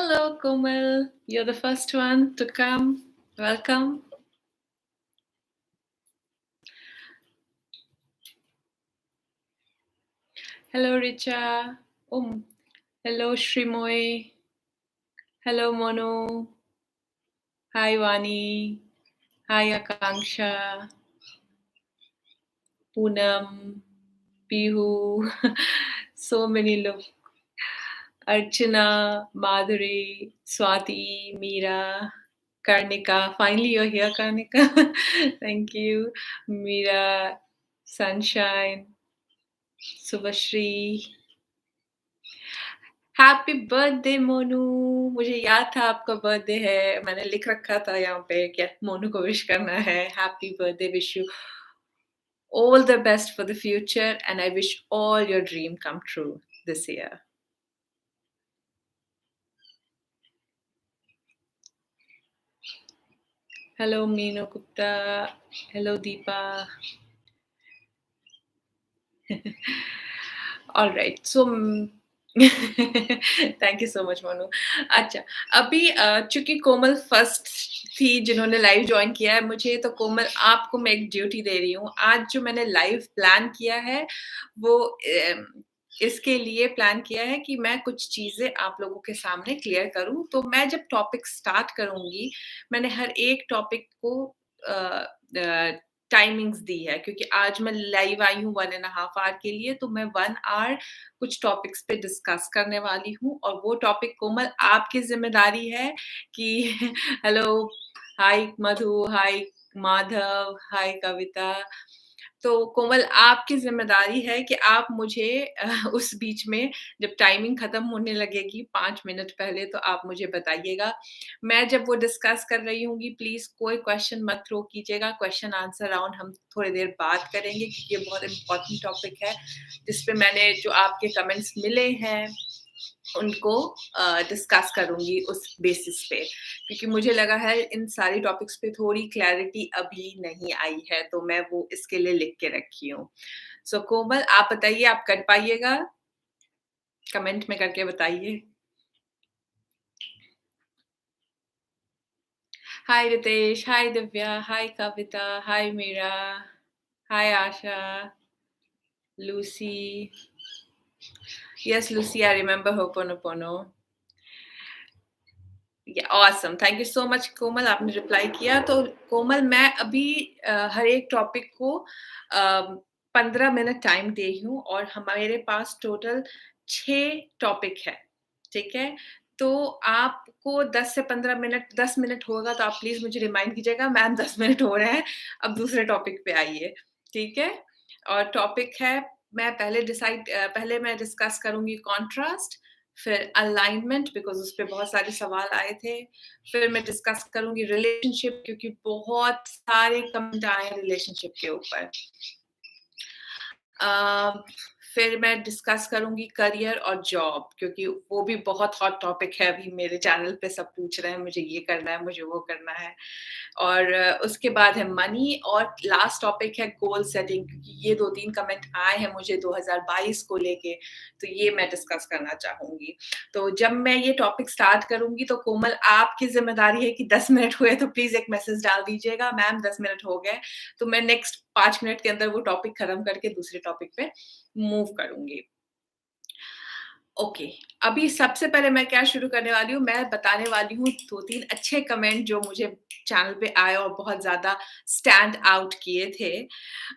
Hello, Komal. You're the first one to come. Welcome. Hello, Richa. Hello, Shrimoy. Hello, Monu. Hi, Vani. Hi, Akanksha. Poonam. Pihu. So many look. Archana, Madhuri, Swati, Meera, Karnika. Finally, you're here, Karnika. Thank you. Meera, Sunshine, Subhashri. Happy birthday Monu. मुझे याद था आपका birthday है, मैंने लिख रखा था यहाँ पे कि मोनू को विश करना है। Happy birthday, wish you all the best for the future and I wish all your dream come true this year. Hello Meenu Gupta. Hello Deepa. All right. So thank you so much Monu. अच्छा, अभी चूँकि कोमल first थी जिन्होंने live join किया है, मुझे तो कोमल आपको मैं एक ड्यूटी दे रही हूँ। आज जो मैंने लाइव प्लान किया है, वो इसके लिए प्लान किया है कि मैं कुछ चीज़ें आप लोगों के सामने क्लियर करूँ। तो मैं जब टॉपिक स्टार्ट करूँगी, मैंने हर एक टॉपिक को टाइमिंग्स दी है क्योंकि आज मैं लाइव आई हूँ 1 एंड अ हाफ आवर के लिए, तो मैं 1 आवर कुछ टॉपिक्स पे डिस्कस करने वाली हूँ और वो टॉपिक कोमल आपकी ज़िम्मेदारी है कि हेलो, हाय मधु, हाय माधव, हाय कविता। तो कोमल आपकी ज़िम्मेदारी है कि आप मुझे उस बीच में जब टाइमिंग खत्म होने लगेगी 5 मिनट पहले तो आप मुझे बताइएगा। मैं जब वो डिस्कस कर रही होंगी प्लीज़ कोई क्वेश्चन मत थ्रो कीजिएगा, क्वेश्चन आंसर राउंड हम थोड़ी देर बाद करेंगे क्योंकि ये बहुत इम्पोर्टेंट टॉपिक है, जिस पे मैंने जो आपके कमेंट्स मिले हैं उनको डिस्कस करूँगी उस बेसिस पे, क्योंकि मुझे लगा है इन सारी टॉपिक्स पे थोड़ी क्लैरिटी अभी नहीं आई है, तो मैं वो इसके लिए लिख के रखी हूँ। सो कोमल आप बताइए आप कर पाइएगा? कमेंट में करके बताइए। Hi Ritesh, hi Divya, hi Kavita, hi Meera, hi Asha, Lucy. Yes Lucy, I remember ho'oponopono. Awesome, thank you so much Komal, आपने रिप्लाई किया। तो कोमल मैं अभी हर एक टॉपिक को 15 मिनट टाइम दे रही हूँ और हमारे पास टोटल 6 टॉपिक है, ठीक है? तो आपको 10 से 15 मिनट 10 मिनट होगा तो आप प्लीज़ मुझे रिमाइंड कीजिएगा, मैम 10 मिनट हो रहे हैं, अब दूसरे टॉपिक पे आइए, ठीक है? और टॉपिक है पहले मैं डिस्कस करूँगी कॉन्ट्रास्ट, फिर अलाइनमेंट बिकॉज़ उसपे बहुत सारे सवाल आए थे। फिर मैं डिस्कस करूँगी रिलेशनशिप क्योंकि बहुत सारे कमेंट आए हैं रिलेशनशिप के ऊपर। अ, फिर मैं डिस्कस करूँगी करियर और जॉब क्योंकि वो भी बहुत हॉट टॉपिक है अभी मेरे चैनल पे सब पूछ रहे हैं मुझे ये करना है, मुझे वो करना है। और उसके बाद है मनी और लास्ट टॉपिक है गोल सेटिंग क्योंकि ये 2-3 कमेंट आए हैं मुझे 2022 को लेके, तो ये मैं डिस्कस करना चाहूँगी। तो जब मैं ये टॉपिक स्टार्ट करूँगी तो कोमल आपकी ज़िम्मेदारी है कि 10 मिनट हुए तो प्लीज़ एक मैसेज डाल दीजिएगा, मैम 10 मिनट हो गए। तो मैं नेक्स्ट 5 मिनट के अंदर वो टॉपिक खत्म करके दूसरे टॉपिक पे मूव करूँगी। ओके, अभी सबसे पहले मैं क्या शुरू करने वाली हूँ, मैं बताने वाली हूँ 2-3 अच्छे कमेंट जो मुझे चैनल पे आए और बहुत ज़्यादा स्टैंड आउट किए थे।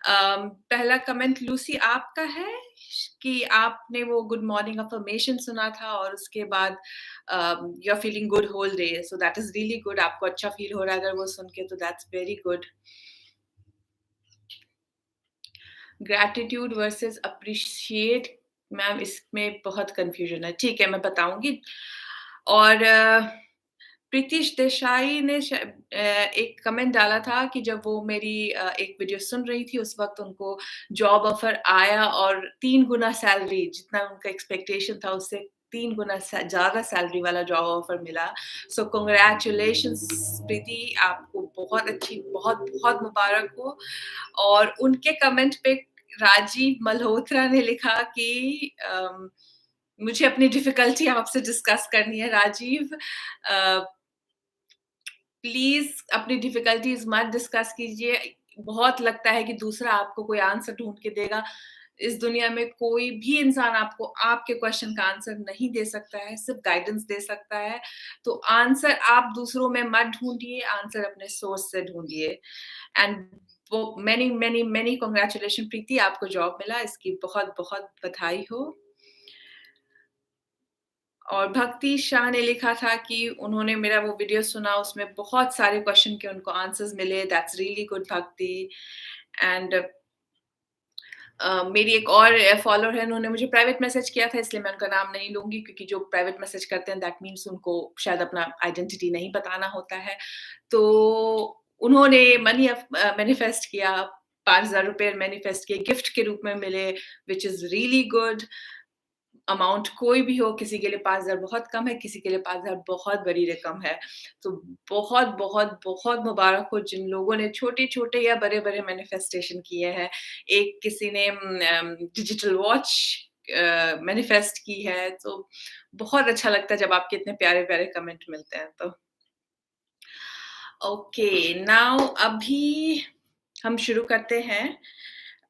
पहला कमेंट लूसी आपका है कि आपने वो गुड मॉर्निंग अफ़र्मेशन सुना था और उसके बाद you are feeling good whole day, so that is really good, आपको अच्छा फ़ील हो रहा है अगर वो सुन के तो that's very good. Gratitude versus appreciate ma'am इसमें बहुत कन्फ्यूजन है, ठीक है मैं बताऊँगी। और प्रीतिश देसाई ने एक कमेंट डाला था कि जब वो मेरी एक वीडियो सुन रही थी उस वक़्त उनको जॉब ऑफ़र आया और 3 गुना सैलरी जितना उनका एक्सपेक्टेशन था उससे 3 गुना ज़्यादा सैलरी वाला जॉब ऑफ़र मिला। सो कांग्रेचुलेशंस प्रीति, आपको बहुत अच्छी बहुत-बहुत मुबारक हो। और उनके कमेंट पे राजीव मल्होत्रा ने लिखा कि मुझे अपनी डिफ़िकल्टी आपसे डिस्कस करनी है राजीव। प्लीज़ अपनी डिफ़िकल्टीज़ मत डिस्कस कीजिए। बहुत लगता है कि दूसरा आपको कोई आंसर ढूँढ के देगा। इस दुनिया में कोई भी इंसान आपको आपके क्वेश्चन का आंसर नहीं दे सकता है, सिर्फ़ गाइडेंस दे सकता है। तो आंसर आप दूसरों में मत ढूँढिए, आंसर अपने सोर्स से ढूँढिए। एंड वो मेनी, मेनी, मेनी कांग्रेचुलेशन प्रीति, आपको जॉब मिला, इसकी बहुत-बहुत बधाई हो। और भक्ति शाह ने लिखा था कि उन्होंने मेरा वो वीडियो सुना, उसमें बहुत सारे क्वेश्चन के उनको आंसर्स मिले, दैट्स रियली गुड भक्ति। एंड मेरी एक और फॉलोअर है, उन्होंने मुझे प्राइवेट मैसेज किया था, इसलिए मैं उनका नाम नहीं लूँगी क्योंकि जो प्राइवेट मैसेज करते हैं दैट मीन्स उनको शायद अपना आइडेंटिटी नहीं बताना होता है। तो उन्होंने मनी मैनिफेस्ट किया, ₹5000 मैनिफेस्ट किए, गिफ्ट के रूप में मिले, which is really good. Amount कोई भी हो, किसी के लिए 5,000 बहुत कम है, किसी के लिए 5,000 बहुत बड़ी रकम है। तो बहुत, बहुत, बहुत मुबारक हो जिन लोगों ने छोटे-छोटे या बड़े-बड़े मैनिफेस्टेशन किए हैं। एक किसी ने डिजिटल वॉच मैनिफेस्ट की है, तो बहुत अच्छा लगता है जब आपके इतने प्यारे-प्यारे कमेंट मिलते हैं तो। ओके, नाउ अभी हम शुरू करते हैं।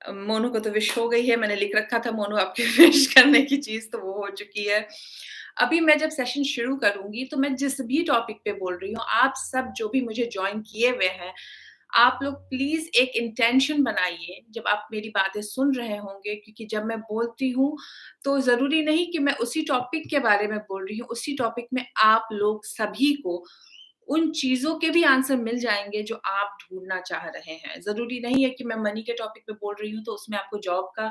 मोनू को तो विश हो गई है, मैंने लिख रखा था मोनू आपकी विश करने की चीज़ तो वो हो चुकी है। अभी मैं जब सेशन शुरू करूँगी तो मैं जिस भी टॉपिक पे बोल रही हूँ, आप सब जो भी मुझे जॉइन किए हुए हैं, आप लोग प्लीज़ एक इंटेंशन बनाइए जब आप मेरी बातें सुन रहे होंगे क्योंकि जब मैं बोलती हूँ, तो ज़रूरी नहीं कि मैं उसी टॉपिक के बारे में बोल रही हूँ, उसी टॉपिक में आप लोग सभी को उन चीज़ों के भी आंसर मिल जाएँगे जो आप ढूँढना चाह रहे हैं। ज़रूरी नहीं है कि मैं मनी के टॉपिक पे बोल रही हूँ तो उसमें आपको जॉब का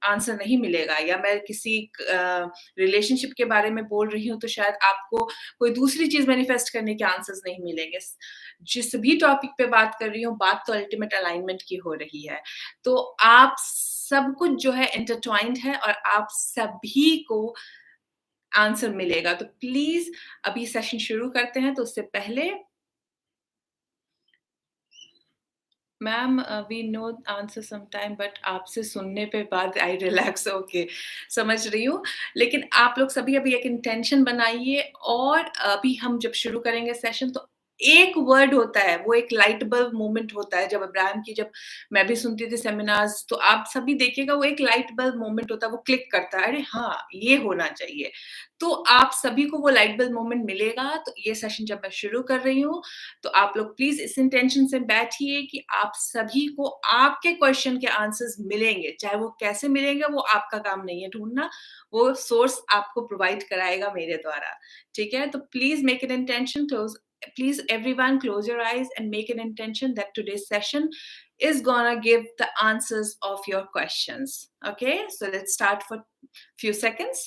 आंसर नहीं मिलेगा या मैं किसी रिलेशनशिप के बारे में बोल रही हूँ तो शायद आपको कोई दूसरी चीज़ मैनिफेस्ट करने के आंसर्स नहीं मिलेंगे। जिस भी टॉपिक पे बात कर रही हूँ, बात तो अल्टीमेट अलाइनमेंट की हो रही है। तो आप सब कुछ जो है इंटरट्वाइन्ड है और आप सभी को आंसर मिलेगा। तो प्लीज़ अभी सेशन शुरू करते हैं तो उससे पहले ma'am we know answer sometime but आपसे सुनने पे बाद आई रिलैक्स ओके समझ रही हूँ। लेकिन आप लोग सभी अभी एक इंटेंशन बनाइए और अभी हम जब शुरू करेंगे सेशन तो एक वर्ड होता है, वो एक लाइट बल्ब मोमेंट होता है जब इब्राहिम की जब मैं भी सुनती थी सेमिनार्स तो आप सभी देखिएगा वो एक लाइट बल्ब मोमेंट होता है, वो क्लिक करता है, अरे हाँ, ये होना चाहिए। तो आप सभी को वो लाइट बल्ब मोमेंट मिलेगा, तो ये सेशन जब मैं शुरू कर रही हूँ, तो आप लोग प्लीज़ इस इंटेंशन से बैठिए कि आप सभी को आपके क्वेश्चन के आंसर्स मिलेंगे, चाहे वो कैसे मिलेंगे वो आपका काम नहीं है ढूँढना, वो सोर्स आपको प्रोवाइड कराएगा मेरे द्वारा, ठीक है? तो please make an intention close please everyone close your eyes and make an intention that today's session is gonna give the answers of your questions. Okay, so let's start for few seconds.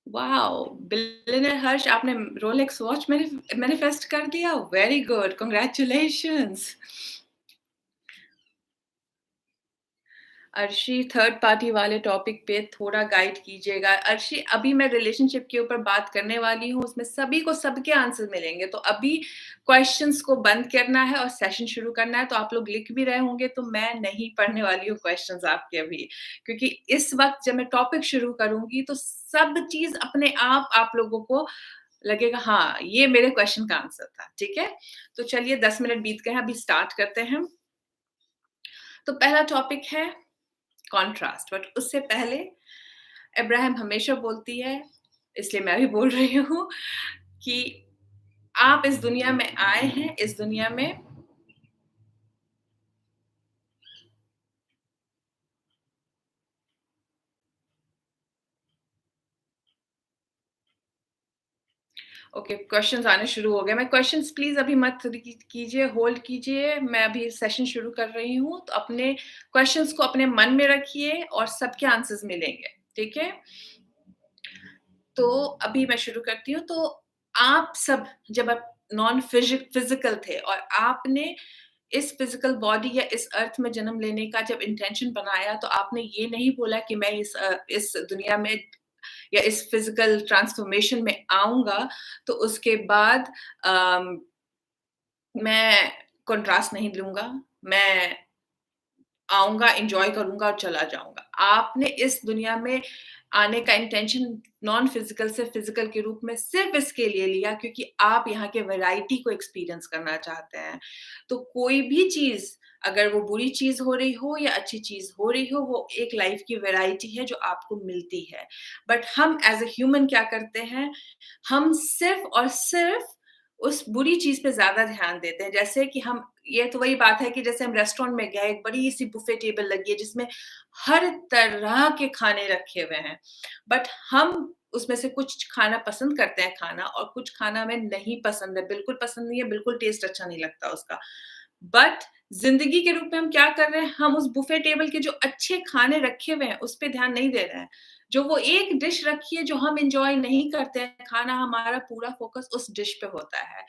Wow! Billionaire Harsh आपने Rolex watch manifest कर दिया? Very good, congratulations. Arshi third party वाले topic पे थोड़ा guide कीजिएगा। अर्शी अभी मैं relationship के ऊपर बात करने वाली हूँ, उसमें सभी को सबके आंसर मिलेंगे। तो अभी क्वेश्चन्स को बंद करना है और सेशन शुरू करना है, तो आप लोग लिख भी रहे होंगे तो मैं नहीं पढ़ने वाली हूँ क्वेश्चन्स आपके अभी। क्योंकि इस वक़्त जब मैं टॉपिक शुरू करूँगी तो सब चीज़ अपने आप लोगों को लगेगा हाँ, ये मेरे क्वेश्चन का आंसर था, ठीक है? तो चलिए 10 मिनट बीत गए हैं, अभी स्टार्ट करते हैं। तो पहला टॉपिक है कॉन्ट्रास्ट बट उससे पहले इब्राहिम हमेशा बोलती है, इसलिए मैं भी बोल रही हूँ कि आप इस दुनिया में आए हैं, इस दुनिया में ओके क्वेश्चंस आने शुरू हो गए। मैं क्वेश्चंस प्लीज़ अभी मत कीजिए, होल्ड कीजिए, मैं अभी सेशन शुरू कर रही हूँ, तो अपने क्वेश्चंस को अपने मन में रखिए और सबके आंसर्स मिलेंगे, ठीक है? तो अभी मैं शुरू करती हूँ, तो आप सब जब आप नॉन फिज़िकल थे और आपने इस फिज़िकल बॉडी या इस अर्थ में जन्म लेने का जब इंटेंशन बनाया, तो आपने ये नहीं बोला कि मैं इस दुनिया में या इस फिज़िकल ट्रांसफ़ॉर्मेशन में आऊँगा, तो उसके बाद अम, मैं कॉन्ट्रास्ट नहीं लूँगा, मैं आऊँगा, एन्जॉय करूँगा और चला जाऊँगा। आपने इस दुनिया में आने का इंटेंशन नॉन फ़िज़िकल से फ़िज़िकल के रूप में सिर्फ़ इसके लिए लिया क्योंकि आप यहाँ के वैरायटी को एक्सपीरियंस करना चाहते हैं। तो कोई भी चीज़ अगर वो बुरी चीज़ हो रही हो या अच्छी चीज़ हो रही हो, वो एक लाइफ़ की वैरायटी है जो आपको मिलती है। बट हम एज़ अ ह्यूमन क्या करते हैं, हम सिर्फ़ और सिर्फ़ उस बुरी चीज़ पे ज़्यादा ध्यान देते हैं। जैसे कि हम ये तो वही बात है कि जैसे हम रेस्टोरेंट में गए, एक बड़ी-सी बुफ़े टेबल लगी है जिसमें हर तरह के खाने रखे हुए हैं। बट हम उसमें से कुछ खाना पसंद करते हैं खाना और कुछ खाना हमें नहीं पसंद है, बिल्कुल पसंद नहीं है, बिल्कुल टेस्ट अच्छा नहीं लगता उसका। बट ज़िंदगी के रूप में हम क्या कर रहे हैं, हम उस बुफ़े टेबल के जो अच्छे खाने रखे हुए हैं, उस पे ध्यान नहीं दे रहे हैं। जो वो एक डिश रखी है जो हम एन्जॉय नहीं करते हैं खाना, हमारा पूरा फ़ोकस उस डिश पे होता है।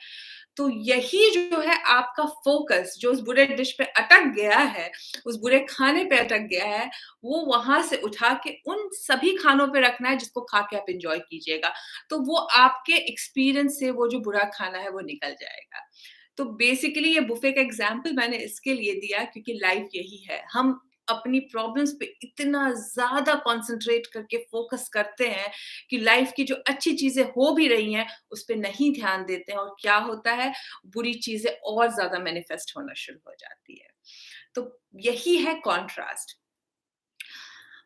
तो यही जो है आपका फ़ोकस जो उस बुरे डिश पे अटक गया है, उस बुरे खाने पे अटक गया है, वो वहाँ से उठा के उन सभी खानों पे रखना है जिसको खा के आप एन्जॉय कीजिएगा। तो वो आपके एक्सपीरियंस से वो जो बुरा खाना है वो निकल जाएगा। तो बेसिकली ये बुफ़े का एग्ज़ाम्पल मैंने इसके लिए दिया क्योंकि लाइफ़ यही है। हम अपनी प्रॉब्लम्स पे इतना ज़्यादा कॉन्सन्ट्रेट करके फ़ोकस करते हैं कि लाइफ़ की जो अच्छी चीज़ें हो भी रही हैं, उस पे नहीं ध्यान देते हैं और क्या होता है, बुरी चीज़ें और ज़्यादा मैनिफेस्ट होना शुरू हो जाती है। तो यही है कॉन्ट्रास्ट।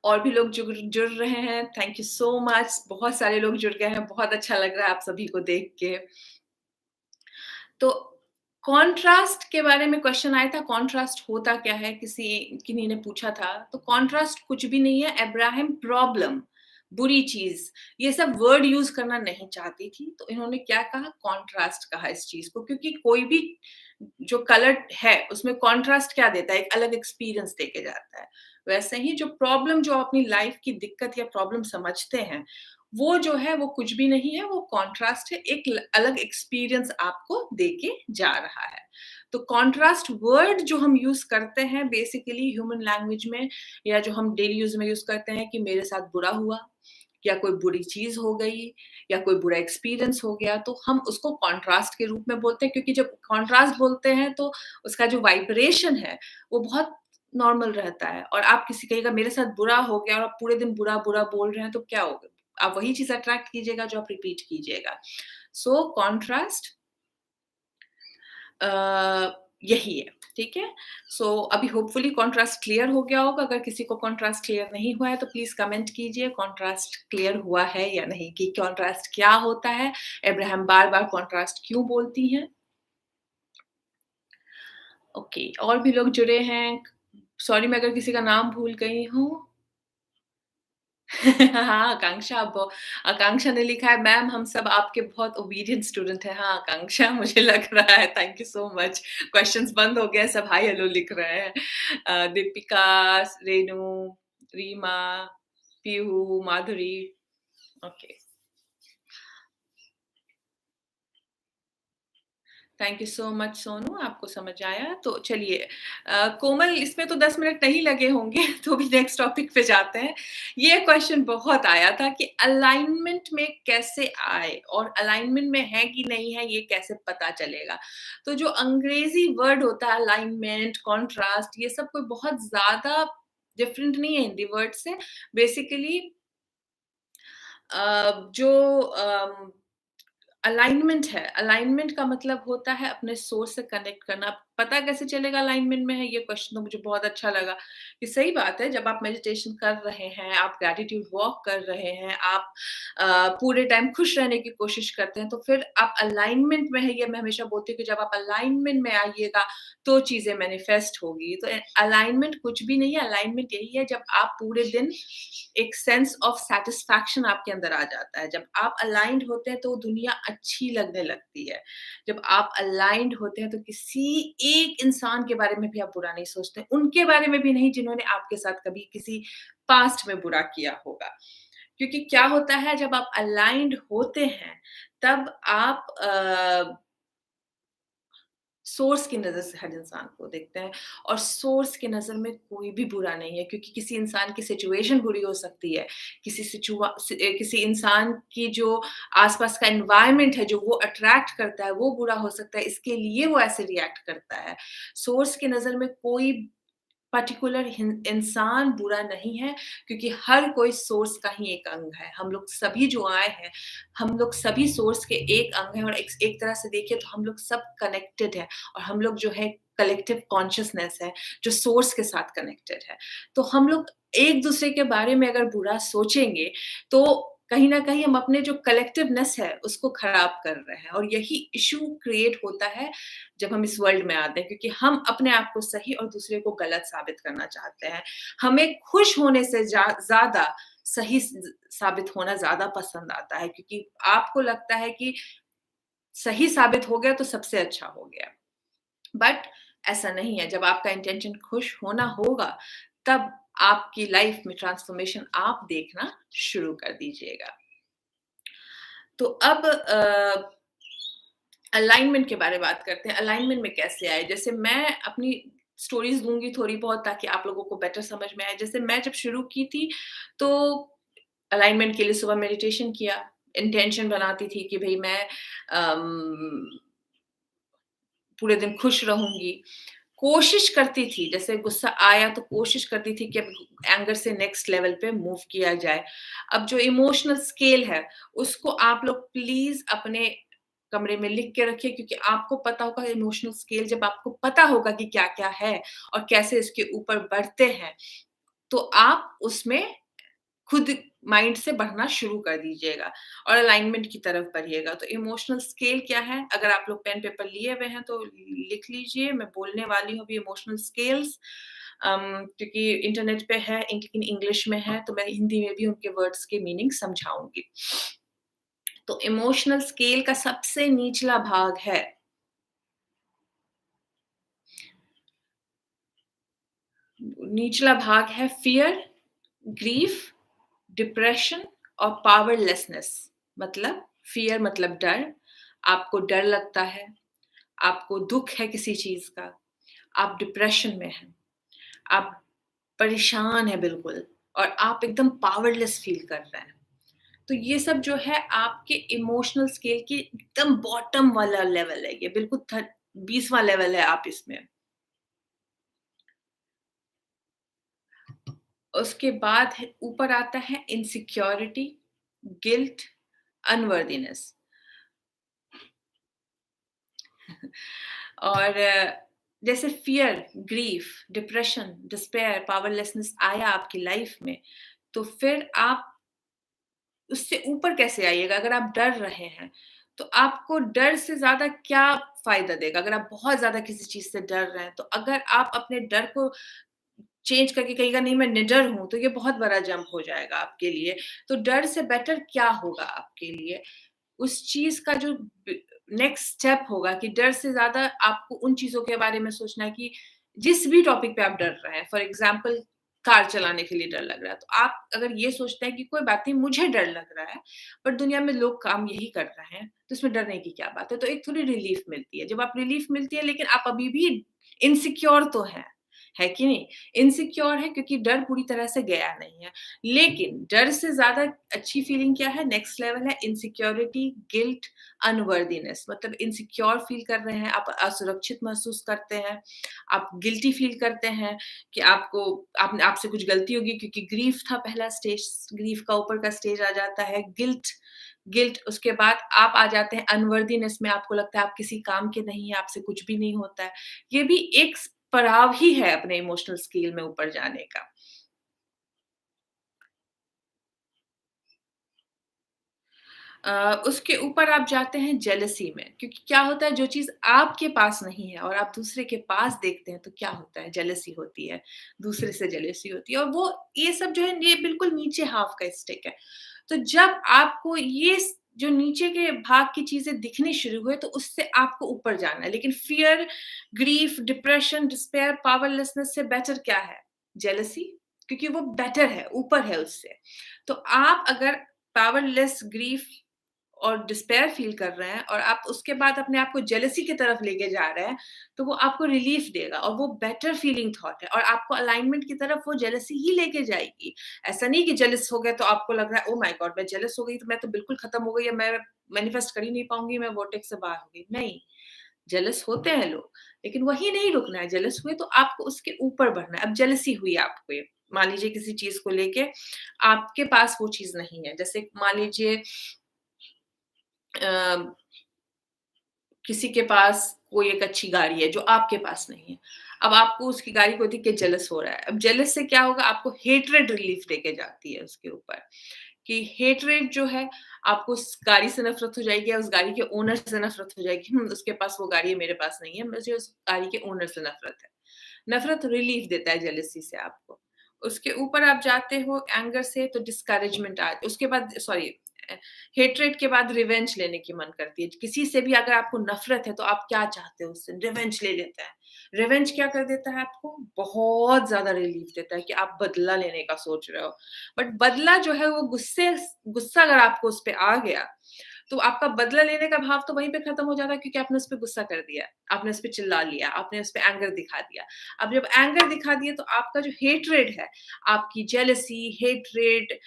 और भी लोग जुड़ रहे हैं, थैंक यू सो मच। बहुत सारे लोग जुड़ गए हैं, बहुत अच्छा लग रहा है आप सभी को देख के। तो कॉन्ट्रास्ट के बारे में क्वेश्चन आया था, कॉन्ट्रास्ट होता क्या है? किन्हीं ने पूछा था। तो कॉन्ट्रास्ट कुछ भी नहीं है, अब्राहम प्रॉब्लम, बुरी चीज़, ये सब वर्ड यूज़ करना नहीं चाहती थी, तो इन्होंने क्या कहा? कॉन्ट्रास्ट कहा इस चीज़ को क्योंकि कोई भी जो कलर है, उसमें कॉन्ट्रास्ट क्या देता है? एक अलग एक्सपीरियंस देके जाता है। वैसे ही जो प्रॉब्लम जो अपनी लाइफ़ की दिक्कत या प्रॉब्लम समझते हैं, वो जो है वो कुछ भी नहीं है, वो कॉन्ट्रास्ट है, एक अलग एक्सपीरियंस आपको देके जा रहा है। तो कॉन्ट्रास्ट वर्ड जो हम यूज़ करते हैं बेसिकली ह्यूमन लैंग्वेज में या जो हम डेली यूज़ में यूज़ करते हैं कि मेरे साथ बुरा हुआ या कोई बुरी चीज़ हो गई या कोई बुरा एक्सपीरियंस हो गया, तो हम उसको कॉन्ट्रास्ट के रूप में बोलते हैं क्योंकि जब कॉन्ट्रास्ट बोलते हैं तो उसका जो वाइब्रेशन है, वो बहुत नॉर्मल रहता है और आप किसी कहिएगा मेरे साथ बुरा हो गया और आप पूरे दिन बुरा-बुरा बोल रहे हैं, तो क्या होगा? आप वही चीज़ अट्रैक्ट कीजिएगा जो आप रिपीट कीजिएगा। सो कॉन्ट्रास्ट यही है, ठीक है? सो अभी होपफुली कॉन्ट्रास्ट क्लियर हो गया होगा, अगर किसी को कॉन्ट्रास्ट क्लियर नहीं हुआ है तो प्लीज़ कमेंट कीजिए कॉन्ट्रास्ट क्लियर हुआ है या नहीं कि कॉन्ट्रास्ट क्या होता है? अब्राहम बार-बार कॉन्ट्रास्ट क्यों बोलती हैं? ओके, और भी लोग जुड़े हैं। सॉरी मैं अगर किसी का नाम भूल गई हूँ। हाँ, आकांक्षा ने लिखा है मैम हम सब आपके बहुत ओबीडिएंट स्टूडेंट हैं। हाँ, आकांक्षा मुझे लग रहा है thank you so much. Questions बंद हो गए सब हाय हेलो लिख रहे हैं। Deepika, Renu, Reema, Peehu, Madhuri okay. Thank you so much Sonu, आपको समझ आया। तो चलिए कोमल इसमें तो 10 मिनट नहीं लगे होंगे तो भी नेक्स्ट टॉपिक पे जाते हैं। ये क्वेश्चन बहुत आया था कि अलाइनमेंट में कैसे आए और अलाइनमेंट में है कि नहीं है ये कैसे पता चलेगा? तो जो अंग्रेज़ी वर्ड होता है अलाइनमेंट, कॉन्ट्रास्ट ये सब कोई बहुत ज़्यादा डिफरेंट नहीं है हिंदी वर्ड से। बेसिकली जो अलाइनमेंट है, अलाइनमेंट का मतलब होता है अपने सोर्स से कनेक्ट करना। पता कैसे चलेगा अलाइनमेंट में है? ये क्वेश्चन तो मुझे बहुत अच्छा लगा कि सही बात है जब आप मेडिटेशन कर रहे हैं, आप ग्रैटिट्यूड वॉक कर रहे हैं, आप पूरे टाइम खुश रहने की कोशिश करते हैं, तो फिर आप अलाइनमेंट में है ये मैं हमेशा बोलती हूँ कि जब आप अलाइनमेंट में आइएगा, तो चीज़ें मैनिफेस्ट होगी। तो अलाइनमेंट कुछ भी नहीं है, अलाइनमेंट यही है जब आप पूरे दिन एक सेंस ऑफ सैटिस्फैक्शन आपके अंदर आ जाता है। जब आप अलाइन्ड होते हैं तो दुनिया अच्छी लगने लगती है। जब आप अलाइन्ड होते हैं तो किसी एक इंसान के बारे में भी आप बुरा नहीं सोचते। उनके बारे में भी नहीं जिन्होंने आपके साथ कभी किसी पास्ट में बुरा किया होगा। क्योंकि क्या होता है जब आप अलाइन्ड होते हैं तब आप सोर्स की नज़र से हर इंसान को देखते हैं और सोर्स की नज़र में कोई भी बुरा नहीं है क्योंकि किसी इंसान की सिचुएशन बुरी हो सकती है, किसी इंसान की जो आस-पास का एनवायरनमेंट है, जो वो अट्रैक्ट करता है, वो बुरा हो सकता है, इसके लिए वो ऐसे रिएक्ट करता है। सोर्स की नज़र में कोई पर्टिकुलर इंसान बुरा नहीं है क्योंकि हर कोई सोर्स का ही एक अंग है। हम लोग सभी जो आए हैं, हम लोग सभी सोर्स के एक अंग हैं और एक तरह से देखिए तो हम लोग सब कनेक्टेड हैं और हम लोग जो है कलेक्टिव कॉन्शसनेस है, जो सोर्स के साथ कनेक्टेड है। तो हम लोग एक-दूसरे के बारे में अगर बुरा सोचेंगे, तो कहीं न कहीं हम अपने जो कलेक्टिवनेस है, उसको खराब कर रहे हैं और यही इश्यू क्रिएट होता है जब हम इस वर्ल्ड में आते हैं क्योंकि हम अपने आप को सही और दूसरे को गलत साबित करना चाहते हैं। हमें खुश होने से ज़्यादा सही साबित होना ज़्यादा पसंद आता है क्योंकि आपको लगता है कि सही साबित हो गया तो सबसे अच्छा हो गया। बट ऐसा नहीं है, जब आपका इंटेंशन खुश होना होगा, तब आपकी लाइफ में ट्रांसफॉर्मेशन आप देखना शुरू कर दीजिएगा। तो अब अलाइनमेंट के बारे में बात करते हैं। अलाइनमेंट में कैसे आए? जैसे मैं अपनी स्टोरीज़ दूँगी थोड़ी बहुत ताकि आप लोगों को बेटर समझ में आए। जैसे मैं जब शुरू की थी, तो अलाइनमेंट के लिए सुबह मेडिटेशन किया, इंटेंशन बनाती थी कि भई मैं अम, पूरे दिन खुश रहूँगी। कोशिश करती थी, जैसे गुस्सा आया तो कोशिश करती थी कि अब एंगर से नेक्स्ट लेवल पे मूव किया जाए। अब जो इमोशनल स्केल है, उसको आप लोग प्लीज़ अपने कमरे में लिख के रखिए क्योंकि आपको पता होगा इमोशनल स्केल जब आपको पता होगा कि क्या-क्या है और कैसे इसके ऊपर बढ़ते हैं, तो आप उसमें खुद माइंड से बढ़ना शुरू कर दीजिएगा और अलाइनमेंट की तरफ बढ़िएगा। तो इमोशनल स्केल क्या है? अगर आप लोग पेन पेपर लिए हुए हैं तो लिख लीजिए। मैं बोलने वाली हूँ अभी इमोशनल स्केल्स क्योंकि इंटरनेट पे है लेकिन इंग्लिश में है तो मैं हिंदी में भी उनके वर्ड्स के मीनिंग समझाऊँगी। तो इमोशनल स्केल का सबसे निचला भाग है निचला भाग है फ़ियर, ग्रीफ, डिप्रेशन और पावरलेसनेस मतलब फ़ियर मतलब डर, आपको डर लगता है, आपको दुःख है किसी चीज़ का, आप डिप्रेशन में हैं, आप परेशान हैं बिल्कुल और आप एकदम पावरलेस फ़ील कर रहे हैं। तो ये सब जो है आपके इमोशनल स्केल की एकदम बॉटम वाला लेवल है, ये बिल्कुल 20वाँ लेवल है आप इसमें। उसके बाद है ऊपर आता है इनसिक्योरिटी, गिल्ट, अनवर्दिनेस और जैसे fear, grief, depression, despair, powerlessness आया आपकी लाइफ़ में, तो फिर आप उससे ऊपर कैसे आइएगा? अगर आप डर रहे हैं, तो आपको डर से ज़्यादा क्या फ़ायदा देगा? अगर आप बहुत ज़्यादा किसी चीज़ से डर रहे हैं, तो अगर आप अपने डर को चेंज करके कहिएगा नहीं मैं निडर हूँ, तो ये बहुत बड़ा जंप हो जाएगा आपके लिए। तो डर से बेटर क्या होगा आपके लिए? उस चीज़ का जो नेक्स्ट स्टेप होगा कि डर से ज़्यादा आपको उन चीज़ों के बारे में सोचना है कि जिस भी टॉपिक पे आप डर रहे हैं, फॉर एग्ज़ाम्पल कार चलाने के लिए डर लग रहा है, तो आप अगर ये सोचते हैं कि कोई बात नहीं मुझे डर लग रहा है, बट दुनिया में लोग काम यही कर रहे हैं, तो इसमें डरने की क्या बात है? तो एक थोड़ी रिलीफ़ मिलती है। जब आप रिलीफ़ मिलती है लेकिन आप अभी भी इनसिक्योर तो हैं, है कि नहीं? इनसिक्योर है क्योंकि डर पूरी तरह से गया नहीं है। लेकिन डर से ज़्यादा अच्छी फीलिंग क्या है? नेक्स्ट लेवल है इनसिक्योरिटी, गिल्ट, अनवर्दीनेस मतलब इनसिक्योर फील कर रहे हैं, आप असुरक्षित महसूस करते हैं, आप गिल्टी फील करते हैं कि आपको आपने आपसे कुछ गलती होगी क्योंकि ग्रीफ था पहला स्टेज, ग्रीफ का ऊपर का स्टेज आ जाता है गिल्ट, गिल्ट उसके बाद आप आ जाते हैं अनवर्दीनेस में आपको लगता है आप किसी काम के नहीं हैं, आपसे कुछ भी नहीं होता है। ये भी एक पड़ाव ही है अपने इमोशनल स्केल में ऊपर जाने का। उसके ऊपर आप जाते हैं जेलसी में क्योंकि क्या होता है जो चीज़ आपके पास नहीं है और आप दूसरे के पास देखते हैं तो क्या होता है जेलसी होती है, दूसरे से जेलसी होती है और वो ये सब जो है ये बिल्कुल नीचे हाफ का स्टिक है। तो जब आपको ये जो नीचे के भाग की चीज़ें दिखनी शुरू हुए तो उससे आपको ऊपर जाना है। लेकिन fear, grief, depression, despair, powerlessness से बेटर क्या है? जेलसी क्योंकि वो बेटर है, ऊपर है उससे। तो आप अगर पावरलेस, ग्रीफ और डिस्पेयर फ़ील कर रहे हैं और आप उसके बाद अपने आप को जेलसी की तरफ लेके जा रहे हैं, तो वो आपको रिलीफ़ देगा और वो बेटर फ़ीलिंग थॉट है और आपको अलाइनमेंट की तरफ वो जेलसी ही लेके जाएगी। ऐसा नहीं कि जेलस हो गए तो आपको लग रहा है, ओह माय गॉड! मैं जेलस हो गई तो मैं तो बिल्कुल ख़त्म हो गई अब मैं मैनिफेस्ट कर ही नहीं पाऊँगी, मैं वॉर्टेक्स से बाहर हो गई। नहीं, जेलस होते हैं लोग, लेकिन वहीं नहीं रुकना है, जेलस हुए तो आपको उसके ऊपर बढ़ना है। अब जेलसी हुई आपको ये, मान लीजिए किसी चीज़ को लेके आपके पास वो चीज़ नहीं है। जैसे मान लीजिए अ, किसी के पास कोई एक अच्छी गाड़ी है जो आपके पास नहीं है। अब आपको उसकी गाड़ी को देख के जेलस हो रहा है। अब जेलस से क्या होगा आपको हेट्रेड रिलीफ़ देके जाती है उसके ऊपर, कि हेट्रेड जो है आपको उस गाड़ी से नफ़रत हो जाएगी या उस गाड़ी के ओनर से नफ़रत हो जाएगी। उसके पास वो गाड़ी है, मेरे पास नहीं है, मुझे उस गाड़ी के ओनर से नफ़रत है। नफ़रत रिलीफ़ देता है जेलसी से आपको। उसके ऊपर आप जाते हो एंगर से तो डिस्करेजमेंट उसके बाद सॉरी अ, हेट्रेड के बाद रिवेंज लेने की मन करती है। किसी से भी अगर आपको नफ़रत है तो आप क्या चाहते हो उससे? रिवेंज ले लेते हैं। रिवेंज क्या कर देता है आपको? बहुत ज़्यादा रिलीफ़ देता है कि आप बदला लेने का सोच रहे हो। बट बदला जो है वो गुस्सा अगर आपको उस पे आ गया, तो आपका बदला लेने का भाव तो वहीं पे खत्म हो जाता है क्योंकि आपने उस पे गुस्सा कर दिया, आपने उस पे चिल्ला लिया, आपने उस पे एंगर दिखा दिया। अब जब एंगर दिखा दिया तो आपका जो हेट्रेड है, आपकी जेलसी, हेट्रेड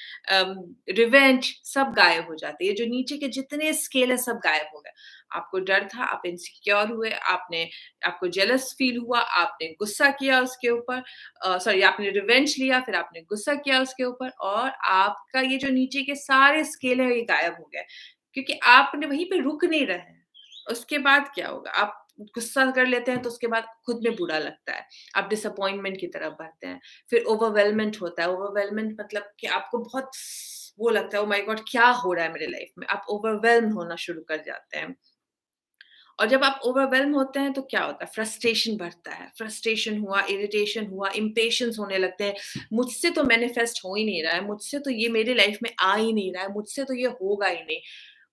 रिवेंज सब गायब हो जाते हैं। ये जो नीचे के जितने स्केल है सब गायब हो गए। आपको डर था, आप इनसिक्योर हुए, आपको जेलस फील हुआ, आपने गुस्सा किया उसके ऊपर सॉरी आपने रिवेंज लिया, फिर आपने गुस्सा किया उसके ऊपर और आपका ये जो नीचे के सारे स्केल है ये गायब हो गए। क्योंकि आपने वहीं पे रुक नहीं रहे हैं। उसके बाद क्या होगा? आप गुस्सा कर लेते हैं तो उसके बाद खुद में बुरा लगता है। आप डिसअपॉइंटमेंट की तरफ बढ़ते हैं। फिर ओवरवेलमेंट होता है। ओवरवेलमेंट मतलब कि आपको बहुत वो लगता है ओह माय गॉड! क्या हो रहा है मेरे लाइफ में? आप ओवरवेल्म्ड होना शुरू कर जाते हैं। और जब आप ओवरवेल्म होते हैं तो क्या होता है? फ्रस्ट्रेशन बढ़ता है। फ्रस्ट्रेशन हुआ, इरिटेशन हुआ, इम्पेशंस होने लगते हैं। मुझसे तो मैनिफेस्ट हो ही नहीं रहा है, मुझसे तो ये मेरी लाइफ में आ ही नहीं रहा है, मुझसे तो ये होगा ही नहीं।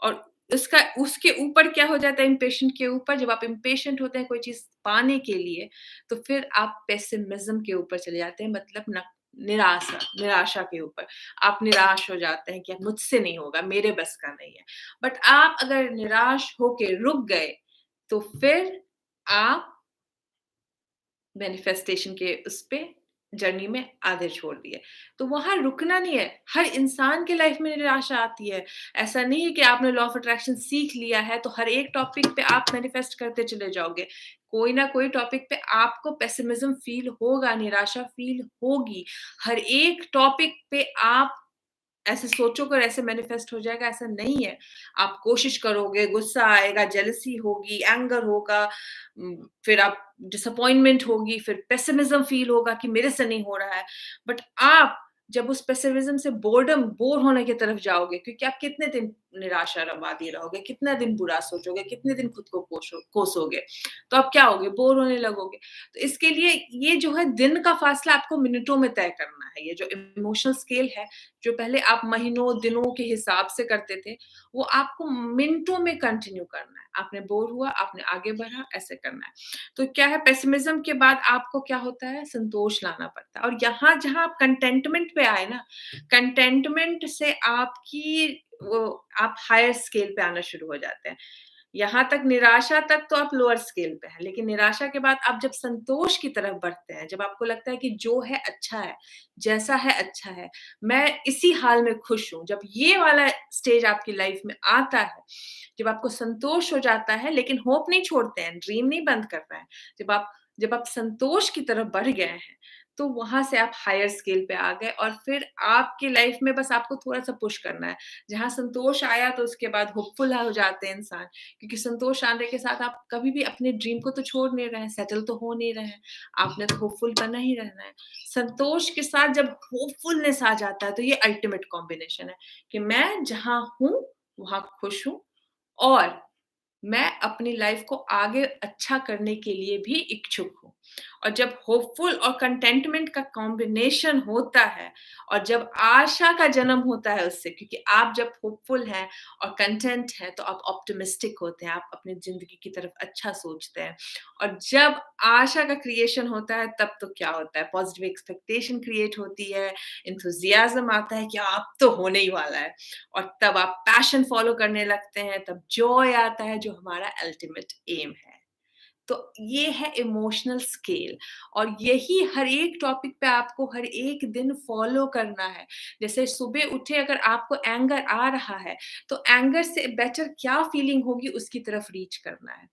और उसका उसके ऊपर क्या हो जाता है इम्पेशेंट के ऊपर जब आप इम्पेशेंट होते हैं कोई चीज़ पाने के लिए, तो फिर आप पेसिमिज़्म के ऊपर चले जाते हैं मतलब निराशा के ऊपर। आप निराश हो जाते हैं कि अब मुझसे नहीं होगा, मेरे बस का नहीं है। बट आप अगर निराश होके रुक गए तो फिर आप मैनिफेस्टेशन के उस पे जर्नी में आधे छोड़ दिए। तो वहाँ रुकना नहीं है, हर इंसान के लाइफ में निराशा आती है। ऐसा नहीं है कि आपने लॉ ऑफ अट्रैक्शन सीख लिया है तो हर एक टॉपिक पे आप मैनिफेस्ट करते चले जाओगे। कोई ना कोई टॉपिक पे आपको पेसिमिज़्म फ़ील होगा, निराशा फ़ील होगी। हर एक टॉपिक पे आप ऐसे सोचोगे और ऐसे मैनिफेस्ट हो जाएगा, ऐसा नहीं है। आप कोशिश करोगे, गुस्सा आएगा, जेलसी होगी, एंगर होगा फिर आप डिसअपॉइंटमेंट होगी, फिर पेसिमिज़्म फ़ील होगा कि मेरे से नहीं हो रहा है। बट आप जब उस पेसिमिज़्म से बोर होने की तरफ जाओगे क्योंकि आप कितने दिन निराशावादी रहोगे, कितना दिन बुरा सोचोगे, कितने दिन खुद को कोसोगे, तो आप क्या होगे, बोर होने लगोगे। तो इसके लिए ये जो है दिन का फ़ासला आपको मिनटों में तय करना है। ये जो इमोशनल स्केल है जो पहले आप महीनों, दिनों के हिसाब से करते थे, वो आपको मिनटों में कंटिन्यू करना है। आपने बोर हुआ, आपने आगे बढ़ा, ऐसे करना है। तो क्या है पेसिमिज़्म के बाद आपको क्या होता है, संतोष लाना पड़ता है और यहाँ जहाँ आप कंटेंटमेंट पे आए ना, कंटेंटमेंट से आपकी वो आप हायर स्केल पे आना शुरू हो जाते हैं। यहाँ तक निराशा तक तो आप लोअर स्केल पे हैं, लेकिन निराशा के बाद आप जब संतोष की तरफ बढ़ते हैं, जब आपको लगता है कि जो है अच्छा है, जैसा है अच्छा है, मैं इसी हाल में खुश हूँ। जब ये वाला स्टेज आपकी लाइफ में आता है, जब आपको संतोष हो जाता है लेकिन होप नहीं छोड़ते हैं, ड्रीम नहीं बंद कर रहे हैं। जब आप संतोष की तरफ बढ़ गए हैं, तो वहाँ से आप हायर स्केल पे आ गए और फिर आपकी लाइफ में बस आपको थोड़ा-सा पुश करना है। जहाँ संतोष आया तो उसके बाद होपफुल हो जाते हैं इंसान। क्योंकि संतोष आने के साथ आप कभी भी अपने ड्रीम को तो छोड़ नहीं रहे हैं, सेटल तो हो नहीं रहे हैं, आपने तो होपफुल बना ही रहना है। संतोष के साथ जब होपफुलनेस आ जाता है, तो ये अल्टीमेट कॉम्बिनेशन है कि मैं जहाँ हूँ, वहाँ खुश हूँ और मैं अपनी लाइफ को आगे अच्छा करने के लिए भी इच्छुक हूँ। और जब होपफुल और कंटेंटमेंट का कॉम्बिनेशन होता है और जब आशा का जन्म होता है उससे, क्योंकि आप जब होपफुल हैं और कंटेंट हैं तो आप ऑप्टिमिस्टिक होते हैं, आप अपनी ज़िंदगी की तरफ अच्छा सोचते हैं। और जब आशा का क्रिएशन होता है तब तो क्या होता है, पॉज़िटिव एक्सपेक्टेशन क्रिएट होती है, एंथुसियाज़्म आता है कि अब तो होने ही वाला है और तब आप पैशन फ़ॉलो करने लगते हैं, तब जॉय आता है जो हमारा अल्टीमेट एम है। तो ये है इमोशनल स्केल और यही हर एक टॉपिक पे आपको हर एक दिन फॉलो करना है। जैसे सुबह उठे अगर आपको एंगर आ रहा है, तो एंगर से बेटर क्या फीलिंग होगी उसकी तरफ रीच करना है।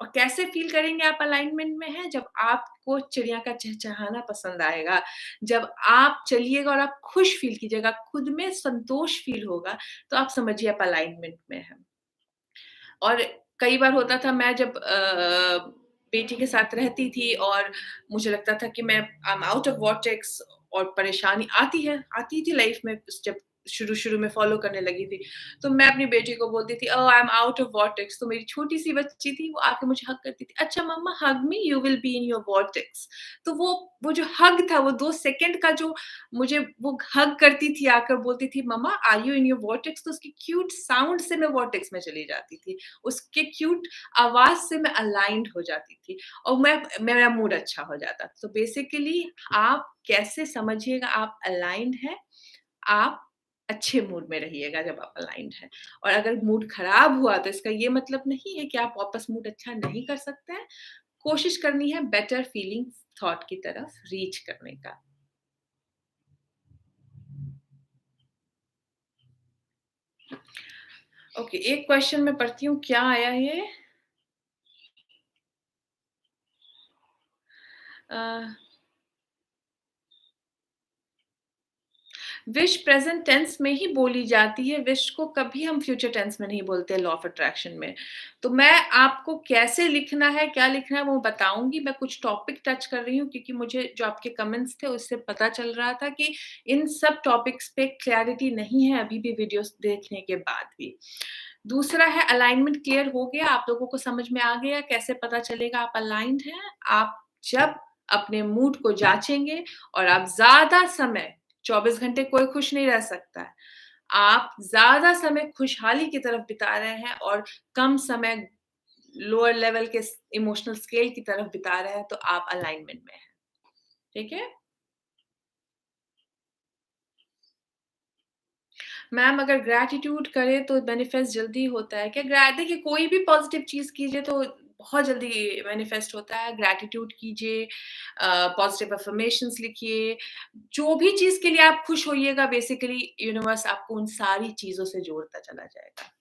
और कैसे फील करेंगे आप अलाइनमेंट में हैं? जब आपको चिड़िया का चहचहाना पसंद आएगा, जब आप चलिएगा और आप खुश फील कीजिएगा, खुद में संतोष फील होगा, तो आप समझिए आप अलाइनमेंट में हैं। और कई बार होता था मैं जब बेटी के साथ रहती थी और मुझे लगता था कि मैं आई एम आउट ऑफ वॉर्टेक्स और परेशानी आती थी लाइफ में जब शुरू-शुरू में फ़ॉलो करने लगी थी। तो मैं अपनी बेटी को बोलती थी, "oh! I am out of vortex." तो मेरी छोटी-सी बच्ची थी, वो आके मुझे हग करती थी, "अच्छा mama hug me, you will be in your vortex." तो वो जो हग था, वो 2 सेकंड का जो मुझे वो हग करती थी, आकर बोलती थी, "mama are you in your vortex?" तो उसकी क्यूट साउंड से मैं वॉर्टेक्स में चली जाती थी। उसके क्यूट आवाज़ से मैं अलाइन्ड हो जाती थी और मेरा मूड अच्छा हो जाता। तो बेसिकली आप कैसे समझिएगा आप अलाइन्ड हैं, आप अच्छे मूड में रहिएगा जब आप अलाइन्ड हैं। और अगर मूड खराब हुआ तो इसका ये मतलब नहीं है कि आप वापस मूड अच्छा नहीं कर सकते हैं। कोशिश करनी है बेटर फीलिंग थॉट की तरफ रीच करने का। ओके, एक क्वेश्चन मैं पढ़ती हूँ, क्या आया ये? अ विश प्रेज़ेंट टेंस में ही बोली जाती है, विश को कभी हम फ्यूचर टेंस में नहीं बोलते लॉ ऑफ अट्रैक्शन में। तो मैं आपको कैसे लिखना है, क्या लिखना है वो बताऊँगी, मैं कुछ टॉपिक टच कर रही हूँ क्योंकि मुझे जो आपके कमेंट्स थे उससे पता चल रहा था कि इन सब टॉपिक्स पे क्लैरिटी नहीं है अभी भी वीडियोज़ देखने के बाद भी। दूसरा है अलाइनमेंट क्लियर हो गया, आप लोगों को समझ में आ गया कैसे पता चलेगा आप अलाइन्ड हैं? आप जब अपने मूड को जाँचेंगे और आप ज़्यादा समय 24 घंटे कोई खुश नहीं रह सकता है। आप ज़्यादा समय खुशहाली की तरफ बिता रहे हैं और कम समय लोअर लेवल के इमोशनल स्केल की तरफ बिता रहे हैं, तो आप अलाइनमेंट में हैं। ठीक है? मैम अगर ग्रैटिट्यूड करें तो मैनिफेस्ट जल्दी होता है क्या? देखिए कोई भी पॉज़िटिव चीज़ कीजिए तो बहुत जल्दी मैनिफेस्ट होता है। ग्रैटिट्यूड कीजिए, पॉज़िटिव अफ़र्मेशंस लिखिए, जो भी चीज़ के लिए आप खुश होइएगा बेसिकली यूनिवर्स आपको उन सारी चीज़ों से जोड़ता चला जाएगा।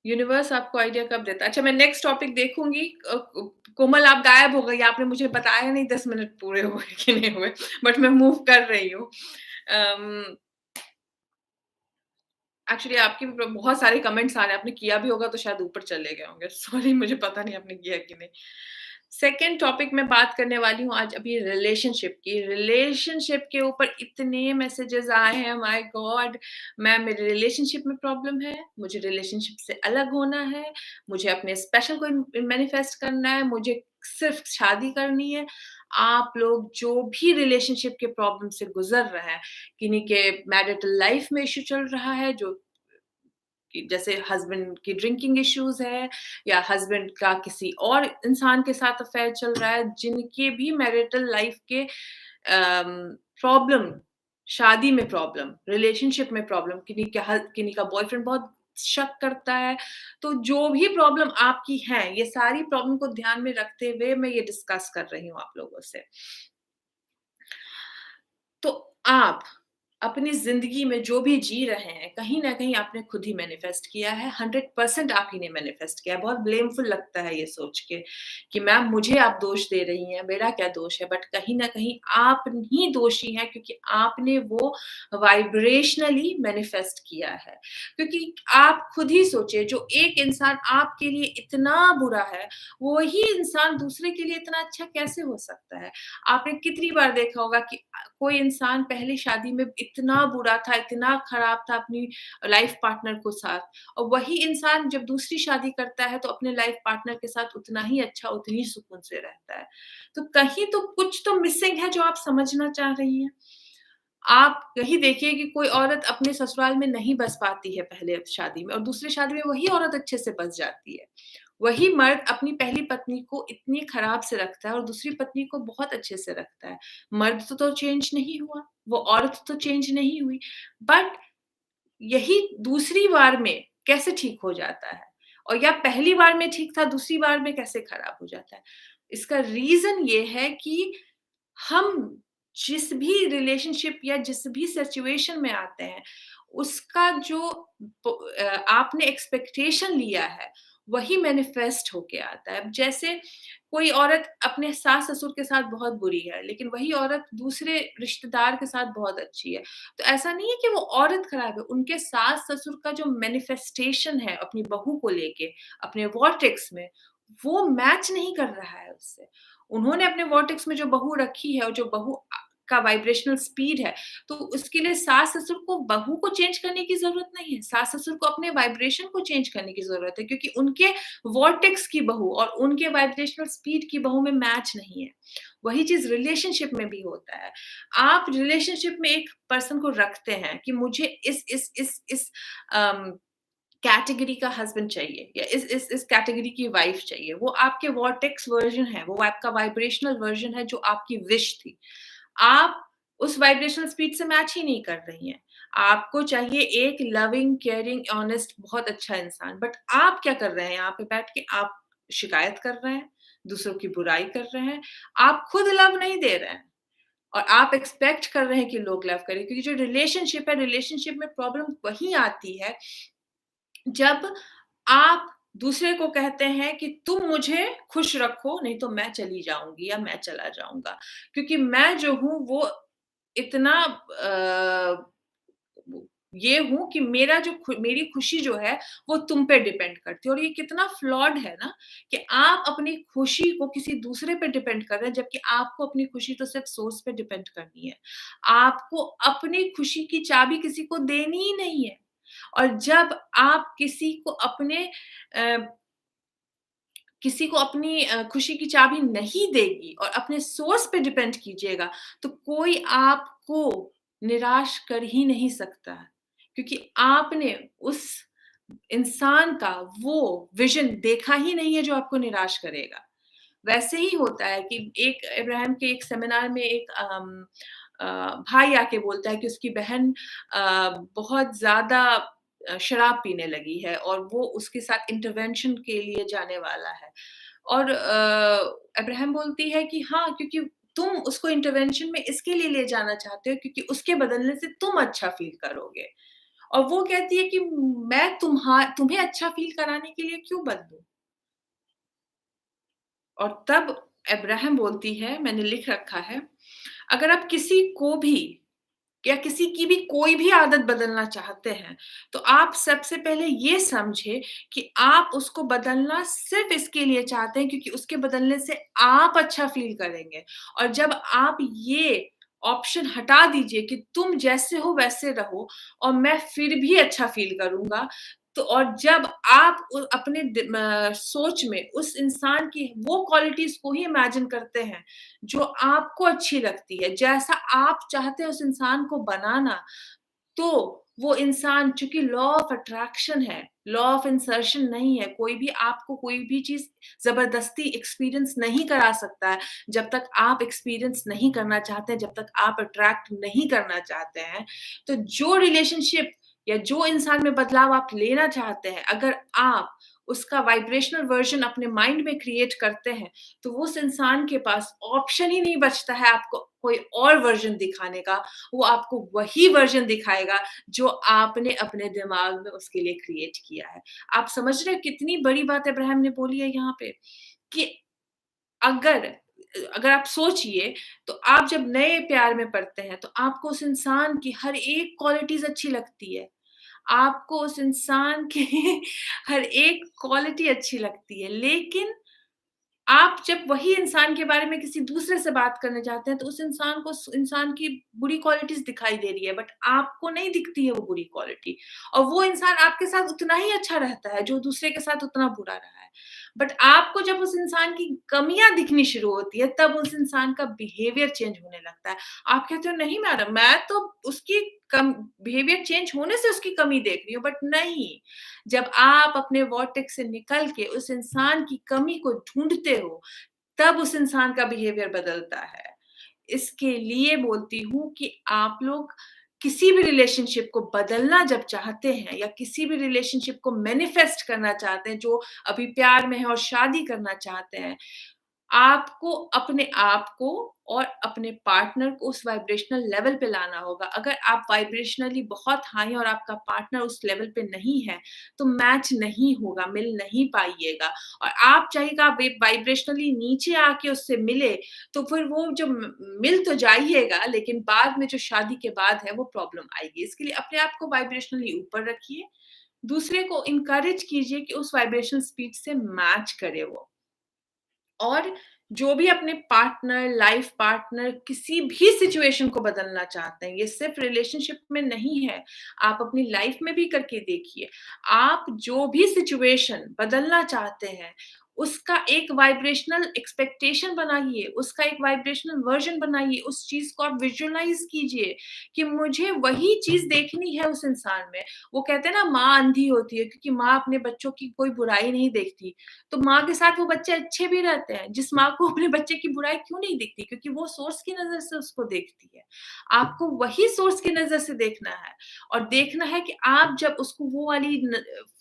यूनिवर्स आपको आइडिया कब देता है? अच्छा मैं नेक्स्ट टॉपिक देखूँगी। कोमल आप गायब हो गई, आपने मुझे बताया नहीं 10 मिनट पूरे हुए कि नहीं हुए, बट मैं मूव कर रही हूँ। अम एक्चुअली आपके भी बहुत सारे कमेंट्स आ रहे हैं, आपने किया भी होगा तो शायद ऊपर चले गए होंगे। सॉरी मुझे पता नहीं आपने किया कि नहीं। सेकंड टॉपिक मैं बात करने वाली हूँ आज अभी रिलेशनशिप की। रिलेशनशिप के ऊपर इतने मैसेजेस आए हैं माय गॉड! मैम मेरे रिलेशनशिप में प्रॉब्लम है, मुझे रिलेशनशिप से अलग होना है, मुझे अपने स्पेशल को मैनिफेस्ट करना है, मुझे सिर्फ़ शादी करनी है। आप लोग जो भी रिलेशनशिप के प्रॉब्लम से गुज़र रहे हैं, किन्हीं के मैरिटल लाइफ में इश्यू चल रहा है जो कि जैसे हस्बैंड की ड्रिंकिंग इश्यूज़ है या हस्बैंड का किसी और इंसान के साथ अफ़ेयर चल रहा है, जिनके भी मैरिटल लाइफ के प्रॉब्लम, शादी में प्रॉब्लम, रिलेशनशिप में प्रॉब्लम, किन्हीं का बॉयफ्रेंड बहुत शक करता है, तो जो भी प्रॉब्लम आपकी है, ये सारी प्रॉब्लम को ध्यान में रखते हुए मैं ये डिस्कस कर रही हूँ आप लोगों से। तो आप अपनी ज़िंदगी में जो भी जी रहे हैं, कहीं न कहीं आपने खुद ही मैनिफेस्ट किया है, 100% आप ही ने मैनिफेस्ट किया है। बहुत ब्लेमफुल लगता है ये सोच के कि मैम मुझे आप दोष दे रही हैं, मेरा क्या दोष है? बट कहीं न कहीं आप ही दोषी हैं क्योंकि आपने वो वाइब्रेशनली मैनिफेस्ट किया है। क्योंकि आप खुद ही सोचिए जो एक इंसान आपके लिए इतना बुरा है, वही इंसान दूसरे के लिए इतना अच्छा कैसे हो सकता है? आपने कितनी बार देखा होगा कि कोई इंसान पहली शादी में इतना बुरा था, इतना खराब था अपनी लाइफ पार्टनर को साथ और वही इंसान जब दूसरी शादी करता है तो अपने लाइफ पार्टनर के साथ उतना ही अच्छा, उतनी सुकून से रहता है। तो कहीं तो कुछ तो मिसिंग है जो आप समझना चाह रही हैं। आप यही देखिए कि कोई औरत अपने ससुराल में नहीं बस पाती है पहले शादी में और दूसरी शादी में वही औरत अच्छे से बस जाती है। वही मर्द अपनी पहली पत्नी को इतनी खराब से रखता है और दूसरी पत्नी को बहुत अच्छे से रखता है। मर्द तो चेंज नहीं हुआ, वो औरत तो चेंज नहीं हुई, बट यही दूसरी बार में कैसे ठीक हो जाता है? और या पहली बार में ठीक था, दूसरी बार में कैसे खराब हो जाता है? इसका रीज़न ये है कि हम जिस भी रिलेशनशिप या जिस भी सिचुएशन में आते हैं, उसका जो आपने एक्सपेक्टेशन लिया है, वही मैनिफेस्ट होके आता है। अब जैसे कोई औरत अपने सास-ससुर के साथ बहुत बुरी है, लेकिन वही औरत दूसरे रिश्तेदार के साथ बहुत अच्छी है। तो ऐसा नहीं है कि वो औरत खराब है, उनके सास-ससुर का जो मैनिफेस्टेशन है अपनी बहू को लेके, अपने वॉर्टेक्स में, वो मैच नहीं कर रहा है उससे। उन्होंने अपने वॉर्टेक्स में जो बहू रखी है और जो बहू का वाइब्रेशनल स्पीड है, तो उसके लिए सास-ससुर को बहू को चेंज करने की ज़रूरत नहीं है। सास-ससुर को अपने वाइब्रेशन को चेंज करने की ज़रूरत है क्योंकि उनके वॉर्टेक्स की बहू और उनके वाइब्रेशनल स्पीड की बहू में मैच नहीं है। वही चीज़ रिलेशनशिप में भी होता है। आप रिलेशनशिप में एक पर्सन को रखते हैं कि मुझे इस अम कैटेगरी का हस्बैंड चाहिए या इस कैटेगरी की वाइफ चाहिए। वो आपके वॉर्टेक्स वर्ज़न है, वो आपका वाइब्रेशनल वर्ज़न है जो आपकी विश थी। आप उस वाइब्रेशनल स्पीड से मैच ही नहीं कर रही हैं। आपको चाहिए एक लविंग, केयरिंग, ऑनेस्ट बहुत अच्छा इंसान। बट आप क्या कर रहे हैं यहाँ पे बैठ के? आप शिकायत कर रहे हैं, दूसरों की बुराई कर रहे हैं, आप खुद लव नहीं दे रहे हैं और आप एक्सपेक्ट कर रहे हैं कि लोग लव करें क्योंकि जो रिलेशनशिप है, रिलेशनशिप में प्रॉब्लम वहीं आती है जब आप दूसरे को कहते हैं कि तुम मुझे खुश रखो, नहीं तो मैं चली जाऊँगी या मैं चला जाऊँगा। क्योंकि मैं जो हूँ वो इतना ये हूँ कि मेरा जो मेरी खुशी जो है वो तुम पे डिपेंड करती है और ये कितना फ्लॉड है ना कि आप अपनी खुशी को किसी दूसरे पे डिपेंड कर रहे हैं जबकि आपको अपनी खुशी तो सिर्फ़ सोर्स पे डिपेंड करनी है। आपको अपनी खुशी की चाबी किसी को देनी ही नहीं है। और जब आप अ, किसी को अपनी खुशी की चाबी नहीं देगी और अपने सोर्स पे डिपेंड कीजिएगा, तो कोई आपको निराश कर ही नहीं सकता है। क्योंकि आपने उस इंसान का वो विज़न देखा ही नहीं है जो आपको निराश करेगा। वैसे ही होता है कि एक इब्राहिम के एक सेमिनार में एक अ, भाई आके बोलता है कि उसकी बहन बहुत ज़्यादा शराब पीने लगी है और वो उसके साथ इंटरवेंशन के लिए जाने वाला है। और इब्राहिम बोलती है कि हाँ, क्योंकि तुम उसको इंटरवेंशन में इसके लिए ले जाना चाहते हो क्योंकि उसके बदलने से तुम अच्छा फ़ील करोगे। और वो कहती है कि मैं तुम्हें अच्छा फ़ील कराने के लिए क्यों बदलूँ? और तब अब्राहम बोलती है, मैंने लिख रखा है, अगर आप किसी को भी या किसी की भी कोई भी आदत बदलना चाहते हैं, तो आप सबसे पहले ये समझें कि आप उसको बदलना सिर्फ़ इसके लिए चाहते हैं क्योंकि उसके बदलने से आप अच्छा फ़ील करेंगे। और जब आप ये ऑप्शन हटा दीजिए कि तुम जैसे हो वैसे रहो और मैं फिर भी अच्छा फ़ील करूँगा, तो और जब आप अपने सोच में उस इंसान की वो क्वालिटीज़ को ही इमेजिन करते हैं जो आपको अच्छी लगती है, जैसा आप चाहते हैं उस इंसान को बनाना, तो वो इंसान चूँकि लॉ ऑफ अट्रैक्शन है, लॉ ऑफ इंसर्शन नहीं है, कोई भी आपको कोई भी चीज़ ज़बरदस्ती एक्सपीरियंस नहीं करा सकता है, जब तक आप एक्सपीरियंस नहीं करना चाहते हैं, जब तक आप अट्रैक्ट नहीं करना चाहते हैं। तो जो रिलेशनशिप या जो इंसान में बदलाव आप लेना चाहते हैं, अगर आप उसका वाइब्रेशनल वर्ज़न अपने माइंड में क्रिएट करते हैं, तो उस इंसान के पास ऑप्शन ही नहीं बचता है आपको कोई और वर्ज़न दिखाने का, वो आपको वही वर्ज़न दिखाएगा जो आपने अपने दिमाग में उसके लिए क्रिएट किया है। आप समझ रहे हैं कितनी बड़ी बात अब्राहम ने बोली है यहाँ पे कि अगर अगर आप सोचिए तो आप जब नए प्यार में पड़ते हैं तो आपको उस इंसान की हर एक क्वालिटीज़ अच्छी लगती है। आपको उस इंसान की हर एक क्वालिटी अच्छी लगती है, लेकिन आप जब वही इंसान के बारे में किसी दूसरे से बात करने जाते हैं, तो उस इंसान को उस इंसान की बुरी क्वालिटीज़ दिखाई दे रही है, बट आपको नहीं दिखती है वो बुरी क्वालिटी। और वो इंसान आपके साथ उतना ही अच्छा रहता है, जो दूसरे के साथ उतना बुरा रहा है। बट आपको जब उस इंसान की कमियाँ दिखनी शुरू होती है, तब उस इंसान का बिहेवियर चेंज होने लगता है। आप कहते हो, "नहीं मैडम, मैं तो उसकी कम बिहेवियर चेंज होने से उसकी कमी देख रही हूँ।" बट नहीं, जब आप अपने वॉर्टेक्स से निकल के उस इंसान की कमी को ढूँढते हो, तब उस इंसान का बिहेवियर बदलता है। इसके लिए बोलती हूँ कि आप लोग किसी भी रिलेशनशिप को बदलना जब चाहते हैं या किसी भी रिलेशनशिप को मैनिफेस्ट करना चाहते हैं, जो अभी प्यार में है और शादी करना चाहते हैं, आपको अपने आप को और अपने पार्टनर को उस वाइब्रेशनल लेवल पे लाना होगा। अगर आप वाइब्रेशनली बहुत हाई और आपका पार्टनर उस लेवल पे नहीं है, तो मैच नहीं होगा, मिल नहीं पाइएगा। और आप चाहेगा आप वाइब्रेशनली नीचे आके उससे मिले, तो फिर वो जो मिल तो जाइएगा, लेकिन बाद में जो शादी के बाद है, वो प्रॉब्लम आएगी। इसके लिए अपने आप को वाइब्रेशनली ऊपर रखिए, दूसरे को एनकरेज कीजिए कि उस वाइब्रेशनल स्पीड से मैच करे वो। और जो भी अपने पार्टनर, लाइफ पार्टनर किसी भी सिचुएशन को बदलना चाहते हैं, ये सिर्फ़ रिलेशनशिप में नहीं है, आप अपनी लाइफ में भी करके देखिए। आप जो भी सिचुएशन बदलना चाहते हैं, उसका एक वाइब्रेशनल एक्सपेक्टेशन बनाइए, उसका एक वाइब्रेशनल वर्ज़न बनाइए, उस चीज़ को आप विज़ुअलाइज़ कीजिए कि मुझे वही चीज़ देखनी है उस इंसान में। वो कहते हैं ना, माँ अंधी होती है क्योंकि माँ अपने बच्चों की कोई बुराई नहीं देखती। तो माँ के साथ वो बच्चे अच्छे भी रहते हैं। जिस माँ को अपने बच्चे की बुराई क्यों नहीं दिखती? क्योंकि वो सोर्स की नज़र से उसको देखती है। आपको वही सोर्स की नज़र से देखना है और देखना है कि आप जब उसको वो वाली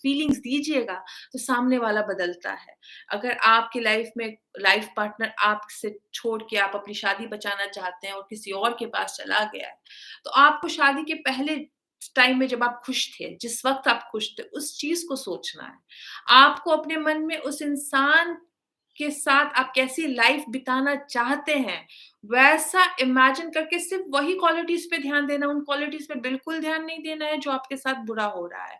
फीलिंग्स दीजिएगा, तो सामने वाला बदलता है। अगर आपकी लाइफ में लाइफ पार्टनर आपसे छोड़ के आप अपनी शादी बचाना चाहते हैं और किसी और के पास चला गया है, तो आपको शादी के पहले टाइम में जब आप खुश थे, जिस वक़्त आप खुश थे, उस चीज़ को सोचना है। आपको अपने मन में उस इंसान के साथ आप कैसी लाइफ बिताना चाहते हैं, वैसा इमेजिन करके सिर्फ़ वही क्वालिटीज़ पे ध्यान देना, उन क्वालिटीज़ पे बिल्कुल ध्यान नहीं देना है जो आपके साथ बुरा हो रहा है।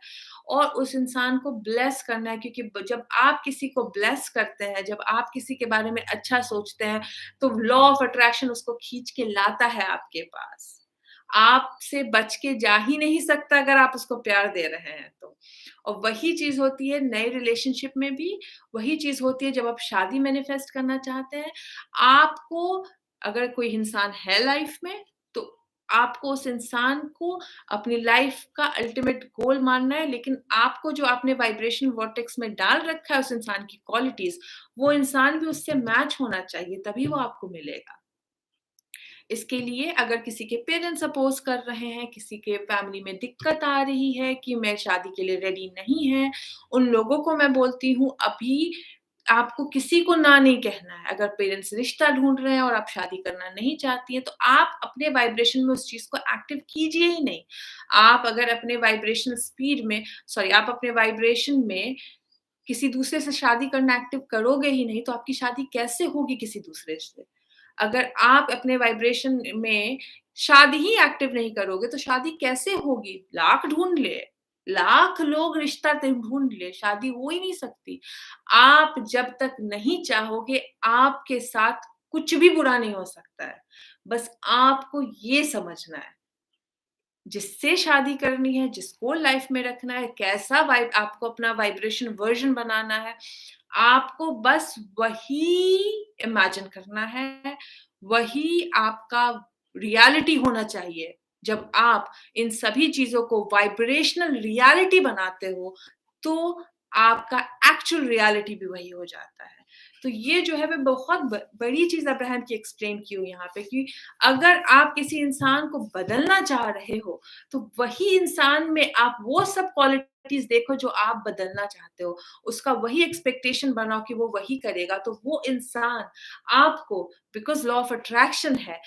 और उस इंसान को ब्लेस करना है, क्योंकि ब जब आप किसी को ब्लेस करते हैं, जब आप किसी के बारे में अच्छा सोचते हैं, तो लॉ ऑफ अट्रैक्शन उसको खींच के लाता है आपके पास। आपसे बच के जा ही नहीं सकता अगर आप उसको प्यार दे रहे हैं तो। और वही चीज़ होती है नए रिलेशनशिप में भी, वही चीज़ होती है जब आप शादी मैनिफेस्ट करना चाहते हैं। आपको अगर कोई इंसान है लाइफ में, तो आपको उस इंसान को अपनी लाइफ का अल्टीमेट गोल मानना है, लेकिन आपको जो आपने वाइब्रेशन वॉर्टेक्स में डाल रखा है उस इंसान की क्वालिटीज़, वो इंसान भी उससे मैच होना चाहिए, तभी वो आपको मिलेगा। इसके लिए अगर किसी के पेरेंट्स अपोज़ कर रहे हैं, किसी के फैमिली में दिक्कत आ रही है कि मैं शादी के लिए रेडी नहीं है, उन लोगों को मैं बोलती हूँ, अभी आपको किसी को ना नहीं कहना है। अगर पेरेंट्स रिश्ता ढूँढ रहे हैं और आप शादी करना नहीं चाहती हैं, तो आप अपने वाइब्रेशन में उस चीज़ को एक्टिव कीजिए ही नहीं। आप अगर अपने वाइब्रेशनल स्पीड में सॉरी आप अपने वाइब्रेशन में किसी दूसरे से शादी करना एक्टिव करोगे ही नहीं, तो आपकी शादी कैसे होगी किसी दूसरे से? अगर आप अपने वाइब्रेशन में शादी ही एक्टिव नहीं करोगे, तो शादी कैसे होगी? लाख ढूँढ ले, लाख लोग रिश्ता ढूँढ ले, शादी हो ही नहीं सकती। आप जब तक नहीं चाहोगे, आपके साथ कुछ भी बुरा नहीं हो सकता है। बस आपको ये समझना है। जिससे शादी करनी है, जिसको लाइफ में रखना है, कैसा वाइब आपको अपना वाइब्रेशन वर्ज़न बनाना है, आपको बस वही इमेजिन करना है, वही आपका रियलिटी होना चाहिए। जब आप इन सभी चीज़ों को वाइब्रेशनल रियलिटी बनाते हो, तो आपका एक्चुअल रियलिटी भी वही हो जाता है। तो ये जो है मैं बहुत बड़ी चीज़ अब्राहम की एक्सप्लेन की हूँ यहाँ पे कि अगर आप किसी इंसान को बदलना चाह रहे हो, तो वही इंसान में आप वो सब क्वालिटीज़ देखो जो आप बदलना चाहते हो। उसका वही एक्सपेक्टेशन बनाओ कि वो वही करेगा, तो वो इंसान आपको बिकॉज़ लॉ ऑफ अट्रैक्शन है,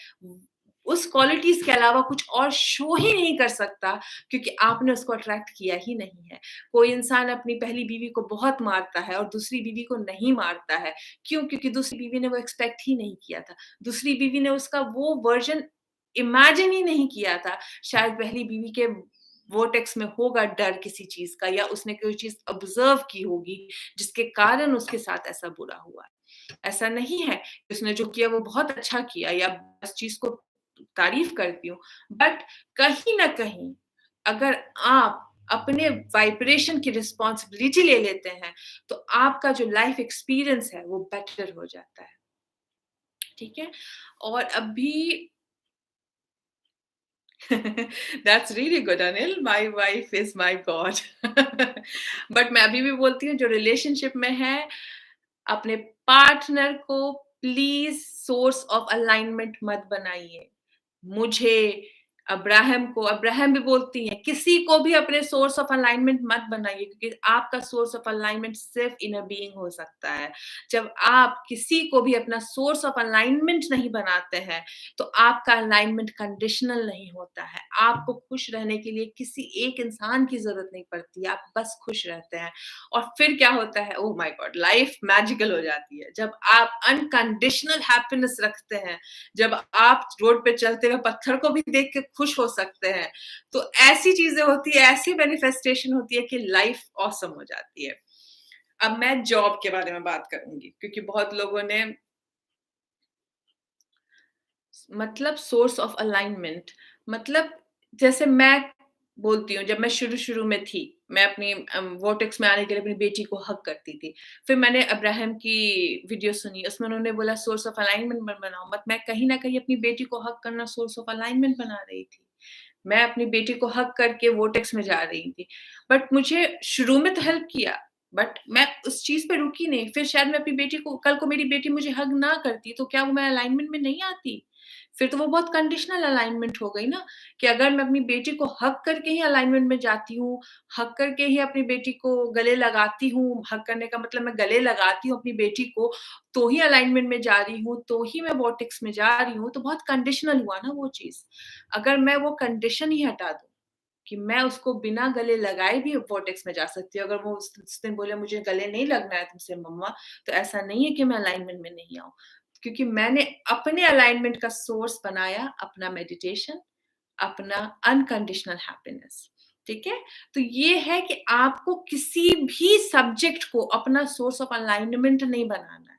उस क्वालिटीज़ के अलावा कुछ और शो ही नहीं कर सकता, क्योंकि आपने उसको अट्रैक्ट किया ही नहीं है। कोई इंसान अपनी पहली बीवी को बहुत मारता है और दूसरी बीवी को नहीं मारता है। क्यों? क्योंकि दूसरी बीवी ने वो एक्सपेक्ट ही नहीं किया था। दूसरी बीवी ने उसका वो वर्ज़न इमेजिन ही नहीं किया था। शायद पहली बीवी के वॉर्टेक्स में होगा डर किसी चीज़ का, या उसने कोई चीज़ ऑब्ज़र्व की होगी, जिसके कारण उसके साथ ऐसा बुरा हुआ है। ऐसा नहीं है कि उसने जो किया वो बहुत अच्छा किया या बस चीज़ को तारीफ़ करती हूँ। बट कहीं न कहीं अगर आप अपने वाइब्रेशन की रिस्पॉन्सिबिलिटी ले लेते हैं, तो आपका जो लाइफ़ एक्सपीरियंस है वो बेटर हो जाता है। ठीक है? और अभी that's really good Anil, my wife is my God. But मैं अभी भी बोलती हूँ जो रिलेशनशिप में है, अपने पार्टनर को प्लीज़ सोर्स ऑफ अलाइनमेंट मत बनाइए। मुझे, अब्राहम भी बोलती हैं, किसी को भी अपने सोर्स ऑफ अलाइनमेंट मत बनाइए क्योंकि आपका सोर्स ऑफ अलाइनमेंट सिर्फ़ इनर बीइंग हो सकता है। जब आप किसी को भी अपना सोर्स ऑफ अलाइनमेंट नहीं बनाते हैं, तो आपका अलाइनमेंट कंडीशनल नहीं होता है। आपको खुश रहने के लिए किसी एक इंसान की ज़रूरत नहीं पड़ती, आप बस खुश रहते हैं। और फिर क्या होता है, oh my God! Life magical हो जाती है। जब आप अनकंडीशनल हैप्पीनेस रखते हैं, जब आप रोड पे चलते हुए पत्थर को भी देख के खुश हो सकते हैं, तो ऐसी चीज़ें होती है, ऐसी मैनिफेस्टेशन होती है कि लाइफ़ ऑसम हो जाती है। अब मैं जॉब के बारे में बात करूँगी क्योंकि बहुत लोगों ने मतलब सोर्स ऑफ अलाइनमेंट मतलब जैसे मैं बोलती हूँ जब मैं शुरू-शुरू में थी, मैं अपनी वोटेक्स में आने के लिए अपनी बेटी को हग करती थी। फिर मैंने अब्राहम की वीडियो सुनी, उसमें उन्होंने बोला सोर्स ऑफ अलाइनमेंट मत बनाओ, बट मैं कहीं न कहीं अपनी बेटी को हग करना सोर्स ऑफ अलाइनमेंट बना रही थी। मैं अपनी बेटी को हग करके वोटेक्स में जा रही थी। बट मुझे शुरू में तो हेल्प किया, बट मैं उस चीज़ पे रुकी नहीं। फिर शायद मैं अपनी बेटी को कल को मेरी बेटी मुझे हग ना करती, तो क्या वो मैं अलाइनमेंट में नहीं आती? फिर तो वो बहुत कंडीशनल अलाइनमेंट हो गई ना, कि अगर मैं अपनी बेटी को हग करके ही अलाइनमेंट में जाती हूँ, हग करके ही अपनी बेटी को गले लगाती हूँ, हग करने का मतलब मैं गले लगाती हूँ अपनी बेटी को, तो ही अलाइनमेंट में जा रही हूँ, तो ही मैं वॉटेक्स में जा रही हूँ, तो बहुत कंडीशनल हुआ ना वो चीज़। अगर मैं वो कंडीशन ही हटा दूँ, कि मैं उसको बिना गले लगाए भी वॉटेक्स में जा सकती हूँ, अगर वो उस दिन बोले मुझे गले नहीं लगना है तुमसे मम्मा, तो ऐसा नहीं है कि मैं अलाइनमेंट में नहीं आऊँ। क्योंकि मैंने अपने अलाइनमेंट का सोर्स बनाया अपना मेडिटेशन, अपना अनकंडीशनल हैप्पीनेस, ठीक है? तो ये है कि आपको किसी भी सब्जेक्ट को अपना सोर्स ऑफ अलाइनमेंट नहीं बनाना है।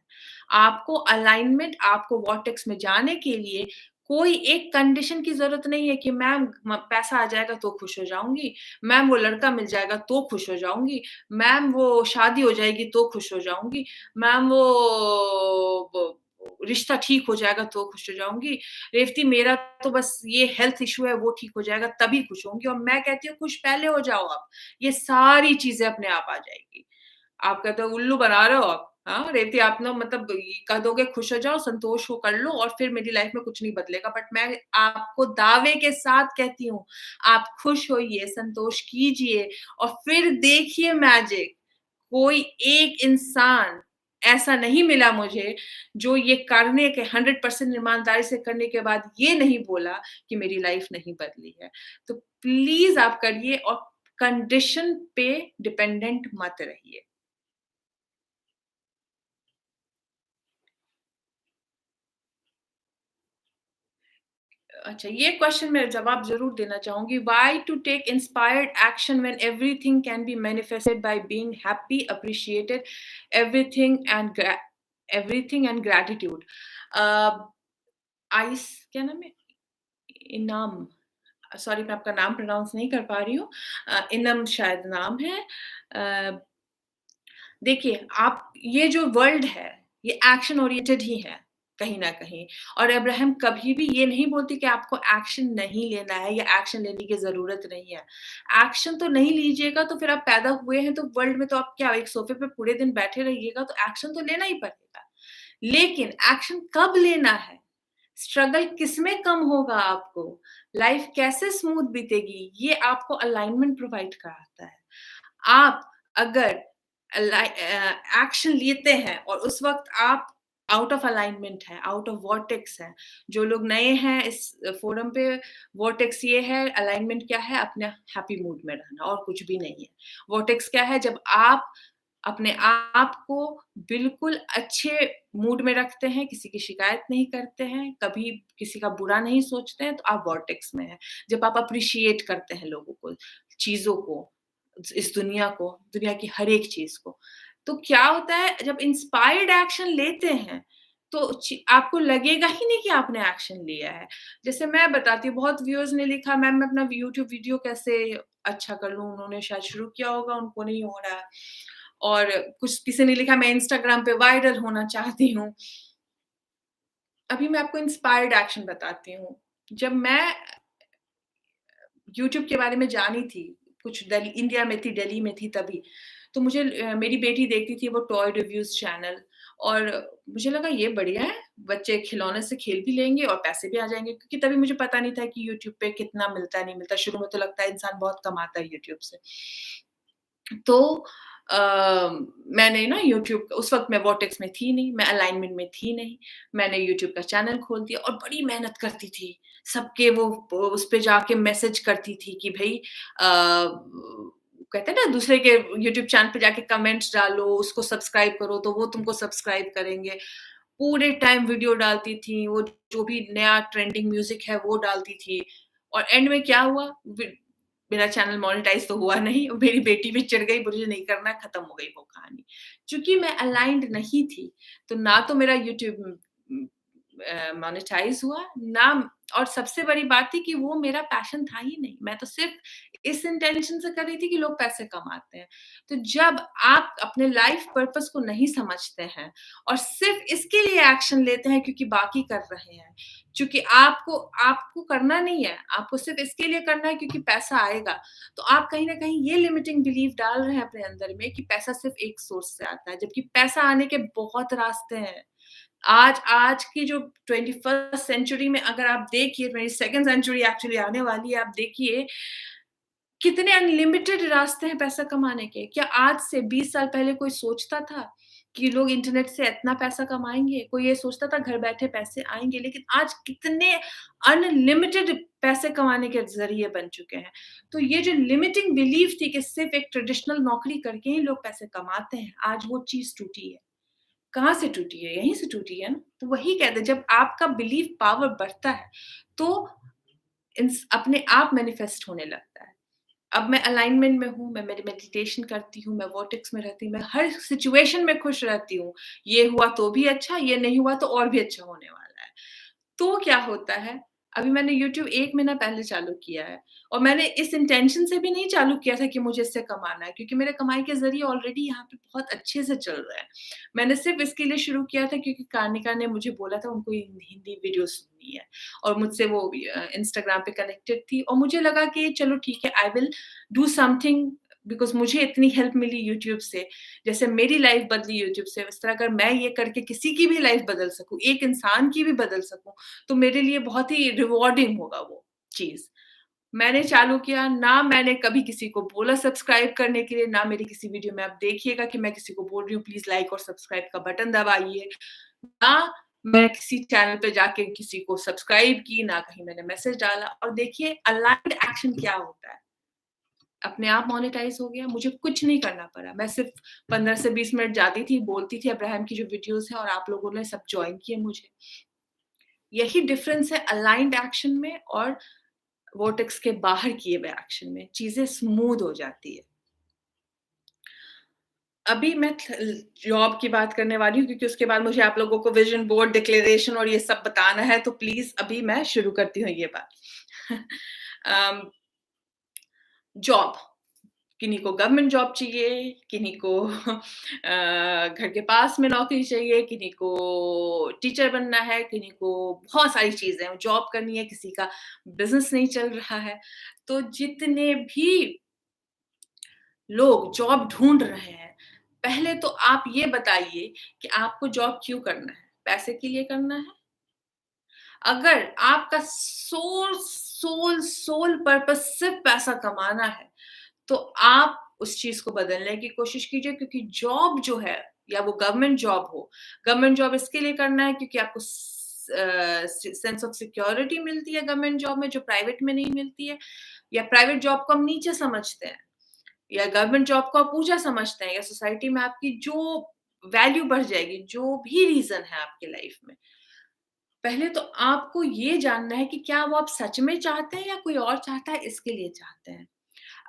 आपको अलाइनमेंट आपको वॉर्टेक्स में जाने के लिए कोई एक कंडीशन की ज़रूरत नहीं है कि मैम पैसा आ जाएगा तो खुश हो जाऊँगी, मैम वो लड़का मिल जाएगा तो खुश हो जाऊँगी, मैम वो शादी हो जाएगी तो खुश हो जाऊँगी, मैम वो रिश्ता ठीक हो जाएगा तो खुश हो जाऊँगी, रेवती मेरा तो बस ये हेल्थ इश्यू है वो ठीक हो जाएगा तभी खुश होंगी और मैं कहती हूँ खुश पहले हो जाओ आप, ये सारी चीज़ें अपने आप आ जाएगी। आप कहते हो उल्लू बना रहे हो आप, हाँ? रेवती आप ना मतलब ये कह दोगे खुश हो जाओ, संतोष हो कर लो और फिर मेरी लाइफ में कुछ नहीं बदलेगा बट मैं आपको दावे के साथ कहती हूँ, आप खुश होइए, संतोष कीजिए और फिर देखिए मैजिक। कोई एक इंसान ऐसा नहीं मिला मुझे, जो ये करने के 100% ईमानदारी से करने के बाद ये नहीं बोला कि मेरी लाइफ नहीं बदली है। तो प्लीज़ आप करिए और कंडीशन पे डिपेंडेंट मत रहिए। अच्छा, ये क्वेश्चन मैं जवाब ज़रूर देना चाहूँगी। Why to take inspired action when everything can be manifested by being happy, appreciated, everything and ग्रै एवरीथिंग एंड ग्रैटिट्यूड। अ, आइस क्या नाम है? इनाम, सॉरी मैं आपका नाम प्रोनाउंस नहीं कर पा रही हूँ। इनम शायद नाम है। अ, देखिए, आप ये जो वर्ल्ड है, ये एक्शन ओरिएंटेड ही है, कहीं न कहीं और अब्राहम कभी भी ये नहीं बोलती कि आपको एक्शन नहीं लेना है या एक्शन लेने की ज़रूरत नहीं है। एक्शन तो नहीं लीजिएगा तो फिर आप पैदा हुए हैं तो वर्ल्ड में तो आप क्या एक सोफ़े पे पूरे दिन बैठे रहिएगा तो एक्शन तो लेना ही पड़ेगा। लेकिन एक्शन कब लेना है? स्ट्रगल किसमें कम होगा आपको? लाइफ़ कैसे स्मूथ बीतेगी? ये आपको अलाइनमेंट प्रोवाइड कराता है। आप अगर एक्शन लेते हैं और उस वक़्त आप आउट ऑफ अलाइनमेंट हैं, आउट ऑफ वॉर्टेक्स हैं। जो लोग नए हैं इस फ़ोरम पे, वॉर्टेक्स ये है, अलाइनमेंट क्या है? अपने हैप्पी मूड में रहना और कुछ भी नहीं है। वॉर्टेक्स क्या है? जब आप अपने आप को बिल्कुल अच्छे मूड में रखते हैं, किसी की शिकायत नहीं करते हैं, कभी किसी का बुरा नहीं सोचते हैं, तो आप वॉर्टेक्स में हैं। जब आप एप्रिशिएट करते हैं लोगों को, चीज़ों को, इस दुनिया को, दुनिया की हर एक चीज़ को, तो क्या होता है जब इंस्पायर्ड एक्शन लेते हैं, तो आपको लगेगा ही नहीं कि आपने एक्शन लिया है। जैसे मैं बताती हूँ, बहुत व्यूअर्स ने लिखा मैम मैं अपना यूट्यूब वीडियो कैसे अच्छा कर लूँ, उन्होंने शायद शुरू किया होगा, उनको नहीं हो रहा है। और कुछ किसी ने लिखा मैं इंस्टाग्राम पे वायरल होना चाहती हूँ। अभी मैं आपको इंस्पायर्ड एक्शन बताती हूँ। जब मैं यूट्यूब के बारे में जानी थी, कुछ दिल्ली इंडिया में थी, दिल्ली में थी तभी। तो मुझे मेरी बेटी देखती थी वो टॉय रिव्यूज़ चैनल, और मुझे लगा ये बढ़िया है, बच्चे खिलौने से खेल भी लेंगे और पैसे भी आ जाएँगे, क्योंकि तभी मुझे पता नहीं था कि यूट्यूब पे कितना मिलता है, नहीं मिलता। शुरू में तो लगता है इंसान बहुत कमाता है यूट्यूब से। तो अ, मैंने ना यूट्यूब उस वक़्त मैं वॉटेक्स में थी नहीं, मैं अलाइनमेंट में थी नहीं। मैंने यूट्यूब का चैनल खोल दिया और बड़ी मेहनत करती थी। सबके वो उस पे जाके मैसेज करती थी कि भई कहते हैं ना दूसरे के यूट्यूब चैनल पे जाके कमेंट्स डालो, उसको सब्सक्राइब करो तो वो तुमको सब्सक्राइब करेंगे। पूरे टाइम वीडियो डालती थी, वो जो भी नया ट्रेंडिंग म्यूज़िक है वो डालती थी। और एंड में क्या हुआ, मेरा चैनल मोनेटाइज़ तो हुआ नहीं, और मेरी बेटी भी चिढ़ गई, मुझे नहीं करना, खत्म हो गई वो कहानी। चूँकि मैं अलाइन्ड नहीं थी, तो ना तो मेरा यूट्यूब मोनेटाइज़ हुआ, ना, और सबसे बड़ी बात थी कि वो मेरा पैशन था ही नहीं। मैं तो सिर्फ़ इस इंटेंशन से कर रही थी कि लोग पैसे कमाते हैं। तो जब आप अपने लाइफ़ पर्पस को नहीं समझते हैं और सिर्फ़ इसके लिए एक्शन लेते हैं क्योंकि बाकी कर रहे हैं, चूँकि आपको आपको करना नहीं है, आपको सिर्फ़ इसके लिए करना है क्योंकि पैसा आएगा, तो आप कहीं न कहीं ये लिमिटिंग बिलीफ डाल रहे हैं अपने अंदर में कि पैसा सिर्फ़ एक सोर्स से आता है, जबकि पैसा आने के बहुत रास्ते हैं। आज आज की जो 21st सेंचुरी में अगर आप देखिए, 22nd सेंचुरी एक्चुअली आने वाली है, आप देखिए कितने अनलिमिटेड रास्ते हैं पैसा कमाने के। क्या आज से 20 साल पहले कोई सोचता था कि लोग इंटरनेट से इतना पैसा कमाएँगे? कोई ये सोचता था घर बैठे पैसे आएँगे? लेकिन आज कितने अनलिमिटेड पैसे कमाने के ज़रिए बन चुके हैं। तो ये जो लिमिटिंग बिलीफ थी कि सिर्फ़ एक ट्रेडिशनल नौकरी करके ही लोग पैसे कमाते हैं, आज वो चीज़ टूटी है। कहाँ से टूटी है? यहीं से टूटी है ना। तो वही कहते हैं, जब आपका बिलीव पावर बढ़ता है, तो अपने आप मैनिफेस्ट होने लगता है। अब मैं अलाइनमेंट में हूँ, मैं मेडिटेशन करती हूँ, मैं वॉटेक्स में रहती हूँ, मैं हर सिचुएशन में खुश रहती हूँ। ये हुआ तो भी अच्छा, ये नहीं हुआ तो और भी अच्छा होने वाला है। तो क्या होता है, अभी मैंने यूट्यूब 1 महीना पहले चालू किया है, और मैंने इस इंटेंशन से भी नहीं चालू किया था कि मुझे इससे कमाना है, क्योंकि मेरे कमाई के ज़रिए ऑलरेडी यहाँ पे बहुत अच्छे से चल रहा है। मैंने सिर्फ़ इसके लिए शुरू किया था क्योंकि कानिका ने मुझे बोला था उनको हिंदी वीडियो सुननी है, और मुझसे वो इंस्टाग्राम पे कनेक्टेड थी, और मुझे लगा कि चलो ठीक है, I will do something, because मुझे इतनी हेल्प मिली यूट्यूब से। जैसे मेरी लाइफ़ बदली यूट्यूब से, उस तरह अगर मैं ये करके किसी की भी लाइफ़ बदल सकूँ, एक इंसान की भी बदल सकूँ, तो मेरे लिए बहुत ही रिवॉर्डिंग होगा वो चीज़। मैंने चालू किया, ना मैंने कभी किसी को बोला सब्सक्राइब करने के लिए, ना मेरी किसी वीडियो में आप देखिएगा कि मैं किसी को बोल रही हूँ प्लीज़ लाइक और सब्सक्राइब का बटन दबाइए। ना मैं किसी चैनल पे जाके किसी को सब्सक्राइब की, ना कहीं मैंने मैसेज डाला, और देखिए अलाइन्ड एक्शन क्या होता है। अपने आप मोनेटाइज़ हो गया, मुझे कुछ नहीं करना पड़ा। मैं सिर्फ़ 15 से 20 मिनट जाती थी, बोलती थी अब्राहम की जो वीडियोज़ हैं, और आप लोगों ने सब जॉइन किए मुझे। यही डिफ़रेंस है अलाइन्ड एक्शन में और वोर्टेक्स के बाहर किए हुए एक्शन में, चीज़ें स्मूथ हो जाती है। अभी मैं जॉब की बात करने वाली हूँ, क्योंकि उसके बाद मुझे आप लोगों को विज़न बोर्ड, डिक्लेरेशन और ये सब बताना है, तो प्लीज़ अभी मैं शुरू करती हूँ ये बात। अम, जॉब, किन्हीं को गवर्नमेंट जॉब चाहिए, किन्हीं को घर के पास में नौकरी चाहिए, किन्हीं को टीचर बनना है, किन्हीं को बहुत सारी चीज़ें हैं, जॉब करनी है, किसी का बिज़नेस नहीं चल रहा है। तो जितने भी लोग जॉब ढूँढ रहे हैं, पहले तो आप ये बताइए कि आपको जॉब क्यों करना है? पैसे के लिए करना है? अगर आपका सोल पर्पस सिर्फ़ पैसा कमाना है, तो आप उस चीज़ को बदलने की कोशिश कीजिए, क्योंकि जॉब जो है, या वो गवर्नमेंट जॉब हो, गवर्नमेंट जॉब इसके लिए करना है क्योंकि आपको सेंस ऑफ सिक्योरिटी मिलती है गवर्नमेंट जॉब में, जो प्राइवेट में नहीं मिलती है, या प्राइवेट जॉब को हम नीचे समझते हैं, या गवर्नमेंट जॉब को आप ऊँचा समझते हैं, या सोसाइटी में आपकी जो वैल्यू बढ़ जाएगी, जो भी रीज़न है आपकी लाइफ़ में। पहले तो आपको ये जानना है कि क्या वो आप सच में चाहते हैं या कोई और चाहता है, इसके लिए चाहते हैं।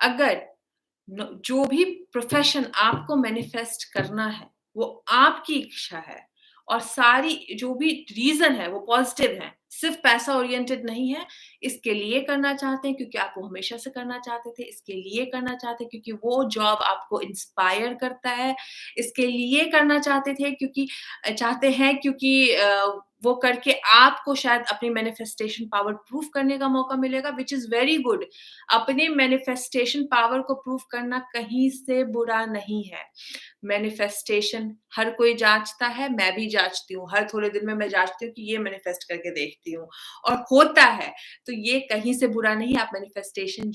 अगर जो भी प्रोफ़ेशन आपको मैनिफेस्ट करना है, वो आपकी इच्छा है और सारी जो भी रीज़न है, वो पॉज़िटिव है। सिर्फ़ पैसा ओरिएंटेड नहीं है, इसके लिए करना चाहते हैं क्योंकि आप वो हमेशा से करना चाहते थे, इसके लिए करना चाहते हैं क्योंकि वो जॉब आपको इंस्पायर करता है, इसके लिए करना चाहते थे क्योंकि चाहते हैं क्योंकि वो करके आपको शायद अपनी मैनिफेस्टेशन पावर प्रूव करने का मौका मिलेगा, व्हिच इज़ वेरी गुड। अपने मैनिफेस्टेशन पावर को प्रूव करना कहीं से बुरा नहीं है। मैनिफेस्टेशन हर कोई जाँचता है, मैं भी जाँचती हूँ। हर थोड़े दिन में मैं जाँचती हूँ कि ये मैनिफेस्ट करके देखती हूँ और होता है, तो ये कहीं से बुरा नहीं है, आप मैनिफेस्टेशन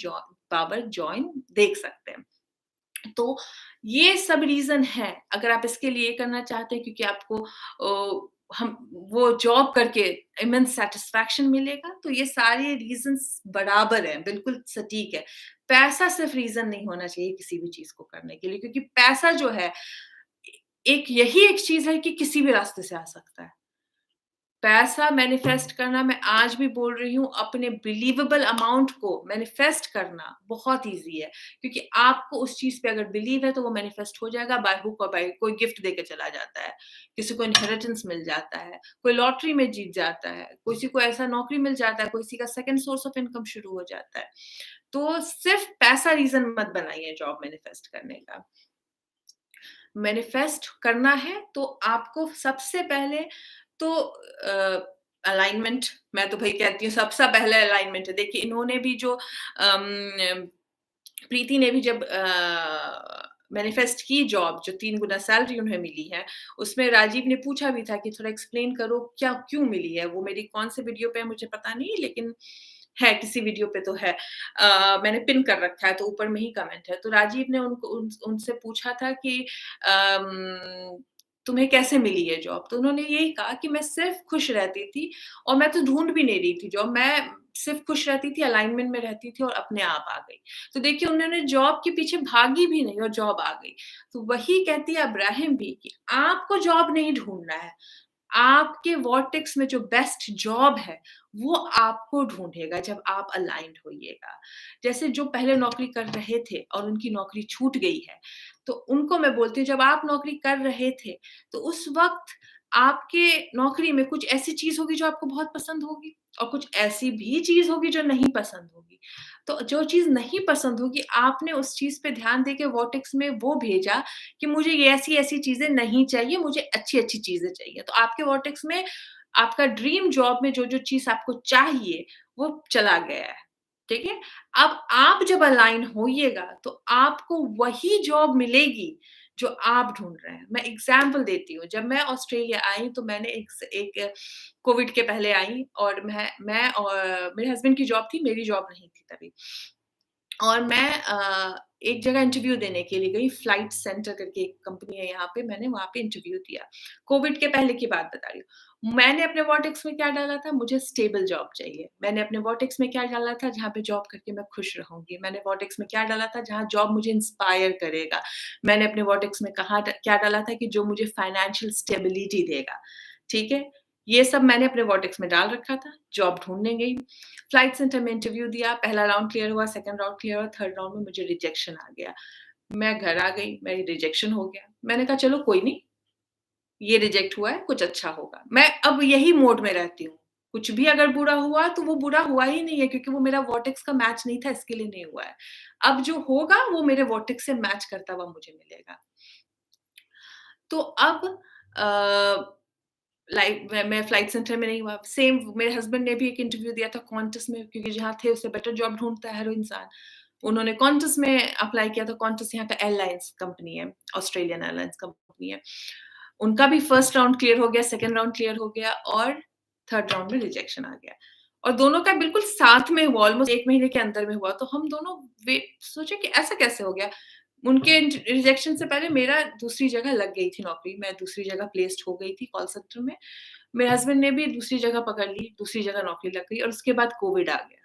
पावर जॉइन देख सकते हैं। तो ये सब रीज़न हैं, अगर आप इसके लिए करना चाहते हैं क्योंकि आपको हम वो जॉब करके इमेंस सैटिस्फैक्शन मिलेगा, तो ये सारे रीज़न्स बराबर हैं, बिल्कुल सटीक है। पैसा सिर्फ़ रीज़न नहीं होना चाहिए किसी भी चीज़ को करने के लिए क्योंकि पैसा जो है, एक यही एक चीज़ है कि किसी भी रास्ते से आ सकता है। पैसा मैनिफेस्ट करना मैं आज भी बोल रही हूँ, अपने बिलीवेबल अमाउंट को मैनिफेस्ट करना बहुत ईज़ी है, क्योंकि आपको उस चीज़ पे अगर बिलीव है तो वो मैनिफेस्ट हो जाएगा बाय हुक और बाय कोई गिफ्ट देके चला जाता है, किसी को इनहेरिटेंस मिल जाता है, कोई लॉटरी में जीत जाता है, किसी को ऐसा नौकरी मिल जाता है, किसी का सेकंड सोर्स ऑफ इनकम शुरू हो जाता है। तो सिर्फ पैसा रीज़न मत बनाइए जॉब मैनिफेस्ट करने का। मैनिफेस्ट करना है तो आपको सबसे पहले तो अलाइनमेंट, मैं तो भई कहती हूँ सबसे पहले अलाइनमेंट है। देखिए इन्होंने भी जो प्रीति ने भी जब मैनिफेस्ट की जॉब जो 3 गुना सैलरी उन्हें मिली है, उसमें राजीव ने पूछा भी था कि थोड़ा एक्सप्लेन करो क्या क्यों मिली है? वो मेरी कौन-से वीडियो पे है मुझे पता नहीं लेकिन है किसी वीडियो पे तो है। मैंने पिन कर रखा है तो ऊपर में ही कमेंट है। तो राजीव ने उनको उनसे पूछा था कि तुम्हें कैसे मिली ये जॉब? तो उन्होंने यही कहा कि मैं सिर्फ़ खुश रहती थी और मैं तो ढूँढ भी नहीं रही थी जॉब, मैं सिर्फ़ खुश रहती थी, अलाइनमेंट में रहती थी और अपने आप आ गई। तो देखिए उन्होंने जॉब के पीछे भागी भी नहीं और जॉब आ गई। तो वही कहती है इब्राहिम भी कि आपको जॉब नहीं ढूँढना है, आपके वर्टेक्स में जो बेस्ट जॉब है, वो आपको ढूँढेगा जब आप अलाइन्ड होइएगा। जैसे जो पहले नौकरी कर रहे थे और उनकी नौकरी छूट गई है, तो उनको मैं बोलती हूँ जब आप नौकरी कर रहे थे, तो उस वक़्त आपके नौकरी में कुछ ऐसी चीज़ होगी जो आपको बहुत पसंद होगी और कुछ ऐसी भी चीज़ होगी जो नहीं पसंद होगी। तो जो चीज़ नहीं पसंद होगी, आपने उस चीज़ पे ध्यान देके वर्टेक्स में वो भेजा कि मुझे ये ऐसी-ऐसी चीज़ें नहीं चाहिए, मुझे अच्छी-अच्छी चीज़ें चाहिए। तो आपके वर्टेक्स में आपका ड्रीम जॉब में जो-जो चीज़ आपको चाहिए, वो चला गया है, ठीक है? अब आप जब अलाइन होइएगा, तो आपको वही जॉब मिलेगी, जो आप ढूँढ रहे हैं। मैं एग्ज़ाम्पल देती हूँ, जब मैं ऑस्ट्रेलिया आई, तो मैंने एक कोविड के पहले आई और मैं और मेरे हस्बैंड की जॉब थी, मेरी जॉब नहीं थी तभी। और मैं एक जगह इंटरव्यू देने के लिए गई, फ्लाइट सेंटर करके एक कंपनी है यहाँ पे, मैंने वहाँ पे इंटरव्यू दिया। कोविड के पहले की बात बता रही हूँ। मैंने अपने वर्टेक्स में क्या डाला था, मुझे स्टेबल जॉब चाहिए। मैंने अपने वर्टेक्स में क्या डाला था, जहाँ पे जॉब करके मैं खुश रहूँगी। मैंने वर्टेक्स में क्या डाला था, जहाँ जॉब मुझे इंस्पायर करेगा। मैंने अपने वर्टेक्स में क्या डाला था कि जो मुझे फाइनेंशियल स्टेबिलिटी देगा, ठीक है? ये सब मैंने अपने वर्टेक्स में डाल रखा था, जॉब ढूँढने गई। फ्लाइट सेंटर में इंटरव्यू दिया, पहला राउंड क्लियर हुआ, सेकंड राउंड क्लियर हुआ, थर्ड राउंड में मुझे रिजेक्शन आ गया। मैं घर आ गई, मेरी रिजेक्शन हो गया। मैंने कहा चलो कोई नहीं, ये रिजेक्ट हुआ है, कुछ अच्छा होगा। मैं अब यही मोड में रहती हूँ। कुछ भी अगर बुरा हुआ तो वो बुरा हुआ ही नहीं है क्योंकि वो मेरा वर्टेक्स का मैच नहीं था इसके लिए नहीं हुआ है। अब जो होगा वो मेरे वर्टेक्स से मैच करता हुआ मुझे मिलेगा। तो अब लाइक मैं फ्लाइट सेंटर में नहीं हुआ, सेम मेरे हस्बैंड ने भी एक इंटरव्यू दिया था क्वांटस में क्योंकि जहाँ थे उससे बेटर जॉब ढूँढता है हर इंसान। उन्होंने क्वांटस में अप्लाई किया था, क्वांटस यहाँ का एयरलाइन्स कंपनी है, ऑस्ट्रेलियन एयरलाइन्स कंपनी है। उनका भी फर्स्ट राउंड क्लियर हो गया, सेकंड राउंड क्लियर हो गया और थर्ड राउंड में रिजेक्शन आ गया। और दोनों का बिल्कुल साथ में हुआ, ऑलमोस्ट 1 महीने के अंदर में हुआ, तो हम दोनों वे सोचे कि ऐसा कैसे हो गया? उनके रिजेक्शन से पहले मेरा दूसरी जगह लग गई थी नौकरी, मैं दूसरी जगह प्लेस्ड हो गई थी कॉल सेंटर में। मेरे हस्बैंड ने भी दूसरी जगह पकड़ ली, दूसरी जगह नौकरी लग गई और उसके बाद कोविड आ गया।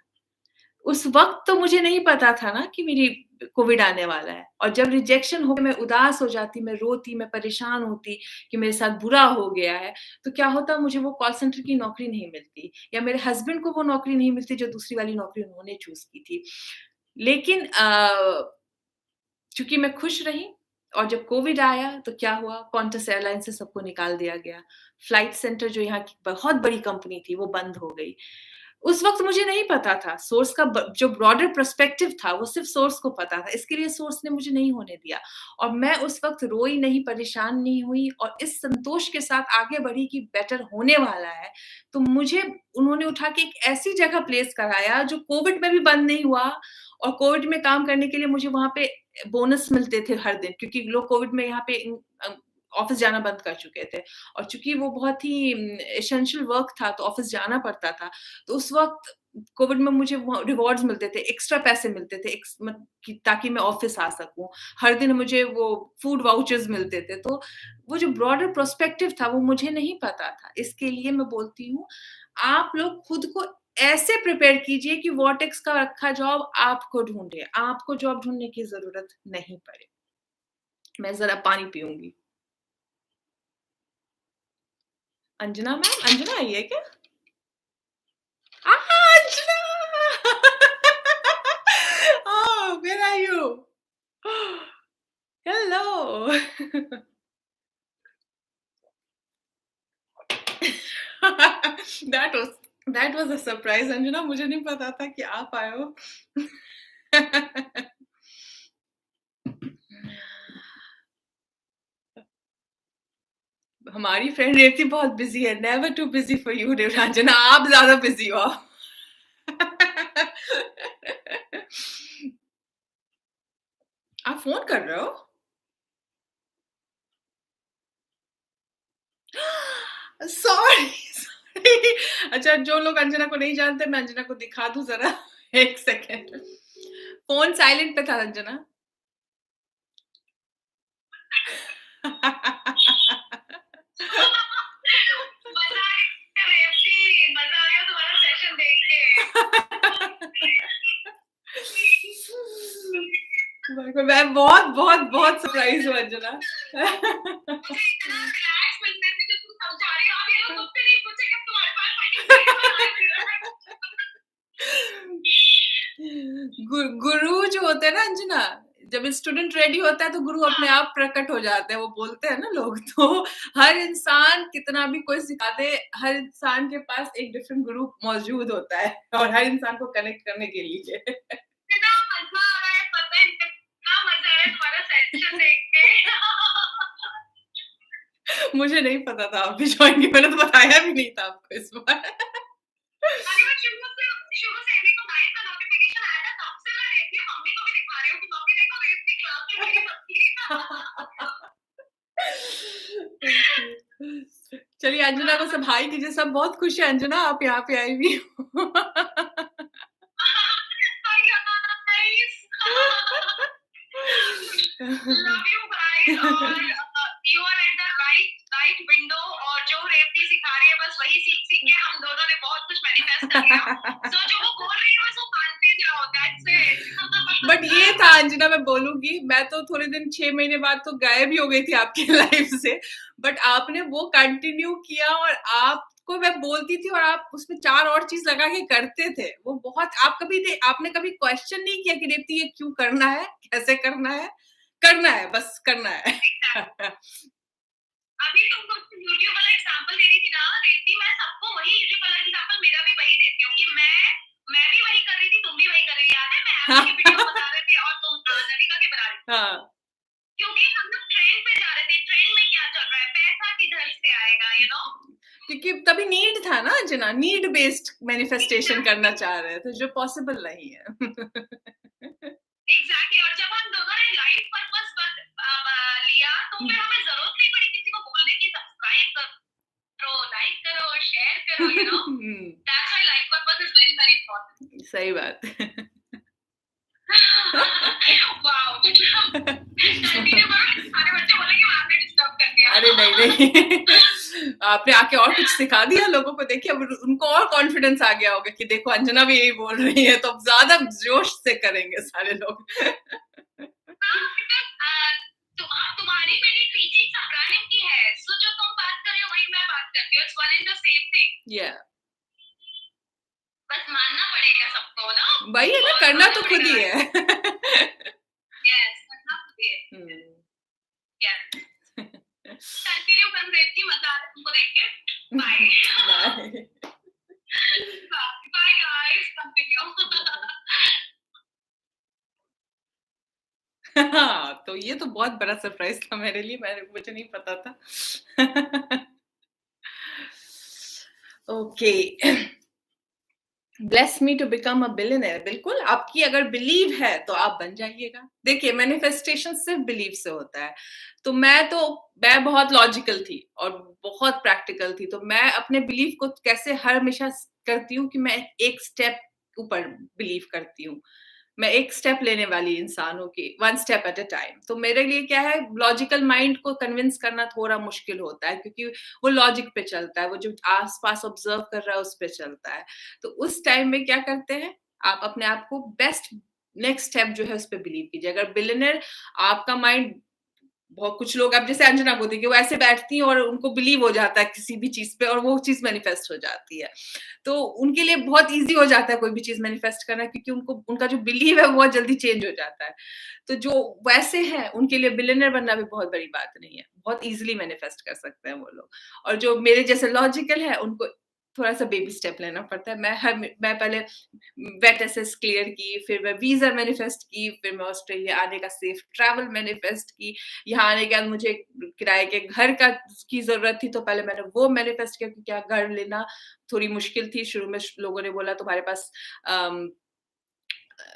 उस वक़्त तो मुझे नहीं पता था ना कि मेरी कोविड आने वाला है और जब रिजेक्शन हो गया मैं उदास हो जाती, मैं रोती, मैं परेशान होती कि मेरे साथ बुरा हो गया है, तो क्या होता मुझे वो कॉल सेंटर की नौकरी नहीं मिलती या मेरे हस्बैंड को वो नौकरी नहीं मिलती जो दूसरी वाली नौकरी उन्होंने चूज़ की थी। लेकिन चूँकि मैं खुश रही और जब कोविड आया तो क्या हुआ, कॉन्टस एयरलाइन से सबको निकाल दिया गया। फ्लाइट सेंटर जो यहाँ की बहुत बड़ी कंपनी थी, वो बंद हो गई। उस वक़्त मुझे नहीं पता था, सोर्स का ब जो ब्रॉडर पर्सपेक्टिव था, वो सिर्फ़ सोर्स को पता था, इसके लिए सोर्स ने मुझे नहीं होने दिया। और मैं उस वक़्त रोई नहीं, परेशान नहीं हुई और इस संतोष के साथ आगे बढ़ी कि बेटर होने वाला है। तो मुझे उन्होंने उठा के एक ऐसी जगह प्लेस कराया, जो कोविड में भी बंद नहीं हुआ और कोविड में काम करने के लिए मुझे वहाँ पे बोनस मिलते थे हर दिन, क्योंकि लोग कोविड में यहाँ पे ऑफ़िस जाना बंद कर चुके थे। और चूँकि वो बहुत ही एसेंशियल वर्क था, तो ऑफ़िस जाना पड़ता था। तो उस वक़्त कोविड में मुझे वो रिवॉर्ड्स मिलते थे, एक्स्ट्रा पैसे मिलते थे, एक्स मत कि ताकि मैं ऑफ़िस आ सकूँ। हर दिन मुझे वो फूड वाउचर्स मिलते थे। तो वो जो ब्रॉडर पर्सपेक्टिव था, वो मुझे नहीं पता था। इसके लिए मैं बोलती हूँ, आप लोग खुद को ऐसे प्रिपेयर कीजिए कि वर्टेक्स का रखा जॉब आपको ढूँढे। आपको जॉब ढूँढने की ज़रूरत नहीं पड़े। मैं ज़रा पानी पीऊँगी। अंजना मैम, अंजना आई है क्या? Angela! Oh, where are you? Hello. That was that was a surprise, Anjana मुझे नहीं पता था कि आप आए हो। हमारी फ्रेंड रेवती बहुत बिज़ी है, never too busy for you Anjana, आप ज़्यादा बिज़ी हो। आप फ़ोन कर रहे हो? Sorry, sorry. अच्छा, जो लोग अंजना को नहीं जानते, मैं अंजना को दिखा दूँ ज़रा 1 सेकंड। फ़ोन साइलेंट पे था अंजना। मज़ा आ गया रेवती, मज़ा आ गया तुम्हारा सेशन देख के। मैं बहुत, बहुत, बहुत सरप्राइज़ हूँ अंजना। मुझे इतना रिलैक्स मिलता है कि तुम समझा रही हो, अब ये लोग मुझसे नहीं पूछेंगे अब तुम्हारे पास गुरु जो होते हैं ना अंजना, जब स्टूडेंट रेडी होता है तो गुरु अपने आप प्रकट हो जाते हैं, वो बोलते हैं ना लोग। तो हर इंसान कितना भी कोई सिखा दे, हर इंसान के पास एक डिफरेंट गुरु मौजूद होता है और हर इंसान को कनेक्ट करने के लिए। कितना मज़ा आ रहा है, पता है कितना मज़ा आ रहा है तुम्हारा सेशन देख के। मुझे नहीं पता था आप भी ज्वाइन की, मैंने तो बताया भी नहीं था आपको इस बार। अरे मैं शुरू से एमी को गाइड का नोटिफिकेशन आया था, तब से मैं देख रही हूँ, मम्मी को भी दिखा रही हूँ कि मम्मी देखो रेवती क्लास में मेरी बच्ची। चलिए अंजना को सब हाय कीजिए, सब बहुत खुश है अंजना आप यहाँ पे आई हुई हो। लव यू गाइस और you are at the right window और जो रेवती सिखा रही है बस वही सीख सीख के हम दोनों ने बहुत कुछ मैनिफेस्ट कर लिया। सो जो वो बोल रही है बस वो मानते जाओ, दैट्स इट। बट ये था अंजना, मैं बोलूंगी, मैं तो थोड़े दिन 6 महीने बाद तो गायब ही हो गई थी आपकी लाइफ से, बट आपने वो कंटिन्यू किया और आपको मैं बोलती थी और आप उसमें 4 और चीज लगा के करते थे। वो बहुत, आप कभी आपने कभी क्वेश्चन नहीं किया कि रेवती ये क्यों करना है, कैसे करना है, बस करना है। अभी तुमको यूट्यूब वाला एग्जांपल दे रही थी ना रेवती, मैं सबको वही यूट्यूब वाला एग्जांपल मेरा भी वही देती हूँ कि मैं भी वही कर रही थी, तुम भी वही कर रही थी। याद है मैं आपकी वीडियो बता रहे थे और तुम नविका के बना रही थी। हाँ, क्योंकि हम लोग ट्रेंड पे जा रहे थे, ट्रेंड में क्या चल रहा है, पैसा किधर से आएगा, यू नो। क्योंकि तभी नीड था ना अंजना, नीड बेस्ड मैनिफेस्टेशन करना चाह रहे थे, जो पॉसिबल नहीं है। एग्जैक्टली, और जब हम दोनों ने लाइफ पर्पस पर लिया तो फिर हमें जरूरत नहीं पड़ी किसी को बोलने की सब्सक्राइब करो, लाइक करो, शेयर करो, you know. That's why life purpose is very very important. सही बात। वाओ। कंटिन्यू करो, सारे बच्चे बोलेंगे आपने डिस्टर्ब कर दिया। अरे नहीं नहीं, आपने आके और कुछ सिखा दिया लोगों को, देखिए अब उनको और कॉन्फिडेंस आ गया होगा कि देखो अंजना भी यही बोल रही है, तो अब ज्यादा जोश से करेंगे सारे लोग। तुम्हारी मेरी टीचिंग अब्राहम की है, सो जो तुम बात कर रहे हो वही मैं बात करती हूँ, it's one and the same thing. या बस मानना पड़ेगा सबको ना, वही है ना, करना तो खुद ही है। यस, करना हुँ। यस, कंटिन्यू कर रही थी, मजा आ रहा है तुमको देख के। Bye. Bye. Bye guys, continue. हाँ, तो ये तो बहुत बड़ा सरप्राइज़ था मेरे लिए, मुझे नहीं पता था। Okay. Bless me to become a billionaire, बिल्कुल आपकी अगर बिलीव है तो आप बन जाइएगा। देखिए मैनिफेस्टेशन सिर्फ बिलीव से होता है। तो मैं बहुत लॉजिकल थी और बहुत प्रैक्टिकल थी। तो मैं अपने बिलीव को कैसे हर हमेशा करती हूँ कि मैं एक स्टेप ऊपर बिलीव करती हूँ। मैं एक स्टेप लेने वाली इंसान हूँ कि one step at a time. तो मेरे लिए क्या है, लॉजिकल माइंड को कन्विंस करना थोड़ा मुश्किल होता है क्योंकि वो लॉजिक पे चलता है, वो जो आस-पास ऑब्जर्व कर रहा है उस पे चलता है। तो उस टाइम में क्या करते हैं, आप अपने आप को बेस्ट नेक्स्ट स्टेप जो है उस पे बिलीव कीजिए। अगर बिलियनर आपका माइंड, बहुत कुछ लोग अब जैसे अंजना को देखिए, वो ऐसे बैठती हैं और उनको बिलीव हो जाता है किसी भी चीज़ पे और वो चीज़ मैनिफेस्ट हो जाती है। तो उनके लिए बहुत ईज़ी हो जाता है कोई भी चीज़ मैनिफेस्ट करना क्योंकि उनको उनका जो बिलीव है वो बहुत जल्दी चेंज हो जाता है। तो जो वैसे हैं उनके लिए बिलियनर बनना भी बहुत बड़ी बात नहीं है। बहुत ईज़िली मैनिफेस्ट कर सकते हैं वो लोग। और जो मेरे जैसे लॉजिकल है उनको थोड़ा-सा बेबी स्टेप लेना पड़ता है। मैं पहले वेट एसेस क्लियर की, फिर मैं वीज़ा मैनिफेस्ट की, फिर मैं ऑस्ट्रेलिया आने का सेफ ट्रैवल मैनिफेस्ट की। यहाँ आने के बाद मुझे किराए के घर का की ज़रूरत थी, तो पहले मैंने वो मैनिफेस्ट किया कि क्या घर लेना थोड़ी मुश्किल थी। शुरू में लोगों ने बोला तुम्हारे पास अम,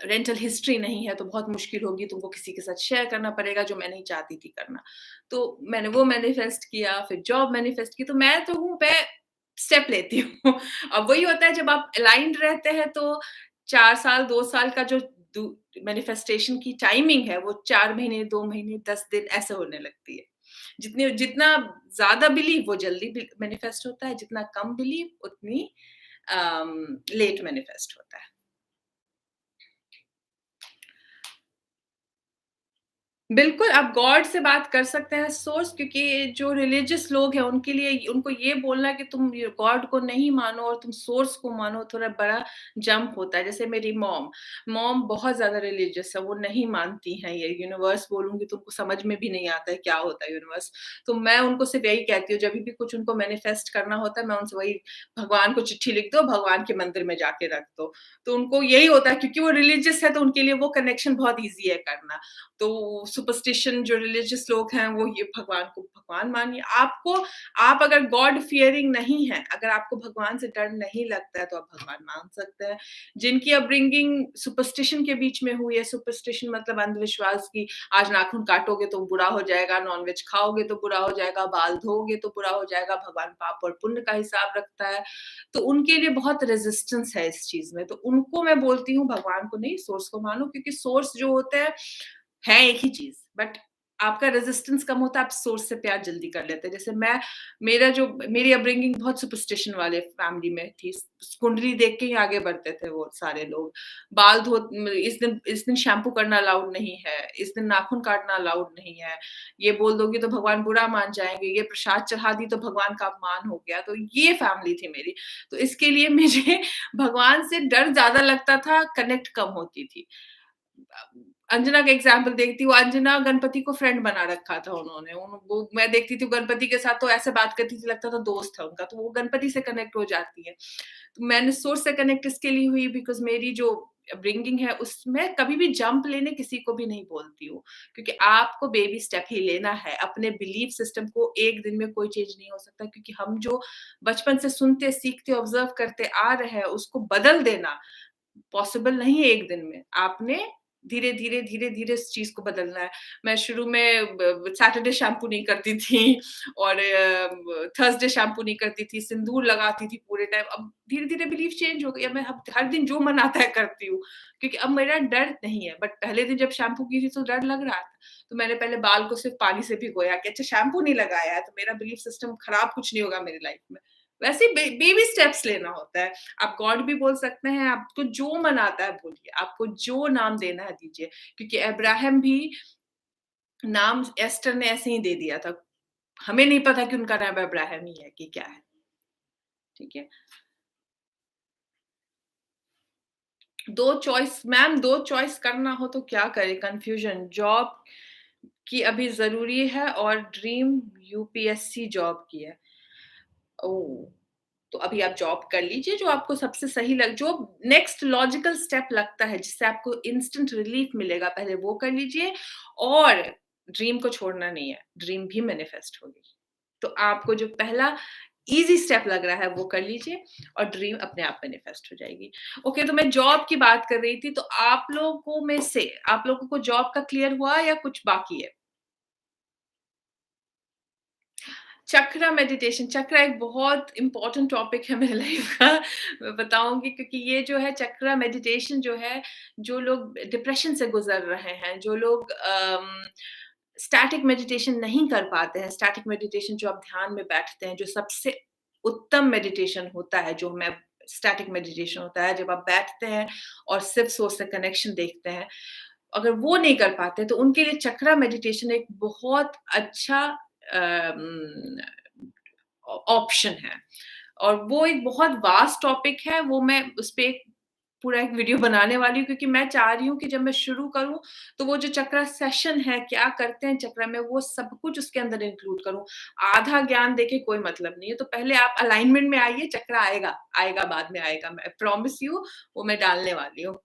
रेंटल हिस्ट्री नहीं है तो बहुत मुश्किल होगी, तुमको किसी के साथ शेयर करना पड़ेगा, जो मैं नहीं चाहती थी करना। तो मैंने वो मैनिफेस्ट किया, फिर जॉब मैनिफेस्ट की। तो मैं स्टेप लेती हूँ। अब वही होता है जब आप अलाइन्ड रहते हैं तो 4 साल, 2 साल का जो दू मैनिफेस्टेशन की टाइमिंग है वो 4 महीने, 2 महीने, 10 दिन ऐसे होने लगती है। जितना ज़्यादा बिलीव वो जल्दी मैनिफेस्ट होता है, जितना कम बिलीव उतनी लेट मैनिफेस्ट होता है। बिल्कुल, आप गॉड से बात कर सकते हैं, सोर्स, क्योंकि जो रिलिजियस लोग हैं उनके लिए उनको ये बोलना कि तुम ये गॉड को नहीं मानो और तुम सोर्स को मानो, थोड़ा बड़ा जंप होता है। जैसे मेरी मॉम बहुत ज़्यादा रिलिजियस है, वो नहीं मानती हैं ये यूनिवर्स, बोलूँगी तो उनको समझ में भी नहीं आता है क्या होता है यूनिवर्स। तो मैं उनको सिर्फ़ यही कहती हूँ, जभी भी कुछ उनको मैनिफेस्ट करना होता है मैं उनसे वही, भगवान को चिट्ठी लिख दो, भगवान के मंदिर में जाके रख दो। तो उनको यही होता है क्योंकि वो रिलिजियस है तो उनके लिए वो कनेक्शन बहुत ईज़ी है करना। तो सुपरस्टिशन जो रिलिजियस लोग हैं वो ये भगवान को भगवान मानिए। आप अगर गॉड फियरिंग नहीं है, अगर आपको भगवान से डर नहीं लगता है तो आप भगवान मान सकते हैं। जिनकी अपब्रिंगिंग सुपरस्टिशन के बीच में हुई है, सुपरस्टिशन मतलब अंधविश्वास की, आज नाखून काटोगे तो बुरा हो जाएगा, नॉनवेज खाओगे तो बुरा हो जाएगा, बाल धोओगे तो बुरा हो जाएगा, भगवान पाप और पुण्य का हिसाब रखता है। तो उनके लिए बहुत रेजिस्टेंस है इस चीज़ में। तो उनको मैं बोलती हूँ भगवान को नहीं, सोर्स को मानो, क्योंकि सोर्स जो होते हैं है एक ही चीज़, बट आपका रेजिस्टेंस कम होता है, आप सोर्स से प्यार जल्दी कर लेते हैं। जैसे मेरी अपब्रिंगिंग बहुत सुपरस्टिशन वाले फैमिली में थी। कुंडली देख के ही आगे बढ़ते थे वो सारे लोग। बाल धो इस दिन शैम्पू करना अलाउड नहीं है, इस दिन नाखून काटना अलाउड नहीं है। ये बोल दोगी तो भगवान बुरा मान जाएँगे, ये प्रसाद चढ़ा दी तो भगवान का अपमान हो गया। तो ये फैमिली थी मेरी। तो इसके लिए मुझे भगवान से डर ज़्यादा लगता था, कनेक्ट कम होती थी। अंजना का एग्ज़ाम्पल देखती हूँ, अंजना गणपति को फ्रेंड बना रखा था उन्होंने। वो मैं देखती थी गणपति के साथ तो ऐसे बात करती थी, लगता था दोस्त है उनका, तो वो गणपति से कनेक्ट हो जाती है। तो मैंने सोर्स से कनेक्ट इसके लिए हुई बिकॉज़ मेरी जो अपब्रिंगिंग है उसमें कभी भी जंप लेने किसी को भी नहीं बोलती हूँ, क्योंकि आपको बेबी स्टेप ही लेना है। अपने बिलीफ सिस्टम को एक दिन में कोई चेंज नहीं हो सकता, क्योंकि हम जो बचपन से सुनते, सीखते, ऑब्ज़र्व करते आ रहे हैं उसको बदल देना पॉसिबल नहीं है एक दिन में। आपने धीरे-धीरे, धीरे-धीरे इस चीज़ को बदलना है। मैं शुरू में सैटरडे शैम्पू नहीं करती थी और थर्सडे शैम्पू नहीं करती थी, सिंदूर लगाती थी पूरे टाइम। अब धीरे-धीरे बिलीफ चेंज हो गई। अब मैं हर दिन जो मन आता है करती हूँ, क्योंकि अब मेरा डर नहीं है। बट पहले दिन जब शैम्पू की थी तो डर लग रहा था। तो मैंने पहले बाल को सिर्फ़ पानी से भिगोया कि अच्छा शैम्पू नहीं लगाया है तो मेरा बिलीफ सिस्टम खराब कुछ नहीं होगा मेरी लाइफ़ में। वैसे ही बेबी स्टेप्स लेना होता है। आप गॉड भी बोल सकते हैं, आपको जो मन आता है बोलिए, आपको जो नाम देना है दीजिए, क्योंकि अब्राहम भी नाम एस्टर ने ऐसे ही दे दिया था। हमें नहीं पता कि उनका नाम अब्राहम ही है कि क्या है, ठीक है? 2 चॉइस करना हो तो क्या करें? कन्फ्यूज़न, जॉब कि अभी ज़रूरी है और ड्रीम यूपीएससी जॉब की है। ओह! तो अभी आप जॉब कर लीजिए जो आपको सबसे सही लग जो नेक्स्ट लॉजिकल स्टेप लगता है जिससे आपको इंस्टेंट रिलीफ मिलेगा, पहले वो कर लीजिए और ड्रीम को छोड़ना नहीं है, ड्रीम भी मैनिफेस्ट होगी। तो आपको जो पहला ईज़ी स्टेप लग रहा है वो कर लीजिए और ड्रीम अपने आप मैनिफेस्ट हो जाएगी। ओके, तो मैं जॉब की बात कर रही थी, तो आप लोगों में से आप लोगों को जॉब का क्लियर हुआ या कुछ बाकी है? चक्रा मेडिटेशन, चक्रा एक बहुत इम्पोर्टेंट टॉपिक है मेरे लाइफ का। मैं बताऊँगी क्योंकि ये जो है चक्रा मेडिटेशन जो है, जो लोग डिप्रेशन से गुज़र रहे हैं, जो लोग स्टैटिक मेडिटेशन नहीं कर पाते हैं, स्टैटिक मेडिटेशन जो आप ध्यान में बैठते हैं, जो सबसे उत्तम मेडिटेशन होता है, जो हमें स्टैटिक मेडिटेशन होता है, जब आप बैठते हैं और सिर्फ़ सोर्स से कनेक्शन देखते हैं। अगर वो नहीं कर पाते, तो उनके लिए चक्रा मेडिटेशन एक बहुत अच्छा अम, ऑप्शन है और वो एक बहुत वास्ट टॉपिक है, वो मैं उसपे एक पूरा एक वीडियो बनाने वाली हूँ क्योंकि मैं चाह रही हूँ कि जब मैं शुरू करूँ, तो वो जो चक्रा सेशन है, क्या करते हैं चक्रा में, वो सब कुछ उसके अंदर इंक्लूड करूँ। आधा ज्ञान देके कोई मतलब नहीं है, तो पहले आप अलाइनमेंट में आइए, चक्रा आएगा, आएगा बाद में आएगा, मैं प्रॉमिस यू वो मैं डालने वाली हूँ।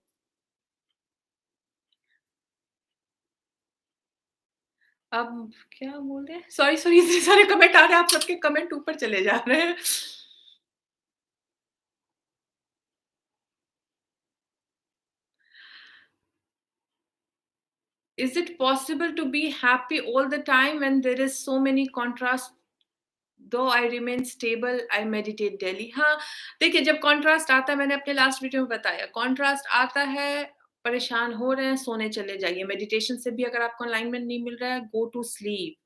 अब क्या बोल रहे हैं? सॉरी, सॉरी इतने सारे कमेंट आ रहे हैं, आप सबके कमेंट ऊपर चले जा रहे हैं। Is it possible to be happy all the time when there is so many contrast? Though I remain stable, I meditate daily. हाँ, देखिए जब कॉन्ट्रास्ट आता है मैंने अपने लास्ट वीडियो में बताया, कॉन्ट्रास्ट आता है, परेशान हो रहे हैं, सोने चले जाइए। मेडिटेशन से भी अगर आपको अलाइनमेंट नहीं मिल रहा है, गो टू स्लीप।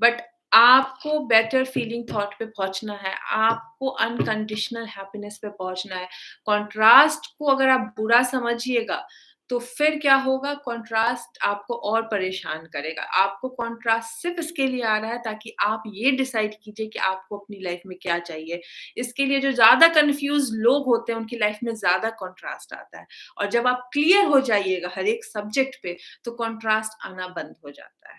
बट आपको बेटर फीलिंग थॉट पे पहुँचना है, आपको अनकंडीशनल हैप्पीनेस पे पहुँचना है। कॉन्ट्रास्ट को अगर आप बुरा समझिएगा, तो फिर क्या होगा कॉन्ट्रास्ट आपको और परेशान करेगा। आपको कॉन्ट्रास्ट सिर्फ़ इसके लिए आ रहा है ताकि आप ये डिसाइड कीजिए कि आपको अपनी लाइफ़ में क्या चाहिए। इसके लिए जो ज़्यादा कन्फ्यूज़ लोग होते हैं, उनकी लाइफ़ में ज़्यादा कॉन्ट्रास्ट आता है और जब आप क्लियर हो जाइएगा हर एक सब्जेक्ट पे, तो कॉन्ट्रास्ट आना बंद हो जाता है।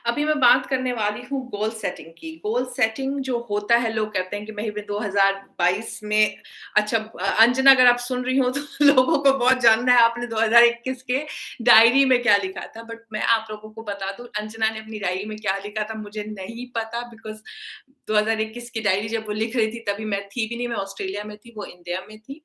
अभी मैं बात करने वाली हूँ गोल सेटिंग की। गोल सेटिंग जो होता है लोग कहते हैं कि मैं भी 2022 में अच्छा अंजना अगर आप सुन रही हो तो लोगों को बहुत जानना है आपने 2021 के डायरी में क्या लिखा था। बट मैं आप लोगों को बता दूँ अंजना ने अपनी डायरी में क्या लिखा था मुझे नहीं पता बिकॉज़ 2021 की डायरी जब वो लिख रही थी तभी मैं थी भी नहीं, मैं ऑस्ट्रेलिया में थी, वो इंडिया में थी।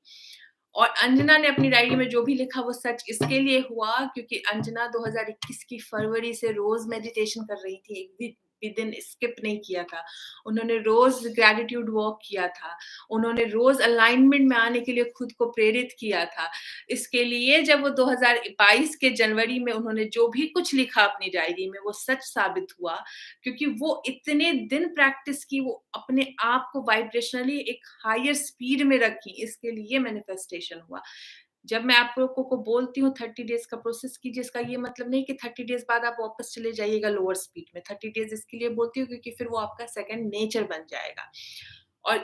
और अंजना ने अपनी डायरी में जो भी लिखा वो सच इसके लिए हुआ क्योंकि अंजना 2021 की फरवरी से रोज़ मेडिटेशन कर रही थी, एक भी दिन स्किप नहीं किया था। उन्होंने रोज़ ग्रैटिट्यूड वॉक किया था। उन्होंने रोज़ अलाइनमेंट में आने के लिए खुद को प्रेरित किया था। इसके लिए जब वो 2022 के जनवरी में उन्होंने जो भी कुछ लिखा अपनी डायरी में वो सच साबित हुआ क्योंकि वो इतने दिन प्रैक्टिस की, वो अपने आप को वाइब्रेशनली एक हायर स्पीड में रखी, इसके लिए मैनिफेस्टेशन हुआ। जब मैं आप लोगों को बोलती हूँ 30 डेज़ का प्रोसेस कीजिए, इसका ये मतलब नहीं कि 30 डेज़ बाद आप वापस चले जाइएगा लोअर स्पीड में। 30 डेज़ इसके लिए बोलती हूँ क्योंकि फिर वो आपका सेकंड नेचर बन जाएगा। और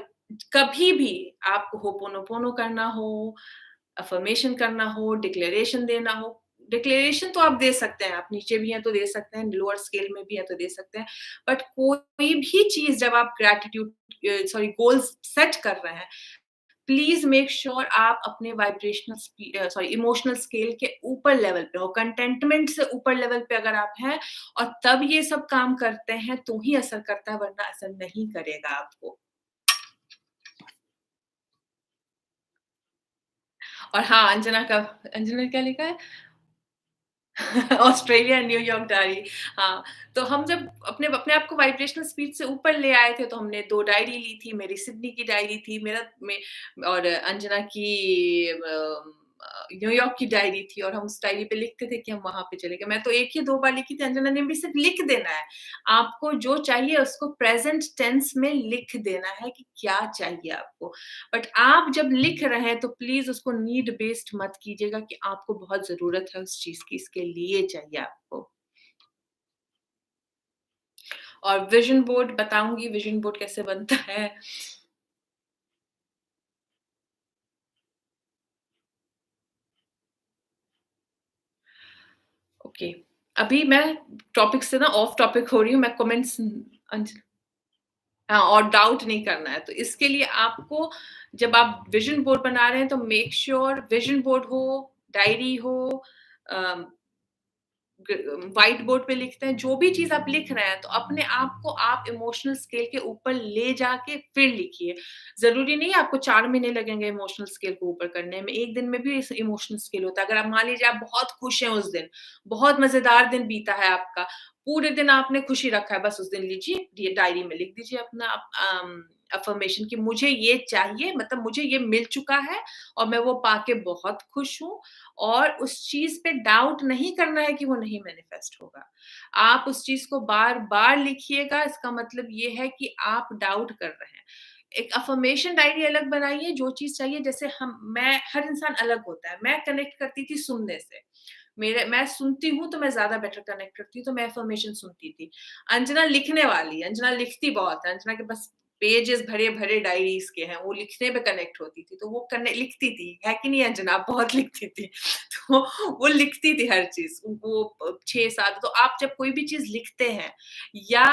कभी भी आपको होपोनोपोनो करना हो, अफ़र्मेशन करना हो, डिक्लेरेशन देना हो, डिक्लेरेशन तो आप दे सकते हैं, आप नीचे भी हैं तो दे सकते हैं, लोअर स्केल में भी हैं तो दे सकते हैं। बट कोई भी चीज़ जब आप ग्रैटिट्यूड सॉरी गोल्स सेट कर रहे हैं, प्लीज़ मेक श्योर आप अपने वाइब्रेशनल सॉरी इमोशनल स्केल के ऊपर लेवल पे हो, कंटेंटमेंट से ऊपर लेवल पे अगर आप हैं और तब ये सब काम करते हैं, तो ही असर करता है वरना असर नहीं करेगा आपको। और हाँ, अंजना ने क्या लिखा है? Australia, New York diary. हाँ, तो हम जब अपने अपने आप को वाइब्रेशनल स्पीड से ऊपर ले आए थे, तो हमने 2 डायरी ली थी, मेरी सिडनी की डायरी थी, मेरा में और अंजना की न्यूयॉर्क की डायरी थी और हम उस डायरी पे लिखते थे कि हम वहाँ पे चले गए। मैं तो 1 ही 2 बार लिखी थी, अंजना ने भी सिर्फ़ लिख देना है। आपको जो चाहिए उसको प्रेज़ेंट टेंस में लिख देना है कि क्या चाहिए आपको। बट आप जब लिख रहे हैं तो प्लीज़ उसको नीड बेस्ड मत कीजिएगा कि आपको बहुत ज़रूरत है उस चीज़ की, इसके लिए चाहिए आपको। और विज़न बोर्ड बताऊँगी विज़न बोर्ड कैसे बनता है। ओके, अभी मैं टॉपिक से ना ऑफ टॉपिक हो रही हूँ, मैं कमेंट्स हाँ, और डाउट नहीं करना है। तो इसके लिए आपको जब आप विज़न बोर्ड बना रहे हैं तो मेक श्योर विज़न बोर्ड हो, डायरी हो, अ, व्हाइट बोर्ड पे लिखते हैं, जो भी चीज़ आप लिख रहे हैं, तो अपने आप को आप इमोशनल स्केल के ऊपर ले जाके फिर लिखिए। ज़रूरी नहीं है आपको 4 महीने लगेंगे इमोशनल स्केल को ऊपर करने में, 1 दिन में भी इस इमोशनल स्केल होता है। अगर आप मान लीजिए आप बहुत खुश हैं उस दिन, बहुत मज़ेदार दिन बीता है आपका, पूरे दिन आपने खुशी रखा है, बस उस दिन लीजिए, ये डायरी में लिख दीजिए अपना अफ़र्मेशन कि मुझे ये चाहिए, मतलब मुझे ये मिल चुका है और मैं वो पाके बहुत खुश हूँ और उस चीज़ पे डाउट नहीं करना है कि वो नहीं मैनिफेस्ट होगा। आप उस चीज़ को बार-बार लिखिएगा, इसका मतलब ये है कि आप डाउट कर रहे हैं। एक अफ़र्मेशन डायरी अलग बनाइए, जो चीज़ चाहिए जैसे मैं हर इंसान अलग होता है। मैं कनेक्ट करती थी सुनने से। मैं सुनती हूँ तो मैं ज़्यादा बेटर कनेक्ट करती हूँ, तो मैं अफ़र्मेशन सुनती थी। अंजना लिखने वाली है, अंजना लिखती बहुत है, अंजना के पास पेजेज़ भरे-भरे डायरीज़ के हैं, वो लिखने पे कनेक्ट होती थी, तो वो कने लिखती थी, है कि नहीं अंजना? आप बहुत लिखती थी। तो वो लिखती थी हर चीज़, वो 6-7 तो आप जब कोई भी चीज़ लिखते हैं या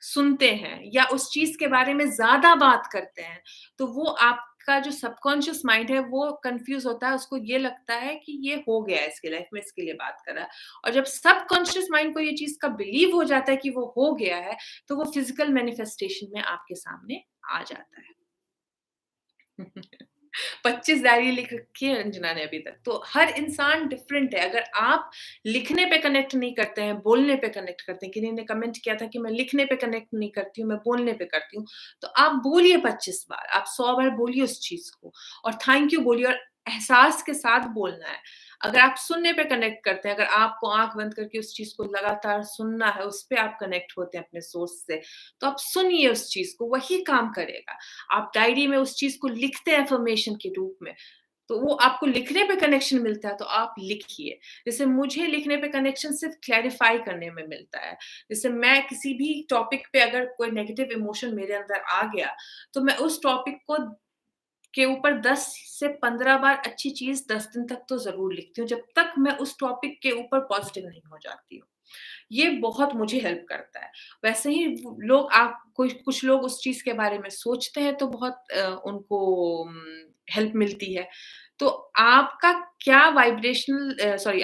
सुनते हैं या उस चीज़ के बारे में ज़्यादा बात करते हैं, तो वो आपका जो सबकॉन्शियस माइंड है वो कन्फ्यूज़ होता है, उसको ये लगता है कि ये हो गया है इसकी लाइफ़ में, इसके लिए बात कर रहा है। और जब सबकॉन्शियस माइंड को ये चीज़ का बिलीव हो जाता है कि वो हो गया है, तो वो फिज़िकल मैनिफेस्टेशन में आपके सामने आ जाता है। 25 डायरी लिख रखी है अंजना ने अभी तक। तो हर इंसान डिफरेंट है। अगर आप लिखने पे कनेक्ट नहीं करते हैं, बोलने पे कनेक्ट करते हैं, किसी ने कमेंट किया था कि मैं लिखने पे कनेक्ट नहीं करती हूँ, मैं बोलने पे करती हूँ। तो आप बोलिए 25 बार, आप 100 बार बोलिए उस चीज़ को और थैंक यू बोलिए और एहसास के साथ बोलना है। अगर आप सुनने पे कनेक्ट करते हैं, अगर आपको आँख बंद करके उस चीज़ को लगातार सुनना है, उस पे आप कनेक्ट होते हैं अपने सोर्स से, तो आप सुनिए उस चीज़ को, वही काम करेगा। आप डायरी में उस चीज़ को लिखते हैं अफ़र्मेशन के रूप में, तो वो आपको लिखने पे कनेक्शन मिलता है, तो आप लिखिए। जैसे मुझे लिखने पे कनेक्शन सिर्फ़ क्लैरिफ़ाई करने में मिलता है। जैसे मैं किसी भी टॉपिक पे अगर कोई नेगेटिव इमोशन मेरे अंदर आ गया, तो मैं उस टॉपिक को के ऊपर 10 से 15 बार अच्छी चीज़ 10 दिन तक तो ज़रूर लिखती हूँ, जब तक मैं उस टॉपिक के ऊपर पॉज़िटिव नहीं हो जाती हूँ। ये बहुत मुझे हेल्प करता है। वैसे ही वो लोग आप कुछ कुछ लोग उस चीज़ के बारे में सोचते हैं तो बहुत उनको हेल्प मिलती है। तो आपका क्या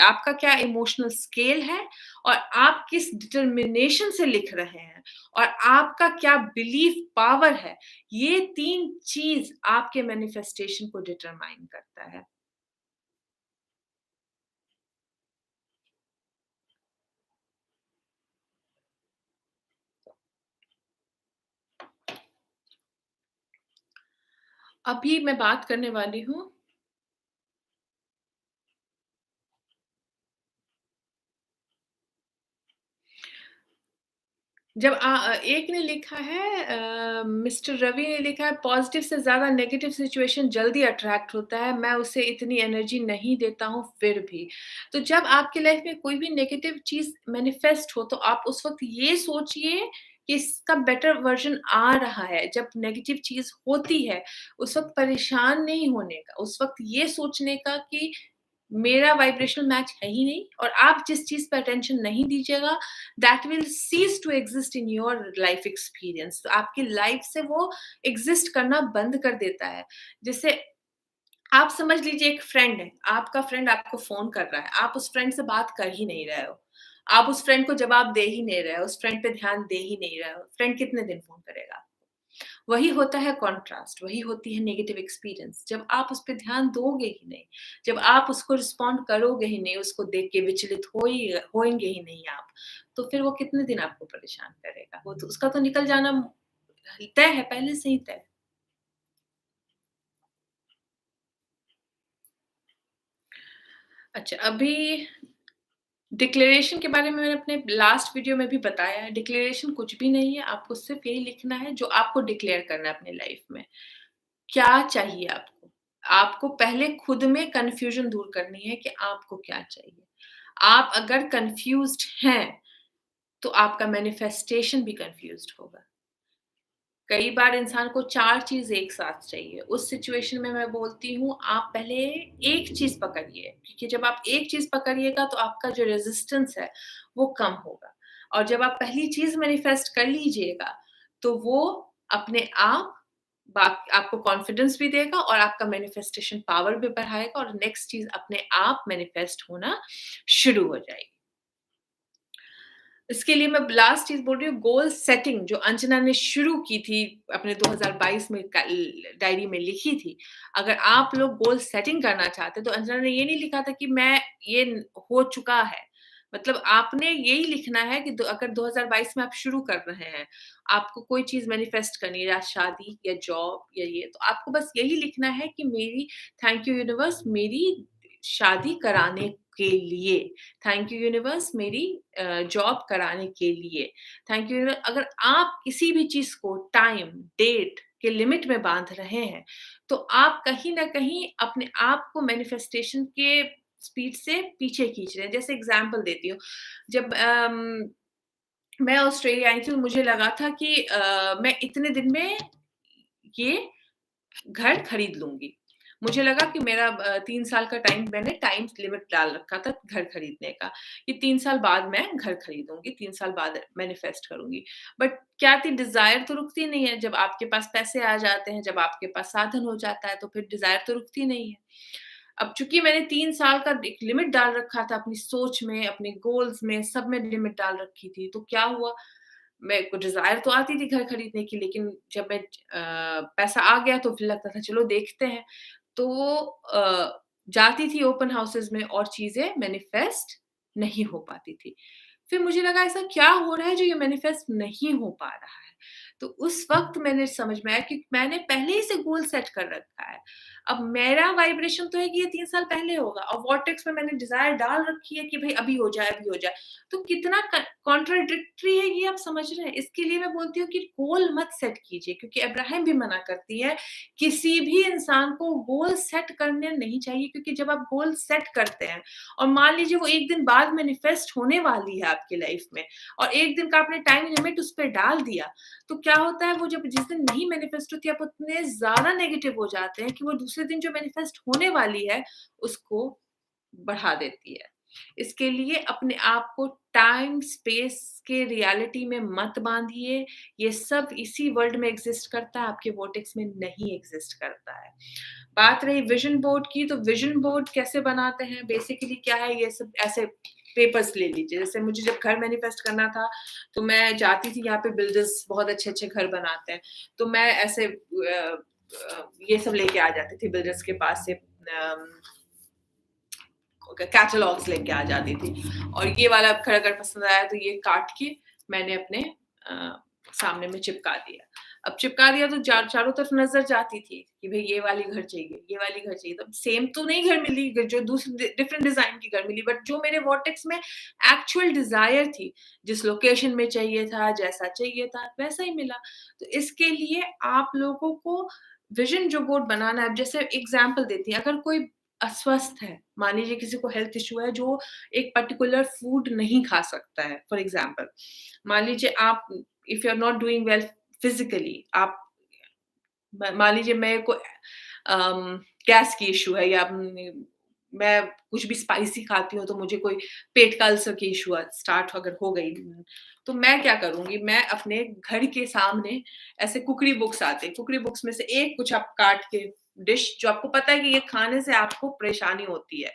आपका क्या इमोशनल स्केल है और आप किस डिटरमिनेशन से लिख रहे हैं और आपका क्या बिलीफ पावर है, ये 3 चीज़ आपके मैनिफेस्टेशन को डिटरमाइन करता है। अभी मैं बात करने वाली हूँ एक ने लिखा है मिस्टर रवि ने लिखा है पॉज़िटिव से ज़्यादा नेगेटिव सिचुएशन जल्दी अट्रैक्ट होता है, मैं उसे इतनी एनर्जी नहीं देता हूँ फिर भी। तो जब आपकी लाइफ़ में कोई भी नेगेटिव चीज़ मैनिफेस्ट हो तो आप उस वक़्त ये सोचिए कि इसका बेटर वर्ज़न आ रहा है। जब नेगेटिव चीज़ होती है, उस वक़्त परेशान नहीं होने का, उस वक़्त ये सोचने का कि मेरा वाइब्रेशनल मैच है ही नहीं और आप जिस चीज़ पे अटेंशन नहीं दीजिएगा that will cease to exist in your life experience. तो आपकी लाइफ से वो एक्सिस्ट करना बंद कर देता है। जैसे आप समझ लीजिए एक फ्रेंड है, आपका फ्रेंड आपको फ़ोन कर रहा है, आप उस फ्रेंड से बात कर ही नहीं रहे हो। आप उस फ्रेंड को जवाब दे ही नहीं रहे हो, उस फ्रेंड पे ध्यान दे ही नहीं रहे हो। फ्रेंड कितने दिन फ़ोन करेगा? वही होता है कॉन्ट्रास्ट, वही होती है नेगेटिव एक्सपीरियंस। जब आप उस पे ध्यान दोगे ही नहीं, जब आप उसको रिस्पॉन्ड करोगे ही नहीं, उसको देख के विचलित होएँगे ही नहीं आप, तो फिर वो कितने दिन आपको परेशान करेगा? वो तो उसका तो निकल जाना तय है, पहले से ही तय है। अच्छा, अभी डिक्लेरेशन के बारे में मैंने अपने लास्ट वीडियो में भी बताया है, डिक्लेरेशन कुछ भी नहीं है, आपको सिर्फ़ यही लिखना है जो आपको डिक्लेयर करना है अपनी लाइफ़ में। क्या चाहिए आपको? आपको पहले खुद में कन्फ्यूज़न दूर करनी है कि आपको क्या चाहिए। आप अगर कन्फ्यूज़्ड हैं, तो आपका मैनिफेस्टेशन भी कन्फ्यूज़्ड होगा। कई बार इंसान को 4 चीज़ एक साथ चाहिए। उस सिचुएशन में मैं बोलती हूँ आप पहले एक चीज़ पकड़िए, क्योंकि जब आप एक चीज़ पकड़िएगा तो आपका जो रेज़िस्टेंस है, वो कम होगा। और जब आप पहली चीज़ मैनिफेस्ट कर लीजिएगा, तो वो अपने आप आपको कॉन्फिडेंस भी देगा और आपका मैनिफेस्टेशन पावर भी बढ़ाएगा और नेक्स्ट चीज़ अपने आप मैनिफेस्ट होना शुरू हो जाएगी। इसके लिए मैं लास्ट चीज़ बोल रही हूँ, गोल सेटिंग जो अंजना ने शुरू की थी अपने 2022 में डायरी में लिखी थी। अगर आप लोग गोल सेटिंग करना चाहते हैं तो अंजना ने ये नहीं लिखा था कि मैं ये हो चुका है। मतलब आपने यही लिखना है कि अगर 2022 में आप शुरू कर रहे हैं, आपको कोई चीज़ मैनिफेस्ट करनी है या शादी या जॉब या ये, तो आपको बस यही लिखना है कि मेरी थैंक यू यूनिवर्स मेरी शादी कराने के लिए, थैंक यू यूनिवर्स मेरी जॉब कराने के लिए, थैंक यू अगर आप किसी भी चीज़ को टाइम, डेट के लिमिट में बाँध रहे हैं, तो आप कहीं न कहीं अपने आप को मैनिफेस्टेशन के स्पीड से पीछे खींच रहे हैं। जैसे एग्ज़ाम्पल देती हूँ, जब मैं ऑस्ट्रेलिया आई थी तो मुझे लगा था कि मैं इतने दिन में ये घर खरीद लूँगी। मुझे लगा कि मेरा 3 साल का मैंने टाइम लिमिट डाल रखा था घर खरीदने का, कि 3 साल बाद मैं घर खरीदूँगी, 3 साल बाद मैनिफेस्ट करूँगी। बट क्या थी डिज़ायर तो रुकती नहीं है, जब आपके पास पैसे आ जाते हैं, जब आपके पास साधन हो जाता है, तो फिर डिज़ायर तो रुकती नहीं है। अब चूँकि मैंने 3 साल का एक लिमिट डाल रखा था अपनी सोच में, अपने गोल्स में, सब में लिमिट डाल रखी थी, तो क्या हुआ मेरे को डिज़ायर तो आती थी घर खरीदने की, लेकिन जब पैसा आ गया तो फिर लगता था चलो देखते हैं। तो जाती थी ओपन हाउसेज़ में और चीज़ें मैनिफेस्ट नहीं हो पाती थी। फिर मुझे लगा ऐसा क्या हो रहा है जो ये मैनिफेस्ट नहीं हो पा रहा है? तो उस वक़्त मैंने समझ में आया कि मैंने पहले ही से गोल सेट कर रखा है। अब मेरा वाइब्रेशन तो है कि ये 3 साल पहले होगा और वॉर्टेक्स में मैंने डिज़ायर डाल रखी है कि भई अभी हो जाए, अभी हो जाए। तो कितना कॉन्ट्राडिक्टरी है ये आप समझ रहे हैं? इसके लिए मैं बोलती हूँ कि गोल मत सेट कीजिए, क्योंकि अब्राहम भी मना करती है, किसी भी इंसान को गोल सेट करने नहीं चाहिए, क्योंकि जब आप गोल सेट करते हैं और मान लीजिए वो 1 दिन बाद मैनिफेस्ट होने वाली है आपकी लाइफ में और 1 दिन का आपने टाइम लिमिट उस पे डाल दिया, तो क्या होता है वो जब जिस दिन नहीं मैनिफेस्ट होती है आप उतने ज़्यादा नेगेटिव हो जाते हैं कि वो दूसरे दिन जो मैनिफेस्ट होने वाली है, उसको बढ़ा देती है। इसके लिए अपने आप को टाइम, स्पेस के रियलिटी में मत बाँधिए, ये सब इसी वर्ल्ड में एग्ज़िस्ट करता है, आपके वोर्टेक्स में नहीं एग्ज़िस्ट करता है। बात रही विज़न बोर्ड की, तो विज़न बोर्ड कैसे बनाते हैं? बेसिकली क्या है, ये सब ऐसे पेपर्स ले लीजिए, जैसे मुझे जब घर मैनिफेस्ट करना था, तो मैं जाती थी यहाँ पे बिल्डर्स बहुत अच्छे-अच्छे घर बनाते हैं, तो मैं ऐसे ये सब लेके आ जाती थी बिल्डर्स के पास से कैटलॉग्स लेके आ जाती थी और ये वाला घर अगर पसंद आया तो ये काट के मैंने अपने सामने में चिपका दिया। अब चिपका दिया तो चारों तरफ नज़र जाती थी कि भई ये वाली घर चाहिए, ये वाली घर चाहिए। तो सेम तो नहीं घर मिली, जो दूसरी डिफरेंट डिज़ाइन की घर मिली, बट जो मेरे वॉर्टेक्स में एक्चुअल डिज़ायर थी, जिस लोकेशन में चाहिए था, जैसा चाहिए था, वैसा ही मिला। तो इसके लिए आप लोगों को विज़न जो बोर्ड बनाना है, जैसे एग्ज़ाम्पल देती हैं, अगर कोई अस्वस्थ है, मान लीजिए किसी को हेल्थ इश्यू है जो एक पर्टिकुलर फूड नहीं खा सकता है, फॉर एग्ज़ाम्पल मान लीजिए आप if you are not doing well physically, आप मान लीजिए मेरे को गैस की इश्यू है या मैं कुछ भी स्पाइसी खाती हूँ तो मुझे कोई पेट का अल्सर की इश्यू स्टार्ट अगर हो गई, तो मैं क्या करूँगी, मैं अपने घर के सामने ऐसे कुकरी बुक्स आते हैं, कुकरी बुक्स में से एक कुछ आप काट के डिश जो आपको पता है कि ये खाने से आपको परेशानी होती है,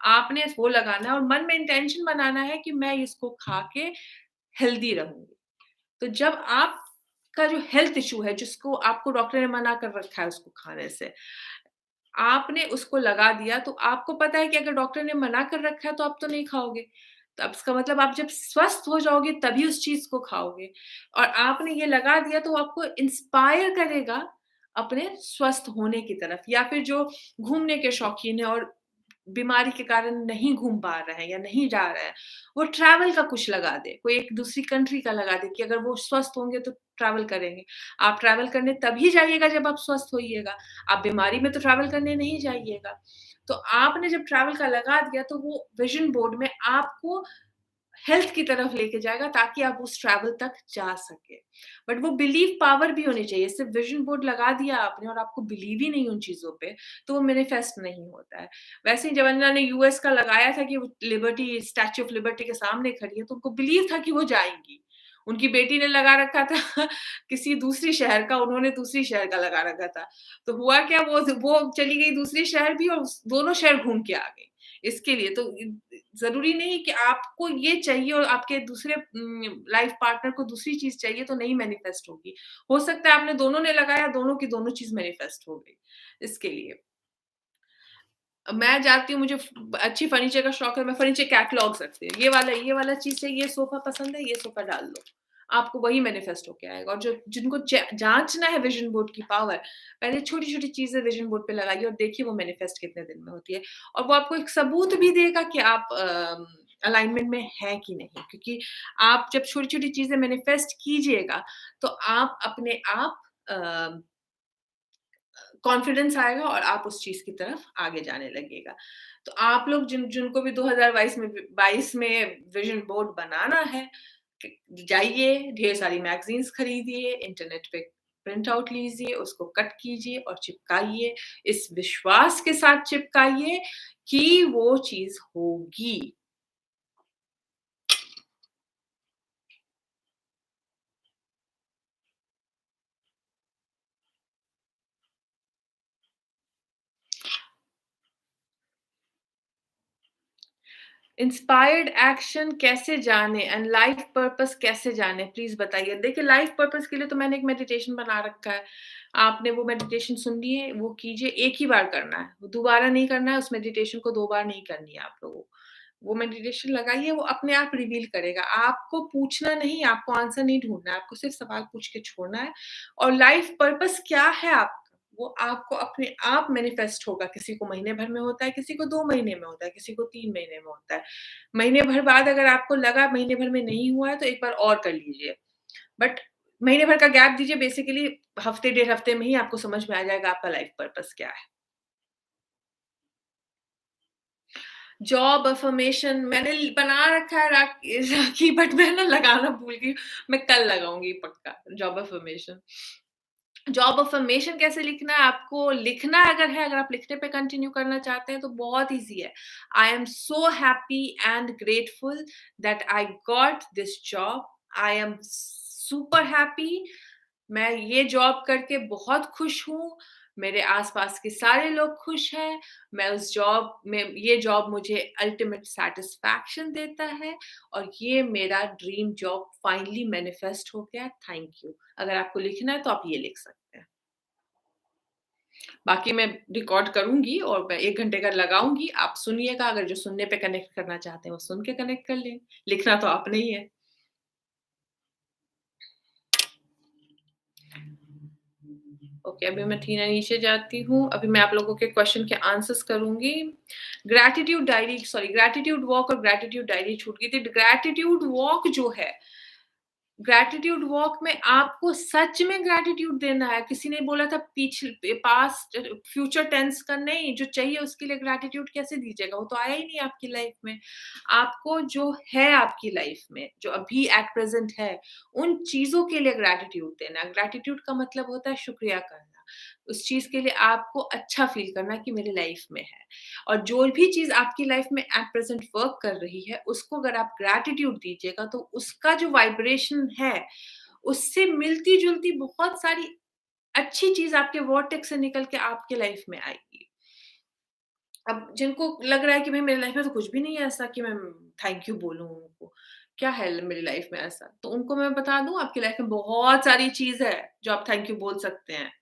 आपने वो लगाना है और मन में इंटेंशन बनाना है कि मैं इसको खा के हेल्दी रहूँगी। तो जब आपका जो हेल्थ इश्यू है, जिसको आपको डॉक्टर ने मना कर रखा है उसको खाने से, आपने उसको लगा दिया, तो आपको पता है कि अगर डॉक्टर ने मना कर रखा है, तो आप तो नहीं खाओगे। तो अब इसका मतलब आप जब स्वस्थ हो जाओगे, तभी उस चीज़ को खाओगे और आपने ये लगा दिया, तो आपको इंस्पायर करेगा अपने स्वस्थ होने की तरफ या फिर जो घूमने के शौकीन हैं और बीमारी के कारण नहीं घूम पा रहे हैं या नहीं जा रहे हैं, वो ट्रैवल का कुछ लगा दे, कोई एक दूसरी कंट्री का लगा दे कि अगर वो स्वस्थ होंगे तो ट्रैवल करेंगे। आप ट्रैवल करने तभी जाइएगा जब आप स्वस्थ होइएगा, आप बीमारी में तो ट्रैवल करने नहीं जाइएगा। तो आपने जब ट्रैवल का लगा दिया तो वो विज़न बोर्ड में आपको हेल्थ की तरफ लेके जाएगा ताकि आप उस ट्रैवल तक जा सकें। बट वो बिलीव पावर भी होनी चाहिए, सिर्फ़ विज़न बोर्ड लगा दिया आपने और आपको बिलीव ही नहीं उन चीज़ों पे, तो वो मैनिफेस्ट नहीं होता है। वैसे ही जब अन्ना ने यूएस का लगाया था कि वो लिबर्टी स्टैच्यू ऑफ लिबर्टी के सामने खड़ी है, तो उनको बिलीव था कि वो जाएँगी। उनकी बेटी ने लगा रखा था किसी दूसरी शहर का, उन्होंने दूसरी शहर का लगा रखा था। तो हुआ क्या वो चली गई दूसरे शहर भी और दोनों शहर घूम के आ गई। इसके लिए तो ज़रूरी नहीं कि आपको ये चाहिए और आपके दूसरे लाइफ पार्टनर को दूसरी चीज़ चाहिए तो नहीं मैनिफेस्ट होगी। हो सकता है आपने दोनों ने लगाया, दोनों की दोनों चीज़ मैनिफेस्ट हो गई, इसके लिए। मैं जाती हूँ मुझे अच्छी फर्नीचर का शौक है, मैं फर्नीचर कैटलॉग्स रखती हूँ। ये वाला चीज़ चाहिए, ये सोफ़ा पसंद है, ये सोफ़ा डाल दो। आपको वही मैनिफेस्ट होके आएगा और जो जिनको जाँचना है विज़न बोर्ड की पावर, पहले छोटी-छोटी चीज़ें विज़न बोर्ड पे लगाइए और देखिए वो मैनिफेस्ट कितने दिन में होती है। और वो आपको एक सबूत भी देगा कि आप अलाइनमेंट में हैं कि नहीं। क्योंकि आप जब छोटी-छोटी चीज़ें मैनिफेस्ट कीजिएगा, तो आप अपने आप अ कॉन्फिडेंस आएगा और आप उस चीज़ की तरफ आगे जाने लगेगा। तो आप लोग जिनको भी 2022 में विज़न बोर्ड बनाना है, क जाइए, ढेर सारी मैगज़ीन्स खरीदिए, इंटरनेट पे प्रिंट आउट लीजिए, उसको कट कीजिए और चिपकाइए। इस विश्वास के साथ चिपकाइए कि वो चीज़ होगी। इंस्पायर्ड एक्शन कैसे जानें एंड लाइफ पर्पस कैसे जानें? प्लीज़ बताइए। देखिए लाइफ पर्पस के लिए तो मैंने एक मेडिटेशन बना रखा है। आपने वो मेडिटेशन सुन ली है, वो कीजिए, एक ही बार करना है। वो दोबारा नहीं करना है, उस मेडिटेशन को 2 बार नहीं करनी है आप लोगों को। वो मेडिटेशन लगाइए, वो अपने आप रिवील करेगा। आपको पूछना नहीं, आपको आंसर नहीं ढूँढना है, आपको सिर्फ़ सवाल पूछ के छोड़ना है और लाइफ पर्पस क्या है आपका, वो आपको अपने आप मैनिफेस्ट होगा। किसी को महीने भर में होता है, किसी को 2 महीने में होता है, किसी को 3 महीने में होता है। महीने भर बाद अगर आपको लगा महीने भर में नहीं हुआ है, तो एक बार और कर लीजिए। बट महीने भर का गैप दीजिए बेसिकली हफ्ते, डेढ़ हफ्ते में ही आपको समझ में आ जाएगा आपका लाइफ पर्पस क्या है। जॉब अफ़र्मेशन मैंने बना रखा है राखी बट मैं ना लगाना भूल गई। मैं कल लगाऊँगी पक्का जॉब अफ़र्मेशन। जॉब अफ़र्मेशन कैसे लिखना है आपको लिखना अगर आप लिखने पे कंटिन्यू करना चाहते हैं तो बहुत ईज़ी है। I am so happy and grateful that I got this job. I am super happy. मैं ये जॉब करके बहुत खुश हूँ। मेरे आस-पास के सारे लोग खुश हैं। मैं उस जॉब में ये जॉब मुझे अल्टीमेट सैटिस्फैक्शन देता है और ये मेरा ड्रीम जॉब फाइनली मैनिफेस्ट हो गया। Thank you. अगर आपको लिखना है तो आप ये लिख सकते हैं। बाकी मैं रिकॉर्ड करूँगी और मैं 1 घंटे का लगाऊँगी, आप सुनिएगा, अगर जो सुनने पे कनेक्ट करना चाहते हैं, वो सुन के कनेक्ट कर लें। लिखना तो आपने ही है। ओके, अभी मैं थोड़ा नीचे जाती हूँ, अभी मैं आप लोगों के क्वेश्चन के आंसर्स करूँगी। ग्रैटिट्यूड वॉक और ग्रैटिट्यूड डायरी छूट गई थी। ग्रैटिट्यूड वॉक जो है ग्रैटिट्यूड वॉक में आपको सच में ग्रैटिट्यूड देना है। किसी ने बोला था पास्ट फ्यूचर टेंस का नहीं, जो चाहिए उसके लिए ग्रैटिट्यूड कैसे दीजिएगा? वो तो आया ही नहीं आपकी लाइफ में। आपको जो है आपकी लाइफ में, जो अभी एट प्रेज़ेंट है, उन चीज़ों के लिए ग्रैटिट्यूड देना है। ग्रैटिट्यूड का मतलब होता है शुक्रिया करना। उस चीज़ के लिए आपको अच्छा फ़ील करना कि मेरी लाइफ में है। और जो भी चीज़ आपकी लाइफ में एट प्रेज़ेंट वर्क कर रही है, उसको अगर आप ग्रैटिट्यूड दीजिएगा, तो उसका जो वाइब्रेशन है, उससे मिलती-जुलती बहुत सारी अच्छी चीज़ आपके वर्टेक्स से निकल के आपके लाइफ में आएगी। अब जिनको लग रहा है कि भई मेरी लाइफ में तो कुछ भी नहीं है ऐसा कि मैं थैंक यू बोलूँ उनको, क्या है मेरी लाइफ में ऐसा? तो उनको मैं बता दूँ आपकी लाइफ में बहुत सारी चीज़ है, जो आप थैंक यू बोल सकते हैं।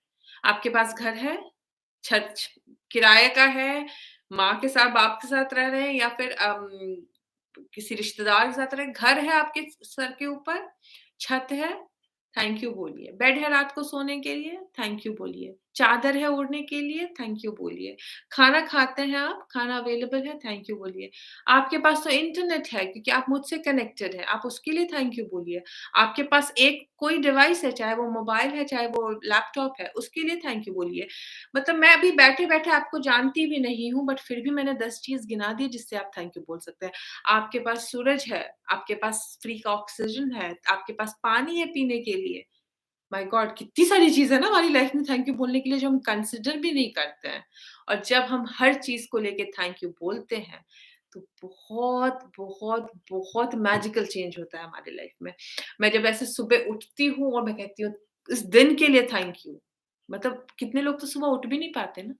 आपके पास घर है, छत छ किराए का है, माँ के साथ, बाप के साथ रह रहे हैं या फिर किसी रिश्तेदार के साथ रहे, घर है आपके सर के ऊपर, छत है, थैंक यू बोलिए। बेड है रात को सोने के लिए, थैंक यू बोलिए। चादर है ओढ़ने के लिए, थैंक यू बोलिए। खाना खाते हैं आप, खाना अवेलेबल है, थैंक यू बोलिए। आपके पास तो इंटरनेट है क्योंकि आप मुझसे कनेक्टेड हैं, आप उसके लिए थैंक यू बोलिए। आपके पास एक कोई डिवाइस है, चाहे वो मोबाइल है, चाहे वो लैपटॉप है, उसके लिए थैंक यू बोलिए। मतलब मैं अभी बैठे-बैठे आपको जानती भी नहीं हूँ, बट फिर भी मैंने 10 चीज़ गिना दी जिससे आप थैंक यू बोल सकते हैं। आपके पास सूरज है, आपके पास फ्री का ऑक्सीजन है, आपके पास पानी है पीने के लिए। My God! कितनी सारी चीज़ें हैं ना हमारी लाइफ में थैंक यू बोलने के लिए जो हम कंसिडर भी नहीं करते हैं। और जब हम हर चीज़ को लेके थैंक यू बोलते हैं, तो बहुत, बहुत, बहुत मैजिकल चेंज होता है हमारी लाइफ में। मैं जब ऐसे सुबह उठती हूँ और मैं कहती हूँ, इस दिन के लिए थैंक यू। मतलब कितने लोग तो सुबह उठ भी नहीं पाते ना।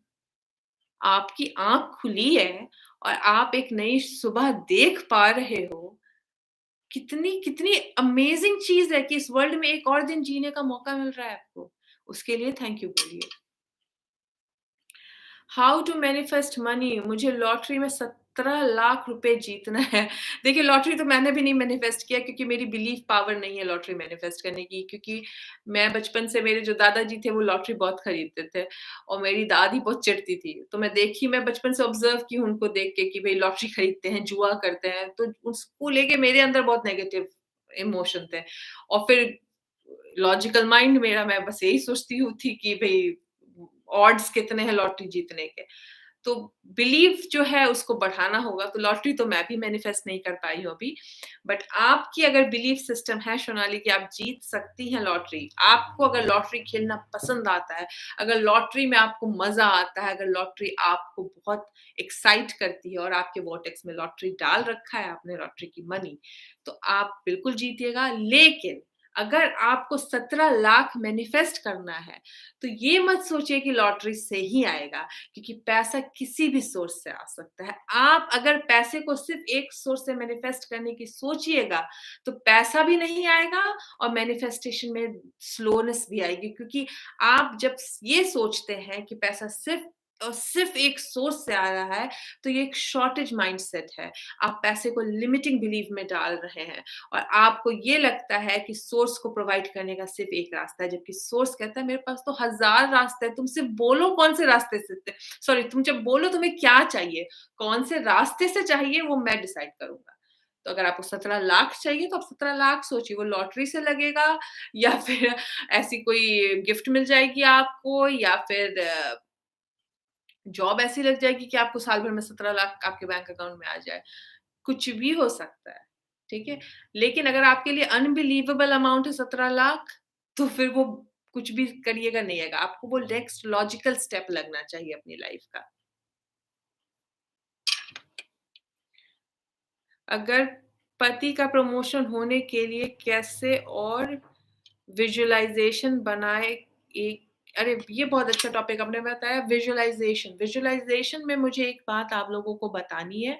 आपकी आँख खुली है और आप एक नई सुबह देख पा रहे हो, कितनी कितनी अमेज़िंग चीज़ है कि इस वर्ल्ड में एक और दिन जीने का मौका मिल रहा है आपको। उसके लिए थैंक यू बोलिए। हाउ टू मैनिफेस्ट मनी मुझे लॉटरी में 17 लाख रुपए जीतना है। देखिए लॉटरी तो मैंने भी नहीं मैनिफेस्ट किया क्योंकि मेरी बिलीव पावर नहीं है लॉटरी मैनिफेस्ट करने की क्योंकि मैं बचपन से मेरे जो दादाजी थे वो लॉटरी बहुत खरीदते थे और मेरी दादी बहुत चिढ़ती थी। तो मैं बचपन से ऑब्ज़र्व की हूँ उनको देख के कि भई लॉटरी खरीदते हैं, जुआ करते हैं, तो उसको लेके मेरे अंदर बहुत नेगेटिव इमोशन थे। और फिर लॉजिकल माइंड मेरा मैं बस यही सोचती हूँ थी कि भई ऑड्स कितने हैं लॉटरी जीतने के। तो बिलीव जो है उसको बढ़ाना होगा, तो लॉटरी तो मैं भी मैनिफेस्ट नहीं कर पाई हूँ अभी। बट आपकी अगर बिलीफ सिस्टम है सोनाली कि आप जीत सकती हैं लॉटरी, आपको अगर लॉटरी खेलना पसंद आता है, अगर लॉटरी में आपको मज़ा आता है, अगर लॉटरी आपको बहुत एक्साइट करती है और आपके वॉटेक्स में लॉटरी डाल रखा है आपने लॉटरी की मनी, तो आप बिल्कुल जीतिएगा। लेकिन अगर आपको 17 लाख मैनिफेस्ट करना है, तो ये मत सोचिए कि लॉटरी से ही आएगा क्योंकि पैसा किसी भी सोर्स से आ सकता है। आप अगर पैसे को सिर्फ़ एक सोर्स से मैनिफेस्ट करने की सोचिएगा, तो पैसा भी नहीं आएगा और मैनिफेस्टेशन में स्लोनेस भी आएगी क्योंकि आप जब ये सोचते हैं कि पैसा सिर्फ़ एक सोर्स से आ रहा है, तो ये एक शॉर्टेज माइंडसेट है। आप पैसे को लिमिटिंग बिलीव में डाल रहे हैं और आपको ये लगता है कि सोर्स को प्रोवाइड करने का सिर्फ़ एक रास्ता है, जबकि सोर्स कहता है मेरे पास तो हज़ार रास्ते हैं, तुम सिर्फ़ बोलो कौन से रास्ते से सॉरी तुम जब बोलो तुम्हें क्या चाहिए, कौन से रास्ते से चाहिए वो मैं डिसाइड करूँगा। तो अगर आपको 17 लाख चाहिए तो आप 17 लाख सोचिए वो लॉटरी से लगेगा या फिर ऐसी कोई गिफ्ट मिल जाएगी आपको या फिर जॉब ऐसी लग जाएगी कि आपको साल भर में 17 लाख आपके बैंक अकाउंट में आ जाए। कुछ भी हो सकता है, ठीक है? लेकिन अगर आपके लिए अनबिलीवेबल अमाउंट है 17 लाख, तो फिर वो कुछ भी करिएगा नहीं आएगा। आपको वो नेक्स्ट लॉजिकल स्टेप लगना चाहिए अपनी लाइफ़ का। अगर पति का प्रमोशन होने के लिए कैसे और विजुअलाइज़ेशन बनाए एक अरे! ये बहुत अच्छा टॉपिक आपने बताया विजुअलाइज़ेशन। विजुअलाइज़ेशन में मुझे एक बात आप लोगों को बतानी है।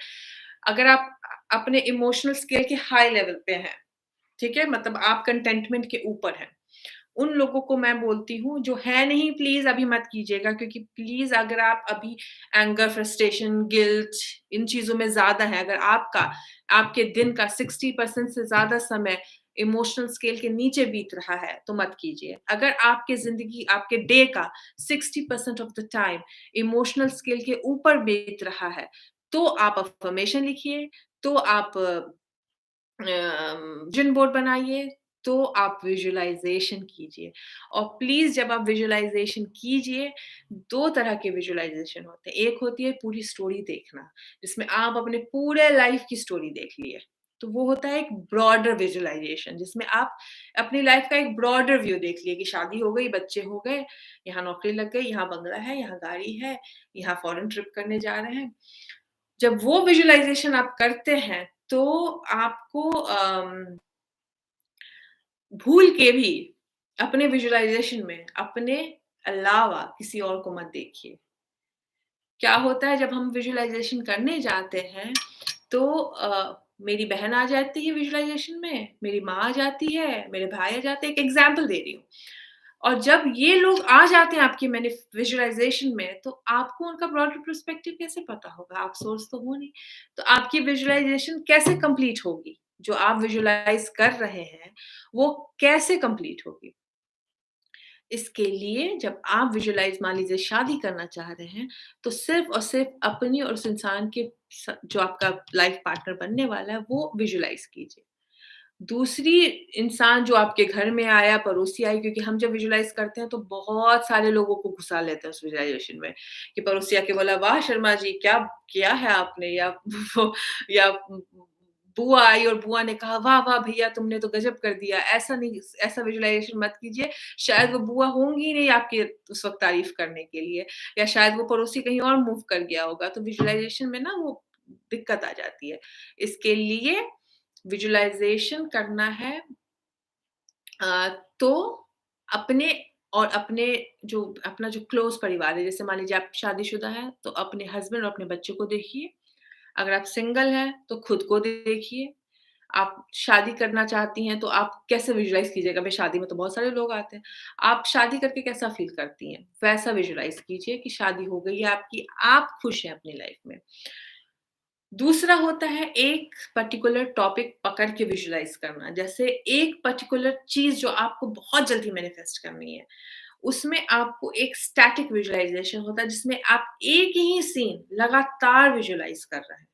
अगर आप अपने इमोशनल स्केल के हाई लेवल पे हैं, ठीक है? मतलब आप कंटेंटमेंट के ऊपर हैं। उन लोगों को मैं बोलती हूँ जो है नहीं प्लीज़ अभी मत कीजिएगा क्योंकि प्लीज़ अगर आप अभी एंगर, फ्रस्ट्रेशन, गिल्ट इन चीज़ों में ज़्यादा है, अगर आपके दिन का 60% से ज़्यादा समय इमोशनल स्केल के नीचे बीत रहा है, तो मत कीजिए। अगर आपके डे का 60% of the time emotional scale के ऊपर बीत रहा है, तो आप अफ़र्मेशन लिखिए, तो आप विज़न बोर्ड बनाइए, तो आप विजुअलाइज़ेशन कीजिए और प्लीज़ जब आप विजुअलाइज़ेशन कीजिए, 2 तरह के विजुअलाइज़ेशन होते हैं। एक होती है पूरी स्टोरी देखना, जिसमें आप अपने पूरे लाइफ़ की स्टोरी देख लिए। तो वो होता है एक ब्रॉडर विजुअलाइज़ेशन जिसमें आप अपनी लाइफ़ का एक ब्रॉडर व्यू देख लिए कि शादी हो गई, बच्चे हो गए, यहाँ नौकरी लग गई, यहाँ बंगला है, यहाँ गाड़ी है, यहाँ फॉरेन ट्रिप करने जा रहे हैं। जब वो विजुअलाइज़ेशन आप करते हैं, तो आपको भूल के भी अपने विजुअलाइज़ेशन में अपने अलावा किसी और को मत देखिए। क्या होता है जब हम विजुअलाइज़ेशन करने जाते हैं तो मेरी बहन आ जाती है विजुअलाइज़ेशन में, मेरी माँ आ जाती है, मेरे भाई आ जाते हैं, एक एग्ज़ाम्पल दे रही हूँ। और जब ये लोग आ जाते हैं आपके विजुअलाइज़ेशन में, तो आपको उनका ब्रॉडर पर्सपेक्टिव कैसे पता होगा? आप सोर्स तो हो नहीं। तो आपकी विजुअलाइज़ेशन कैसे कंप्लीट होगी? जो आप विजुअलाइज़ कर रहे हैं, वो कैसे कंप्लीट होगी? इसके लिए जब आप विजुअलाइज़ मान लीजिए शादी करना चाह रहे हैं, तो सिर्फ़ और सिर्फ़ अपनी और उस इंसान के जो आपका लाइफ़ पार्टनर बनने वाला है, वो विजुअलाइज़ कीजिए। दूसरी इंसान जो आपके घर में आया, पड़ोसी आई, क्योंकि हम जब विजुअलाइज़ करते हैं तो बहुत सारे लोगों को घुसा लेते हैं उस विजुअलाइज़ेशन में, कि पड़ोसी आके बोला, "वाह! शर्मा जी, क्या किया है आपने?" या वो या बुआ आई और बुआ ने कहा, "वाह, वाह भैया तुमने तो गज़ब कर दिया।" ऐसा नहीं, ऐसा विजुअलाइज़ेशन मत कीजिए। शायद वो बुआ होंगी ही नहीं आपकी उस वक़्त तारीफ़ करने के लिए, या शायद वो पड़ोसी कहीं और मूव कर गया होगा। तो विजुअलाइज़ेशन में ना वो दिक्कत आ जाती है। इसके लिए विजुअलाइज़ेशन करना है तो अपने और अपने जो अपना जो क्लोज़ परिवार है, जैसे मान लीजिए आप शादीशुदा हैं, तो अपने हस्बैंड और अपने बच्चों को देखिए। अगर आप सिंगल हैं, तो खुद को देखिए। आप शादी करना चाहती हैं, तो आप कैसे विजुअलाइज़ कीजिएगा? भई शादी में तो बहुत सारे लोग आते हैं। आप शादी करके कैसा फ़ील करती हैं? वैसा विजुअलाइज़ कीजिए कि शादी हो गई है आपकी, आप खुश हैं अपनी लाइफ़ में। दूसरा होता है एक पर्टिकुलर टॉपिक पकड़ के विजुअलाइज़ करना। जैसे एक पर्टिकुलर चीज़ जो आपको बहुत जल्दी मैनिफेस्ट करनी है, उसमें आपको एक स्टैटिक विजुअलाइज़ेशन होता है जिसमें आप एक ही सीन लगातार विजुअलाइज़ कर रहे हैं।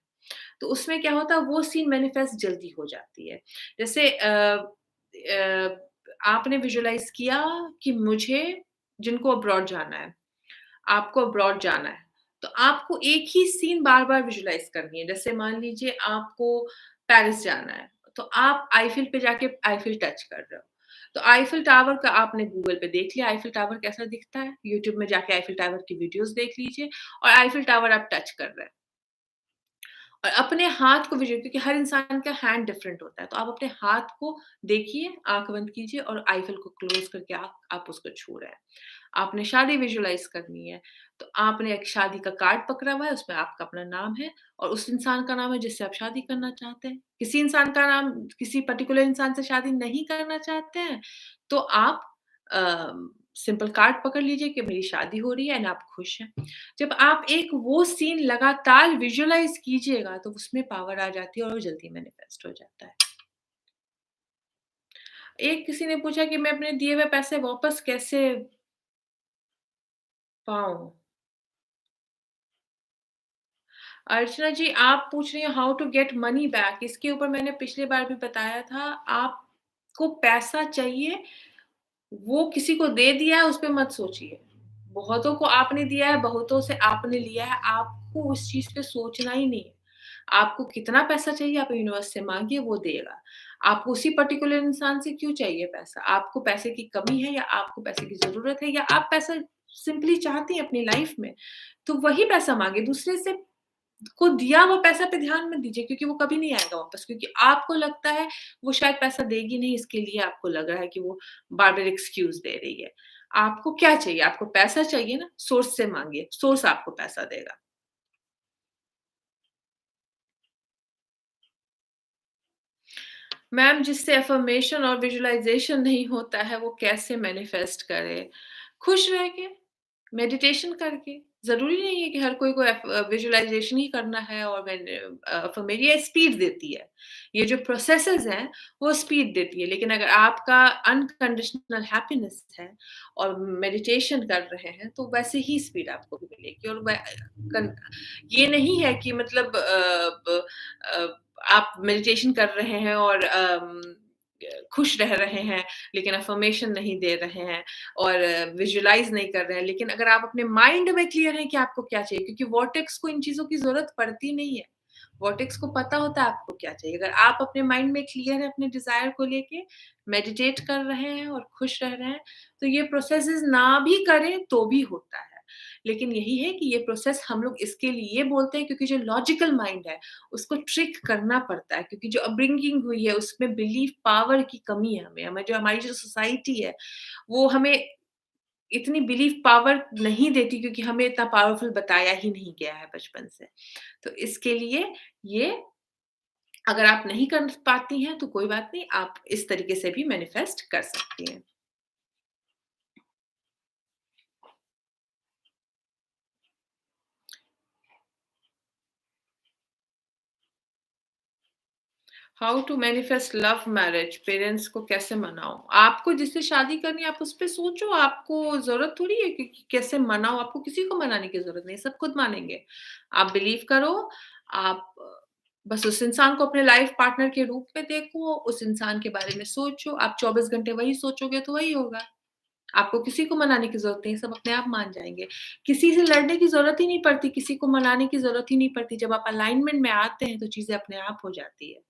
तो उसमें क्या होता है, वो सीन मैनिफेस्ट जल्दी हो जाती है। जैसे आपने विजुअलाइज़ किया कि मुझे जिनको अब्रॉड जाना है, आपको अब्रॉड जाना है, तो आपको एक ही सीन बार-बार विजुअलाइज़ करनी है। जैसे मान लीजिए आपको पेरिस जाना है, तो आप आईफ़िल पे जाके आईफ़िल टच कर रहे हो। तो आईफ़िल टावर का आपने गूगल पे देख लिया आईफ़िल टावर कैसा दिखता है, यूट्यूब में जाके आईफ़िल टावर की वीडियोज़ देख लीजिए और आईफ़िल टावर आप टच कर रहे हैं। और अपने हाथ को विज़ुअल, क्योंकि हर इंसान का हैंड डिफरेंट होता है, तो आप अपने हाथ को देखिए, आँख बंद कीजिए और आईफ़िल को क्लोज़ करके आप उसको छू रहे हैं। आपने शादी विज़ुअलाइज़ करनी है, तो आपने एक शादी का कार्ड पकड़ा हुआ है, उसमें आपका अपना नाम है और उस इंसान का नाम है जिससे आप शादी करना चाहते हैं। किसी इंसान का नाम किसी पर्टिकुलर इंसान से शादी नहीं करना चाहते हैं, तो आप सिंपल कार्ड पकड़ लीजिए कि मेरी शादी हो रही है एंड आप खुश हैं। जब आप एक वो सीन लगातार विजुअलाइज़ कीजिएगा, तो उसमें पावर आ जाती है और वो जल्दी मैनिफेस्ट हो जाता है। एक किसी ने पूछा कि मैं अपने दिए हुए पैसे वापस कैसे पाऊँ? अर्चना जी, आप पूछ रही हैं how to get money back, इसके ऊपर मैंने पिछली बार भी बताया था, आपको पैसा चाहिए, वो किसी को दे दिया है, उस पे मत सोचिए। बहुतों को आपने दिया है, बहुतों से आपने लिया है, आपको उस चीज़ पे सोचना ही नहीं है। आपको कितना पैसा चाहिए, आप यूनिवर्स से माँगिए, वो देगा। आपको उसी पर्टिकुलर इंसान से क्यों चाहिए पैसा? आपको पैसे की कमी है या आपको पैसे की ज़रूरत है या आप पैसा सिंपली चाहती हैं अपनी लाइफ़ में, तो वही पैसा माँगिए। दूसरे से को दिया हुआ पैसा पे ध्यान मत दीजिए, क्योंकि वो कभी नहीं आएगा वापस, क्योंकि आपको लगता है वो शायद पैसा देगी नहीं, इसके लिए आपको लग रहा है कि वो बार-बार एक्सक्यूज़ दे रही है। आपको क्या चाहिए? आपको पैसा चाहिए ना, सोर्स से माँगिए, सोर्स आपको पैसा देगा। मैम, जिससे अफ़र्मेशन और विजुअलाइज़ेशन नहीं होता है, वो कैसे मैनिफेस्ट करे? खुश रह के, मेडिटेशन करके। ज़रूरी नहीं है कि हर कोई को विजुअलाइज़ेशन ही करना है और ये स्पीड देती है। ये जो प्रोसेसेज़ हैं, वो स्पीड देती है। लेकिन अगर आपका अनकंडीशनल हैप्पीनेस है और मेडिटेशन कर रहे हैं, तो वैसे ही स्पीड आपको भी मिलेगी और कन ये नहीं है कि मतलब आप मेडिटेशन कर रहे हैं और खुश रह रहे हैं, लेकिन अफ़र्मेशन नहीं दे रहे हैं और विजुअलाइज़ नहीं कर रहे हैं। लेकिन अगर आप अपने माइंड में क्लियर हैं कि आपको क्या चाहिए, क्योंकि वॉर्टेक्स को इन चीज़ों की ज़रूरत पड़ती नहीं है। वॉर्टेक्स को पता होता है आपको क्या चाहिए। अगर आप अपने माइंड में क्लियर हैं अपने डिज़ायर को लेके, मेडिटेट कर रहे हैं और खुश रह रहे हैं, तो ये प्रोसेसेज़ ना भी करें तो भी होता है। लेकिन यही है कि ये प्रोसेस हम लोग इसके लिए बोलते हैं, क्योंकि जो लॉजिकल माइंड है, उसको ट्रिक करना पड़ता है, क्योंकि जो अपब्रिंगिंग हुई है उसमें बिलीफ पावर की कमी है हमें जो हमारी जो सोसाइटी है, वो हमें इतनी बिलीफ पावर नहीं देती, क्योंकि हमें इतना पावरफुल बताया ही नहीं गया है बचपन से। तो इसके लिए ये अगर आप नहीं कर पाती हैं तो कोई बात नहीं, आप इस तरीके से भी मैनिफेस्ट कर सकती हैं। How to manifest love marriage, parents को कैसे मनाऊँ? आपको जिससे शादी करनी है आप उस पे सोचो, आपको ज़रूरत थोड़ी है कि कैसे मनाओ, आपको किसी को मनाने की ज़रूरत नहीं है, सब खुद मानेंगे। आप बिलीव करो, आप बस उस इंसान को अपने लाइफ पार्टनर के रूप में देखो, उस इंसान के बारे में सोचो, आप 24 घंटे वही सोचोगे तो वही होगा। आपको किसी को मनाने की ज़रूरत नहीं है, सब अपने आप मान जाएँगे। किसी से लड़ने की ज़रूरत ही नहीं पड़ती, किसी को मनाने की ज़रूरत ही नहीं पड़ती, जब आप अलाइनमेंट में आते हैं तो चीज़ें अपने आप हो जाती है।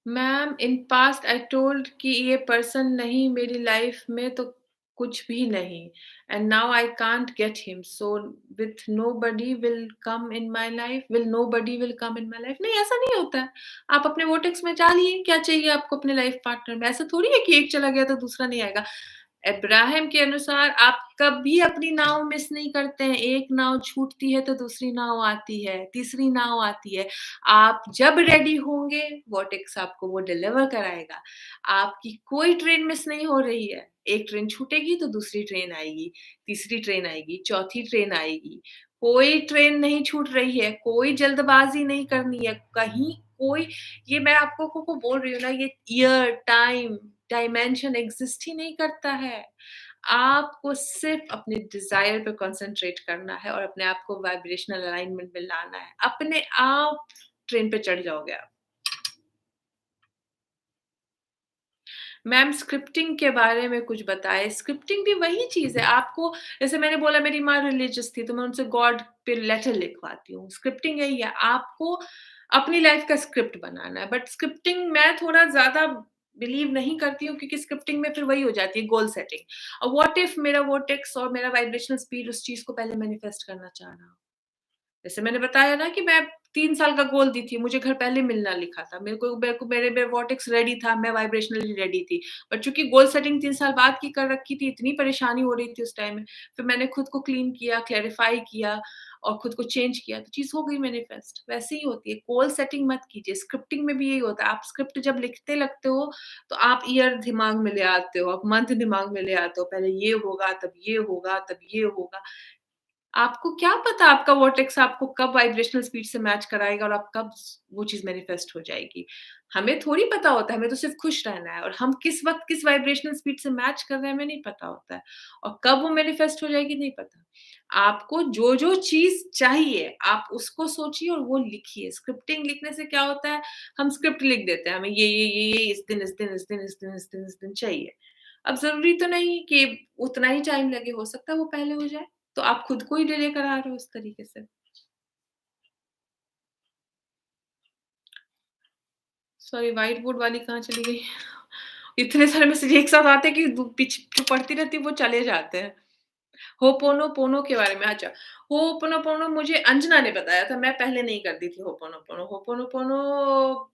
Ma'am in past I told कि ये पर्सन नहीं मेरी लाइफ में तो कुछ भी नहीं and now I can't get him so with nobody will come in my life will nobody will come in my life नहीं ऐसा नहीं होता है। आप अपने वोटेक्स में डालिए क्या चाहिए आपको अपने लाइफ पार्टनर में ऐसा थोड़ी है कि एक चला गया तो दूसरा नहीं आएगा। इब्राहिम के अनुसार आप कभी अपनी नाव मिस नहीं करते हैं, एक नाव छूटती है तो दूसरी नाव आती है, तीसरी नाव आती है। आप जब रेडी होंगे, वॉटेक्स आपको वो डिलीवर कराएगा। आपकी कोई ट्रेन मिस नहीं हो रही है। एक ट्रेन छूटेगी तो दूसरी ट्रेन आएगी, तीसरी ट्रेन आएगी, चौथी ट्रेन आएगी। कोई ट्रेन नहीं छूट रही है, कोई जल्दबाज़ी नहीं करनी है, कहीं कोई ये मैं आपको को बोल रही हूँ ना ये ईयर, टाइम, डायमेंशन एग्ज़िस्ट ही नहीं करता है। आपको सिर्फ़ अपने डिज़ायर पे कॉन्संट्रेट करना है और अपने आप को वाइब्रेशनल अलाइनमेंट में लाना है। अपने आप ट्रेन पे चढ़ जाओगे आप। मैम स्क्रिप्टिंग के बारे में कुछ बताएँ। स्क्रिप्टिंग भी वही चीज़ है, आपको जैसे मैंने बोला मेरी माँ रिलिजियस थी, तो मैं उनसे गॉड पे लेटर लिखवाती हूँ। स्क्रिप्टिंग यही है, आपको अपनी लाइफ़ का स्क्रिप्ट बनाना है, बट स्क्रिप्टिंग मैं थोड़ा ज़्यादा बिलीव नहीं करती हूँ क्योंकि स्क्रिप्टिंग में फिर वही हो जाती है गोल सेटिंग। व्हाट इफ मेरा वर्टेक्स और मेरा वाइब्रेशनल स्पीड उस चीज़ को पहले मैनिफेस्ट करना चाह रहा हो? जैसे मैंने बताया ना कि मैं 3 साल का गोल दी थी, मुझे घर पहले मिलना लिखा था। मेरे को मेरे वॉटेक्स रेडी था, मैं वाइब्रेशनली रेडी थी। बट चूँकि गोल सेटिंग 3 साल बाद की कर रखी थी, इतनी परेशानी हो रही थी उस टाइम में, फिर मैंने खुद को क्लीन किया, क्लैरिफ़ाई किया और खुद को चेंज किया, तो चीज़ हो गई मैनिफेस्ट। वैसे ही होती है, गोल सेटिंग मत कीजिए, स्क्रिप्टिंग में भी यही होता है। आप स्क्रिप्ट जब लिखते लगते हो, तो आप ईयर दिमाग में ले आते हो, आप मंथ दिमाग में ले आते हो, पहले ये होगा, तब ये होगा, तब ये होगा। आपको क्या पता आपका वॉर्टेक्स आपको कब वाइब्रेशनल स्पीड से मैच कराएगा और आप कब स वो चीज़ मैनिफेस्ट हो जाएगी। हमें थोड़ी पता होता है, हमें तो सिर्फ़ खुश रहना है और हम किस वक़्त किस वाइब्रेशनल स्पीड से मैच कर रहे हैं हमें नहीं पता होता है और कब वो मैनिफेस्ट हो जाएगी नहीं पता। आपको जो-जो चीज़ चाहिए आप उसको सोचिए और वो लिखिए। स्क्रिप्टिंग लिखने से क्या होता है, हम स्क्रिप्ट लिख देते हैं, हमें ये इस दिन, इस दिन, इस दिन, इस दिन, इस दिन, इस दिन चाहिए। अब ज़रूरी तो नहीं कि उतना ही टाइम लगे, हो सकता है वो पहले हो जाए। तो आप खुद को ही डिले करा रहे हो इस तरीके से। सॉरी व्हाइट बोर्ड वाली कहाँ चली गई? इतने सारे मैसेज एक साथ आते हैं कि दु पिछ जो पढ़ती रहती हूँ वो चले जाते हैं। होपोनोपोनो के बारे में अच्छा, होपोनोपोनो मुझे अंजना ने बताया था, मैं पहले नहीं करती थी होपोनोपोनो। होपोनोपोनो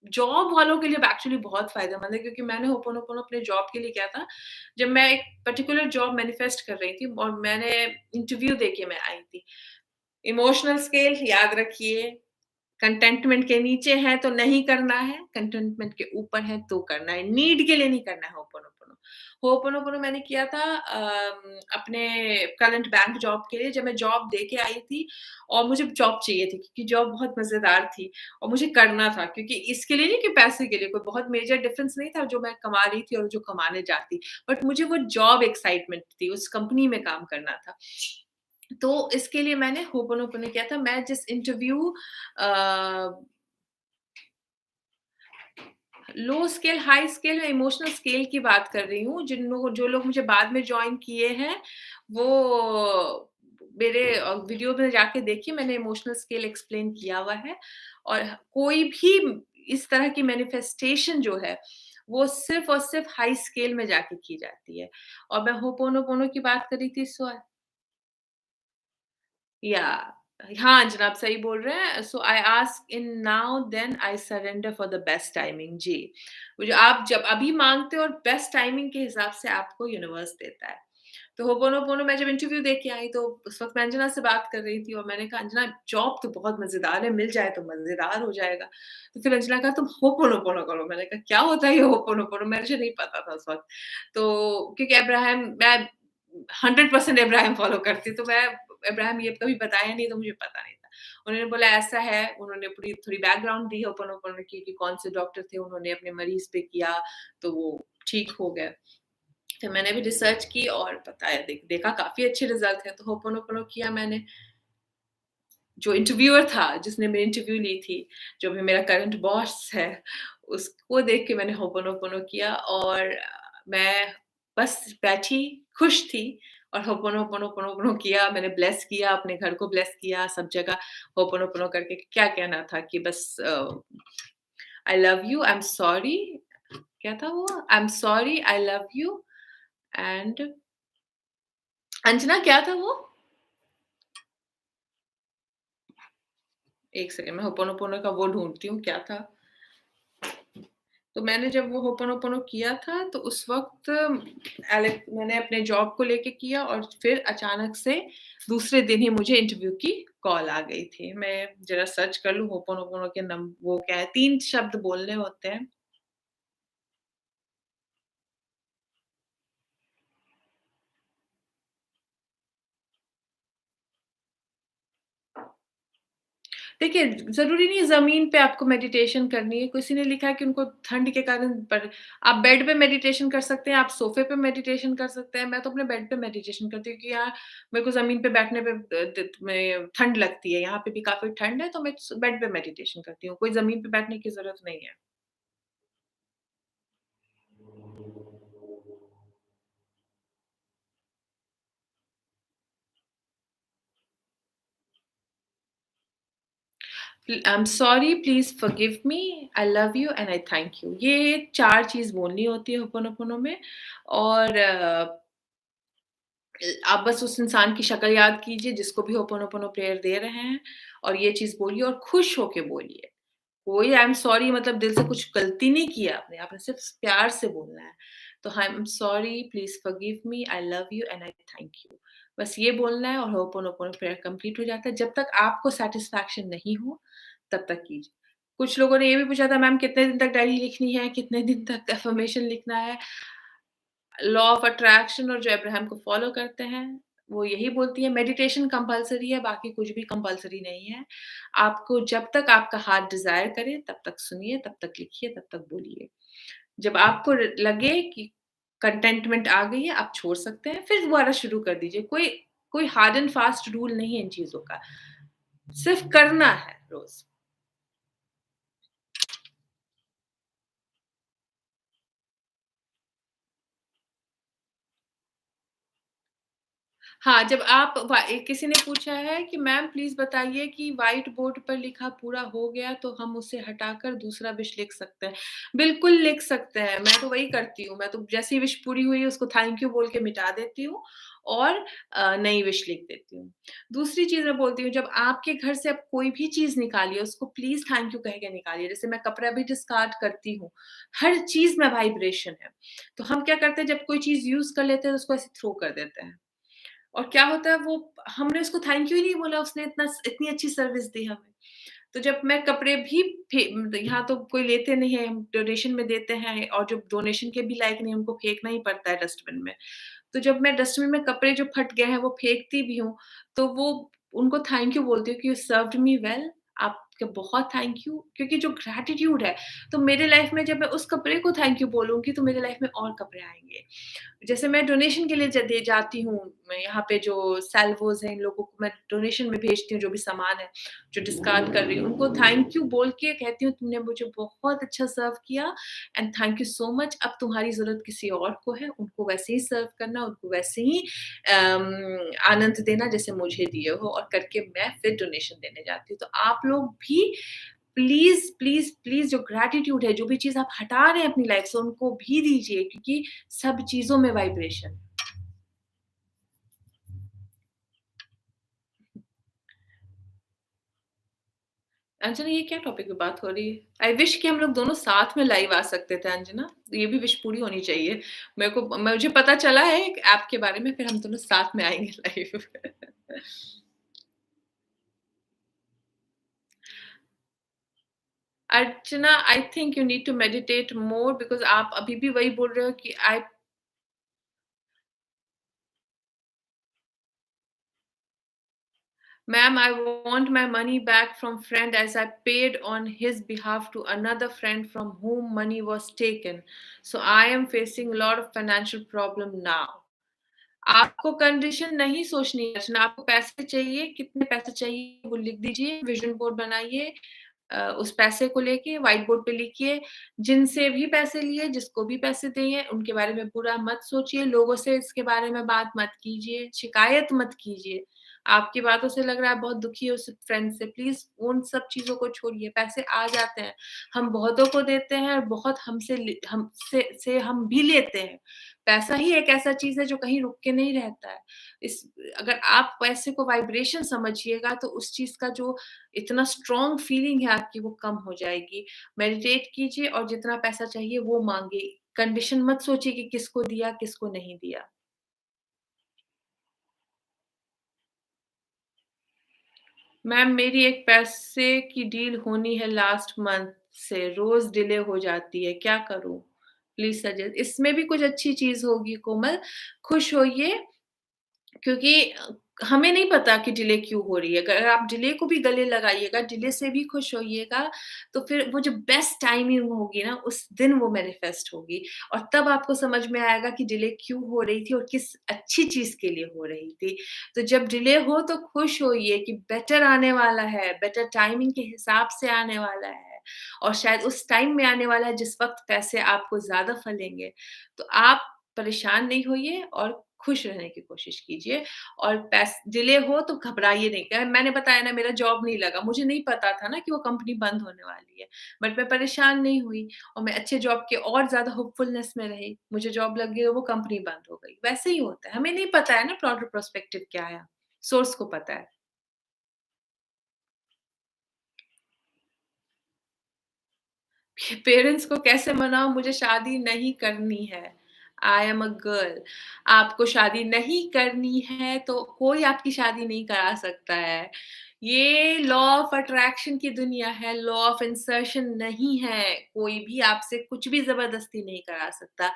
जॉब वालों के लिए एक्चुअली बहुत फ़ायदेमंद है क्योंकि मैंने होपोनोपोनो अपने जॉब के लिए किया था। जब मैं एक पर्टिकुलर जॉब मैनिफेस्ट कर रही थी और मैंने इंटरव्यू देके मैं आई थी। इमोशनल स्केल याद रखिए, कंटेंटमेंट के नीचे है तो नहीं करना है, कंटेंटमेंट के ऊपर है तो करना है, नीड के लिए नहीं करना है होपोनोपोनो। होपोनोपोनो मैंने किया था अपने करंट बैंक जॉब के लिए जब मैं जॉब दे के आई थी और मुझे जॉब चाहिए थी क्योंकि जॉब बहुत मज़ेदार थी और मुझे करना था क्योंकि इसके लिए नहीं कि पैसे के लिए कोई बहुत मेजर डिफरेंस नहीं था जो मैं कमा रही थी और जो कमाने जाती, बट मुझे वो जॉब एक्साइटमेंट थी, उस कंपनी में काम करना था। तो इसके लिए मैंने होपोनोपोनो किया था। मैं जिस इंटरव्यू अ, लो स्केल, हाई स्केल या इमोशनल स्केल की बात कर रही हूँ, जिन लोगों जो लोग मुझे बाद में जॉइन किए हैं, वो मेरे वीडियो में जाके देखिए मैंने इमोशनल स्केल एक्सप्लेन किया हुआ है और कोई भी इस तरह की मैनिफेस्टेशन जो है, वो सिर्फ़ और सिर्फ़ हाई स्केल में जाके की जाती है और मैं होपोनोपोनो की बात कर रही थी सो या हाँ, जनाब सही बोल रहे हैं। So I ask in now then I surrender for the best timing ji. वो जो आप जब अभी माँगते हो और बेस्ट टाइमिंग के हिसाब से आपको यूनिवर्स देता है। तो होपोनोपोनो मैं जब इंटरव्यू दे के आई तो उस वक़्त मैं अंजना से बात कर रही थी और मैंने कहा, "अंजना जॉब तो बहुत मज़ेदार है, मिल जाए तो मज़ेदार हो जाएगा।" तो फिर अंजना कहा, "तुम होपोनोपोनो करो।" मैंने कहा, "क्या होता है ये होपोनोपोनो?" मुझे नहीं पता था उस वक़्त। तो क्योंकि अब्राहम मैं 100% अब्राहम फ़ॉलो करती, तो मैं अब्राहम ये कभी बताया नहीं तो मुझे पता नहीं था। उन्होंने बोला ऐसा है, उन्होंने पूरी थोड़ी बैकग्राउंड दी होपोनोपोनो की कि कौन से डॉक्टर थे, उन्होंने अपने मरीज़ पे किया, तो वो ठीक हो गए। फिर मैंने भी रिसर्च की और पता है देखा काफ़ी अच्छे रिज़ल्ट हैं, तो होपोनोपोनो किया मैंने। जो इंटरव्यूअर था, जिसने मेरी इंटरव्यू ली थी, जो अभी मेरा करंट बॉस है, उसको देख के मैंने होपोनोपोनो किया और मैं बस बैठी, खुश थी और होपोनोपोनो किया, मैंने ब्लेस किया, अपने घर को ब्लेस किया, सब जगह होपोनोपोनो करके क्या कहना था कि बस I love you, I am sorry क्या था वो? I am sorry, I love you and Anjana क्या था वो? 1 सेकंड मैं होपोनोपोनो का वो ढूँढती हूँ, क्या था? तो मैंने जब वो होपोनोपोनो किया था, तो उस वक़्त मैंने अपने जॉब को लेके किया और फिर अचानक से दूसरे दिन ही मुझे इंटरव्यू की कॉल आ गई थी। मैं ज़रा सर्च कर लूँ होपोनोपोनो के वो क्या है 3 शब्द बोलने होते हैं। देखिए, ज़रूरी नहीं है ज़मीन पे आपको मेडिटेशन करनी है। किसी ने लिखा है कि उनको ठंड के कारण पर आप बेड पे मेडिटेशन कर सकते हैं, आप सोफ़े पे मेडिटेशन कर सकते हैं। मैं तो अपने बेड पे मेडिटेशन करती हूँ कि यार मेरे को ज़मीन पे बैठने पे में ठंड लगती है। यहाँ पे भी काफ़ी ठंड है तो मैं बेड पे मेडिटेशन करती हूँ। कोई ज़मीन पे बैठने की ज़रूरत नहीं है। I am sorry, please forgive me, I love you and I thank you. ये 4 चीज़ बोलनी होती है होपोनोपोनो में और आप बस उस इंसान की शक्ल याद कीजिए जिसको भी होपोनोपोनो प्रेयर दे रहे हैं और ये चीज़ बोलिए और खुश होके बोलिए। कोई आई एम सॉरी मतलब दिल से कुछ गलती नहीं किया आपने, आपने सिर्फ़ प्यार से बोलना है। तो I am sorry, please forgive me, I love you and I thank you. बस ये बोलना है और होपोनोपोनो प्रेयर कंप्लीट हो जाता है। जब तक आपको सैटिस्फैक्शन नहीं हो, तब तक कीजिए। कुछ लोगों ने ये भी पूछा था मैम कितने दिन तक डायरी लिखनी है, कितने दिन तक अफ़र्मेशन लिखना है? लॉ ऑफ अट्रैक्शन और जो अब्राहम को फॉलो करते हैं, वो यही बोलती है मेडिटेशन कंपल्सरी है, बाकी कुछ भी कंपल्सरी नहीं है। आपको जब तक आपका हार्ट डिज़ायर करे तब तक सुनिए, तब तक लिखिए, तब तक बोलिए। जब आपको लगे कि कंटेंटमेंट आ गई है, आप छोड़ सकते हैं, फिर दोबारा शुरू कर दीजिए। कोई कोई हार्ड एंड फास्ट रूल नहीं है इन चीज़ों का, सिर्फ़ करना है रोज़। हाँ, जब आप किसी ने पूछा है कि मैम प्लीज़ बताइए कि व्हाइट बोर्ड पर लिखा पूरा हो गया तो हम उसे हटाकर दूसरा विश लिख सकते हैं। बिल्कुल लिख सकते हैं, मैं तो वही करती हूँ। मैं तो जैसे ही विश पूरी हुई है उसको थैंक यू बोल के मिटा देती हूँ और नई विश लिख देती हूँ। दूसरी चीज़ मैं बोलती हूँ जब आपके घर से आप कोई भी चीज़ निकालिए उसको प्लीज़ थैंक यू कह के निकालिए। जैसे मैं कपड़ा भी डिस्कार्ड करती हूँ, हर चीज़ में वाइब्रेशन है। तो हम क्या करते हैं जब कोई चीज़ यूज़ कर लेते हैं तो उसको ऐसे थ्रो कर देते हैं। और क्या होता है वो हमने उसको थैंक यू ही नहीं बोला, उसने इतनी अच्छी सर्विस दी हमें। तो जब मैं कपड़े भी यहाँ तो कोई लेते नहीं है, हम डोनेशन में देते हैं और जो डोनेशन के भी लायक नहीं, हमको फेंकना ही पड़ता है डस्टबिन में। तो जब मैं डस्टबिन में कपड़े जो फट गए हैं, वो फेंकती भी हूँ, तो वो उनको थैंक यू बोलती हूँ कि यू सर्व्ड मी वेल, आपका बहुत थैंक यू। क्योंकि जो ग्रैटिट्यूड है, तो मेरे लाइफ में जब मैं उस कपड़े को थैंक यू बोलूँगी, तो मेरे लाइफ में और कपड़े आएँगे। जैसे मैं डोनेशन के लिए दे जाती हूँ, मैं यहाँ पे जो सैल्वोज़ हैं, इन लोगों को मैं डोनेशन में भेजती हूँ, जो भी सामान है, जो डिस्कार्ड कर रही हूँ, उनको थैंक यू बोल के कहती हूँ, तुमने मुझे बहुत अच्छा सर्व किया and thank you so much. अब तुम्हारी ज़रूरत किसी और को है, उनको वैसे ही सर्व करना, उनको वैसे ही आनंद देना जैसे मुझे दिए हो और करके मैं फिर डोनेशन देने जाती हूँ। तो आप लोग भी प्लीज़, प्लीज़, प्लीज़ जो ग्रैटिट्यूड है, जो भी चीज़ आप हटा रहे हैं अपनी लाइफ़ से, उनको भी दीजिए क्योंकि सब चीज़ों में वाइब्रेशन है। अंजना, ये क्या टॉपिक पे बात हो रही है? आई विश कि हम लोग दोनों साथ में लाइव आ सकते थे अंजना, ये भी विश पूरी होनी चाहिए। मुझे पता चला है एक ऐप के बारे में, फिर हम दोनों साथ में आएँगे live. Archana, I think you need to meditate more because आप अभी भी वही बोल रहे हो कि I Ma'am, I want my money back from friend as I paid on his behalf to another friend from whom money was taken. So I am facing a lot of financial problem now. आपको condition नहीं सोचनी है अर्चना, आपको पैसे चाहिए, कितने पैसे चाहिए वो लिख दीजिए, विज़न बोर्ड बनाइए, उस पैसे को लेके व्हाइट बोर्ड पे लिखिए, जिनसे भी पैसे लिए, जिसको भी पैसे दिए, उनके बारे में बुरा मत सोचिए, लोगों से इसके बारे में बात मत कीजिए, शिकायत मत कीजिए। आपकी बातों से लग रहा है आप बहुत दुखी हो उस फ्रेंड से, प्लीज़ उन सब चीज़ों को छोड़िए, पैसे आ जाते हैं, हम बहुतों को देते हैं और बहुत हमसे हम भी लेते हैं। पैसा ही एक ऐसा चीज़ है जो कहीं रुक के नहीं रहता है। इस अगर आप पैसे को वाइब्रेशन समझिएगा तो उस चीज़ का जो इतना स्ट्रॉन्ग फीलिंग है आपकी वो कम हो जाएगी। मेडिटेट कीजिए और जितना पैसा चाहिए वो माँगिए। कंडीशन मत सोचिए कि किसको दिया, किसको नहीं दिया। मैम, मेरी एक पैसे की डील होनी है लास्ट मंथ से, रोज़ डिले हो जाती है, क्या करूँ? Please suggest. इसमें भी कुछ अच्छी चीज़ होगी कोमल, खुश होइए क्योंकि हमें नहीं पता कि डिले क्यों हो रही है। अगर आप डिले को भी गले लगाइएगा, डिले से भी खुश होइएगा, तो फिर वो जो बेस्ट टाइमिंग होगी ना, उस दिन वो मैनिफेस्ट होगी और तब आपको समझ में आएगा कि डिले क्यों हो रही थी और किस अच्छी चीज़ के लिए हो रही थी। तो जब डिले हो तो खुश होइए कि बेटर आने वाला है, बेटर टाइमिंग के हिसाब से आने वाला है और शायद उस टाइम में आने वाला है जिस वक़्त पैसे आपको ज़्यादा फलेंगे। तो आप परेशान नहीं होइए और खुश रहने की कोशिश कीजिए और डिले हो तो घबराइए नहीं। क्या मैंने बताया ना मेरा जॉब नहीं लगा, मुझे नहीं पता था ना कि वो कंपनी बंद होने वाली है। बट मैं परेशान नहीं हुई और मैं अच्छे जॉब के और ज़्यादा होपफुलनेस में रही। मुझे जॉब लग गई और वो कंपनी बंद हो गई। वैसे ही होता है, हमें नहीं पता है ना ब्रॉडर पर्सपेक्टिव क्या है, सोर्स को पता है। पेरेंट्स को कैसे मनाऊँ मुझे शादी नहीं करनी है। I am a girl. आपको शादी नहीं करनी है तो कोई आपकी शादी नहीं करा सकता है। ये लॉ ऑफ अट्रैक्शन की दुनिया है, लॉ ऑफ इंसर्शन नहीं है। कोई भी आपसे कुछ भी ज़बरदस्ती नहीं करा सकता।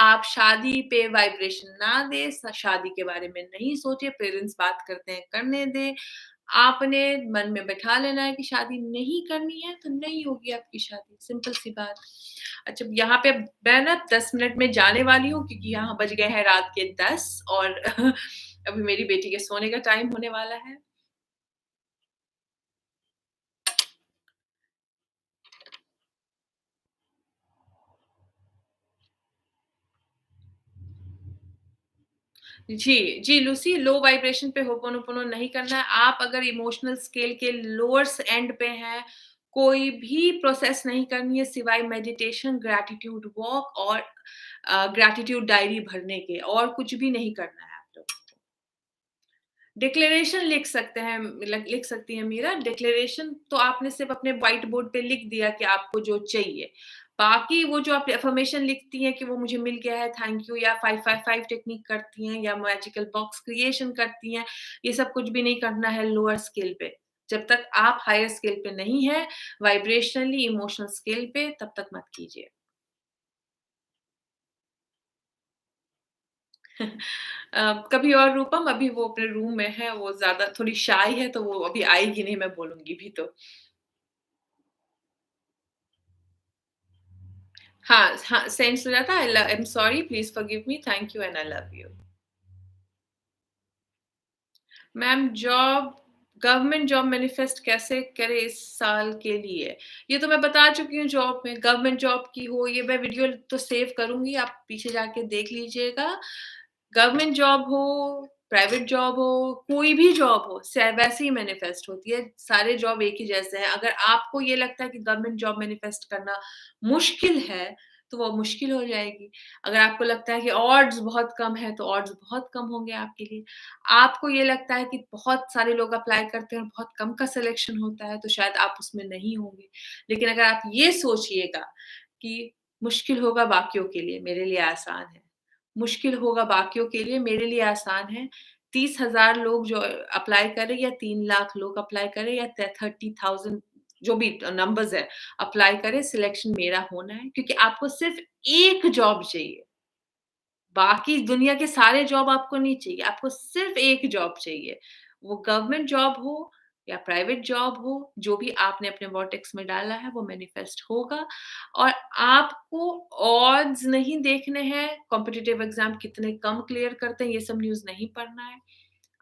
आप शादी पे वाइब्रेशन ना दें, शादी के बारे में नहीं सोचें, पेरेंट्स बात करते हैं करने दें। आपने मन में बैठा लेना है कि शादी नहीं करनी है, तो नहीं होगी आपकी शादी, सिंपल सी बात। अच्छा, यहाँ पे मैं ना 10 मिनट में जाने वाली हूँ क्योंकि यहाँ बज गए हैं रात के 10 और अभी मेरी बेटी के सोने का टाइम होने वाला है। जी, जी लूसी, लो वाइब्रेशन पे होपोनोपोनो नहीं करना है। आप अगर इमोशनल स्केल के लोअर्स एंड पे हैं, कोई भी प्रोसेस नहीं करनी है सिवाय मेडिटेशन, ग्रैटिट्यूड वॉक और ग्रैटिट्यूड डायरी भरने के और कुछ भी नहीं करना है आप लोगों को। डिक्लेरेशन लिख सकते हैं लिख सकती हैं मीरा, डिक्लेरेशन तो आपने सिर्फ़ अपने व्हाइट बोर्ड पे लिख दिया कि आपको जो चाहिए। बाकी वो जो आप अफ़र्मेशन लिखती हैं कि वो मुझे मिल गया है, थैंक यू या 555 टेक्निक करती हैं या मैजिकल बॉक्स क्रिएशन करती हैं, ये सब कुछ भी नहीं करना है लोअर स्केल पे। जब तक आप हायर स्केल पे नहीं हैं, वाइब्रेशनली इमोशनल स्केल पे, तब तक मत कीजिए। कभी और रूपम, अभी वो अपने रूम में है, वो ज़्यादा थोड़ी शाय है, तो वो अभी आएगी नहीं, मैं बोलूँगी भी तो। हाँ, हाँ, send Sujata I am sorry, please forgive me, thank you and I love you. Ma'am government job manifest कैसे करें इस साल के लिए? ये तो मैं बता चुकी हूँ जॉब में, गवर्नमेंट जॉब की हो, ये मैं वीडियो तो सेव करूँगी, आप पीछे जाके देख लीजिएगा। गवर्नमेंट जॉब हो, प्राइवेट जॉब हो, कोई भी जॉब हो, वैसे ही मैनिफेस्ट होती है, सारे जॉब एक ही जैसे हैं। अगर आपको ये लगता है कि गवर्नमेंट जॉब मैनिफेस्ट करना मुश्किल है, तो वो मुश्किल हो जाएगी। अगर आपको लगता है कि ऑड्स बहुत कम है, तो ऑड्स बहुत कम होंगे आपके लिए। आपको ये लगता है कि बहुत सारे लोग अप्लाई करते हैं और बहुत कम का सिलेक्शन होता है, तो शायद आप उसमें नहीं होंगे। लेकिन अगर आप ये सोचिएगा कि मुश्किल होगा बाकियों के लिए, मेरे लिए आसान है। मुश्किल होगा बाकियों के लिए, मेरे लिए आसान है। 30,000 लोग जो अप्लाई करें या 3 लाख लोग अप्लाई करें या 30,000 जो भी नंबर्स है, अप्लाई करें, सिलेक्शन मेरा होना है क्योंकि आपको सिर्फ़ एक जॉब चाहिए। बाकी दुनिया के सारे जॉब आपको नहीं चाहिए, आपको सिर्फ़ एक जॉब चाहिए। वो गवर्नमेंट जॉब हो या प्राइवेट जॉब हो, जो भी आपने अपने वर्टेक्स में डाला है वो मैनिफेस्ट होगा और आपको ऑड्स नहीं देखने हैं, कॉम्पिटिटिव एग्ज़ाम कितने कम क्लियर करते हैं, ये सब न्यूज़ नहीं पढ़ना है।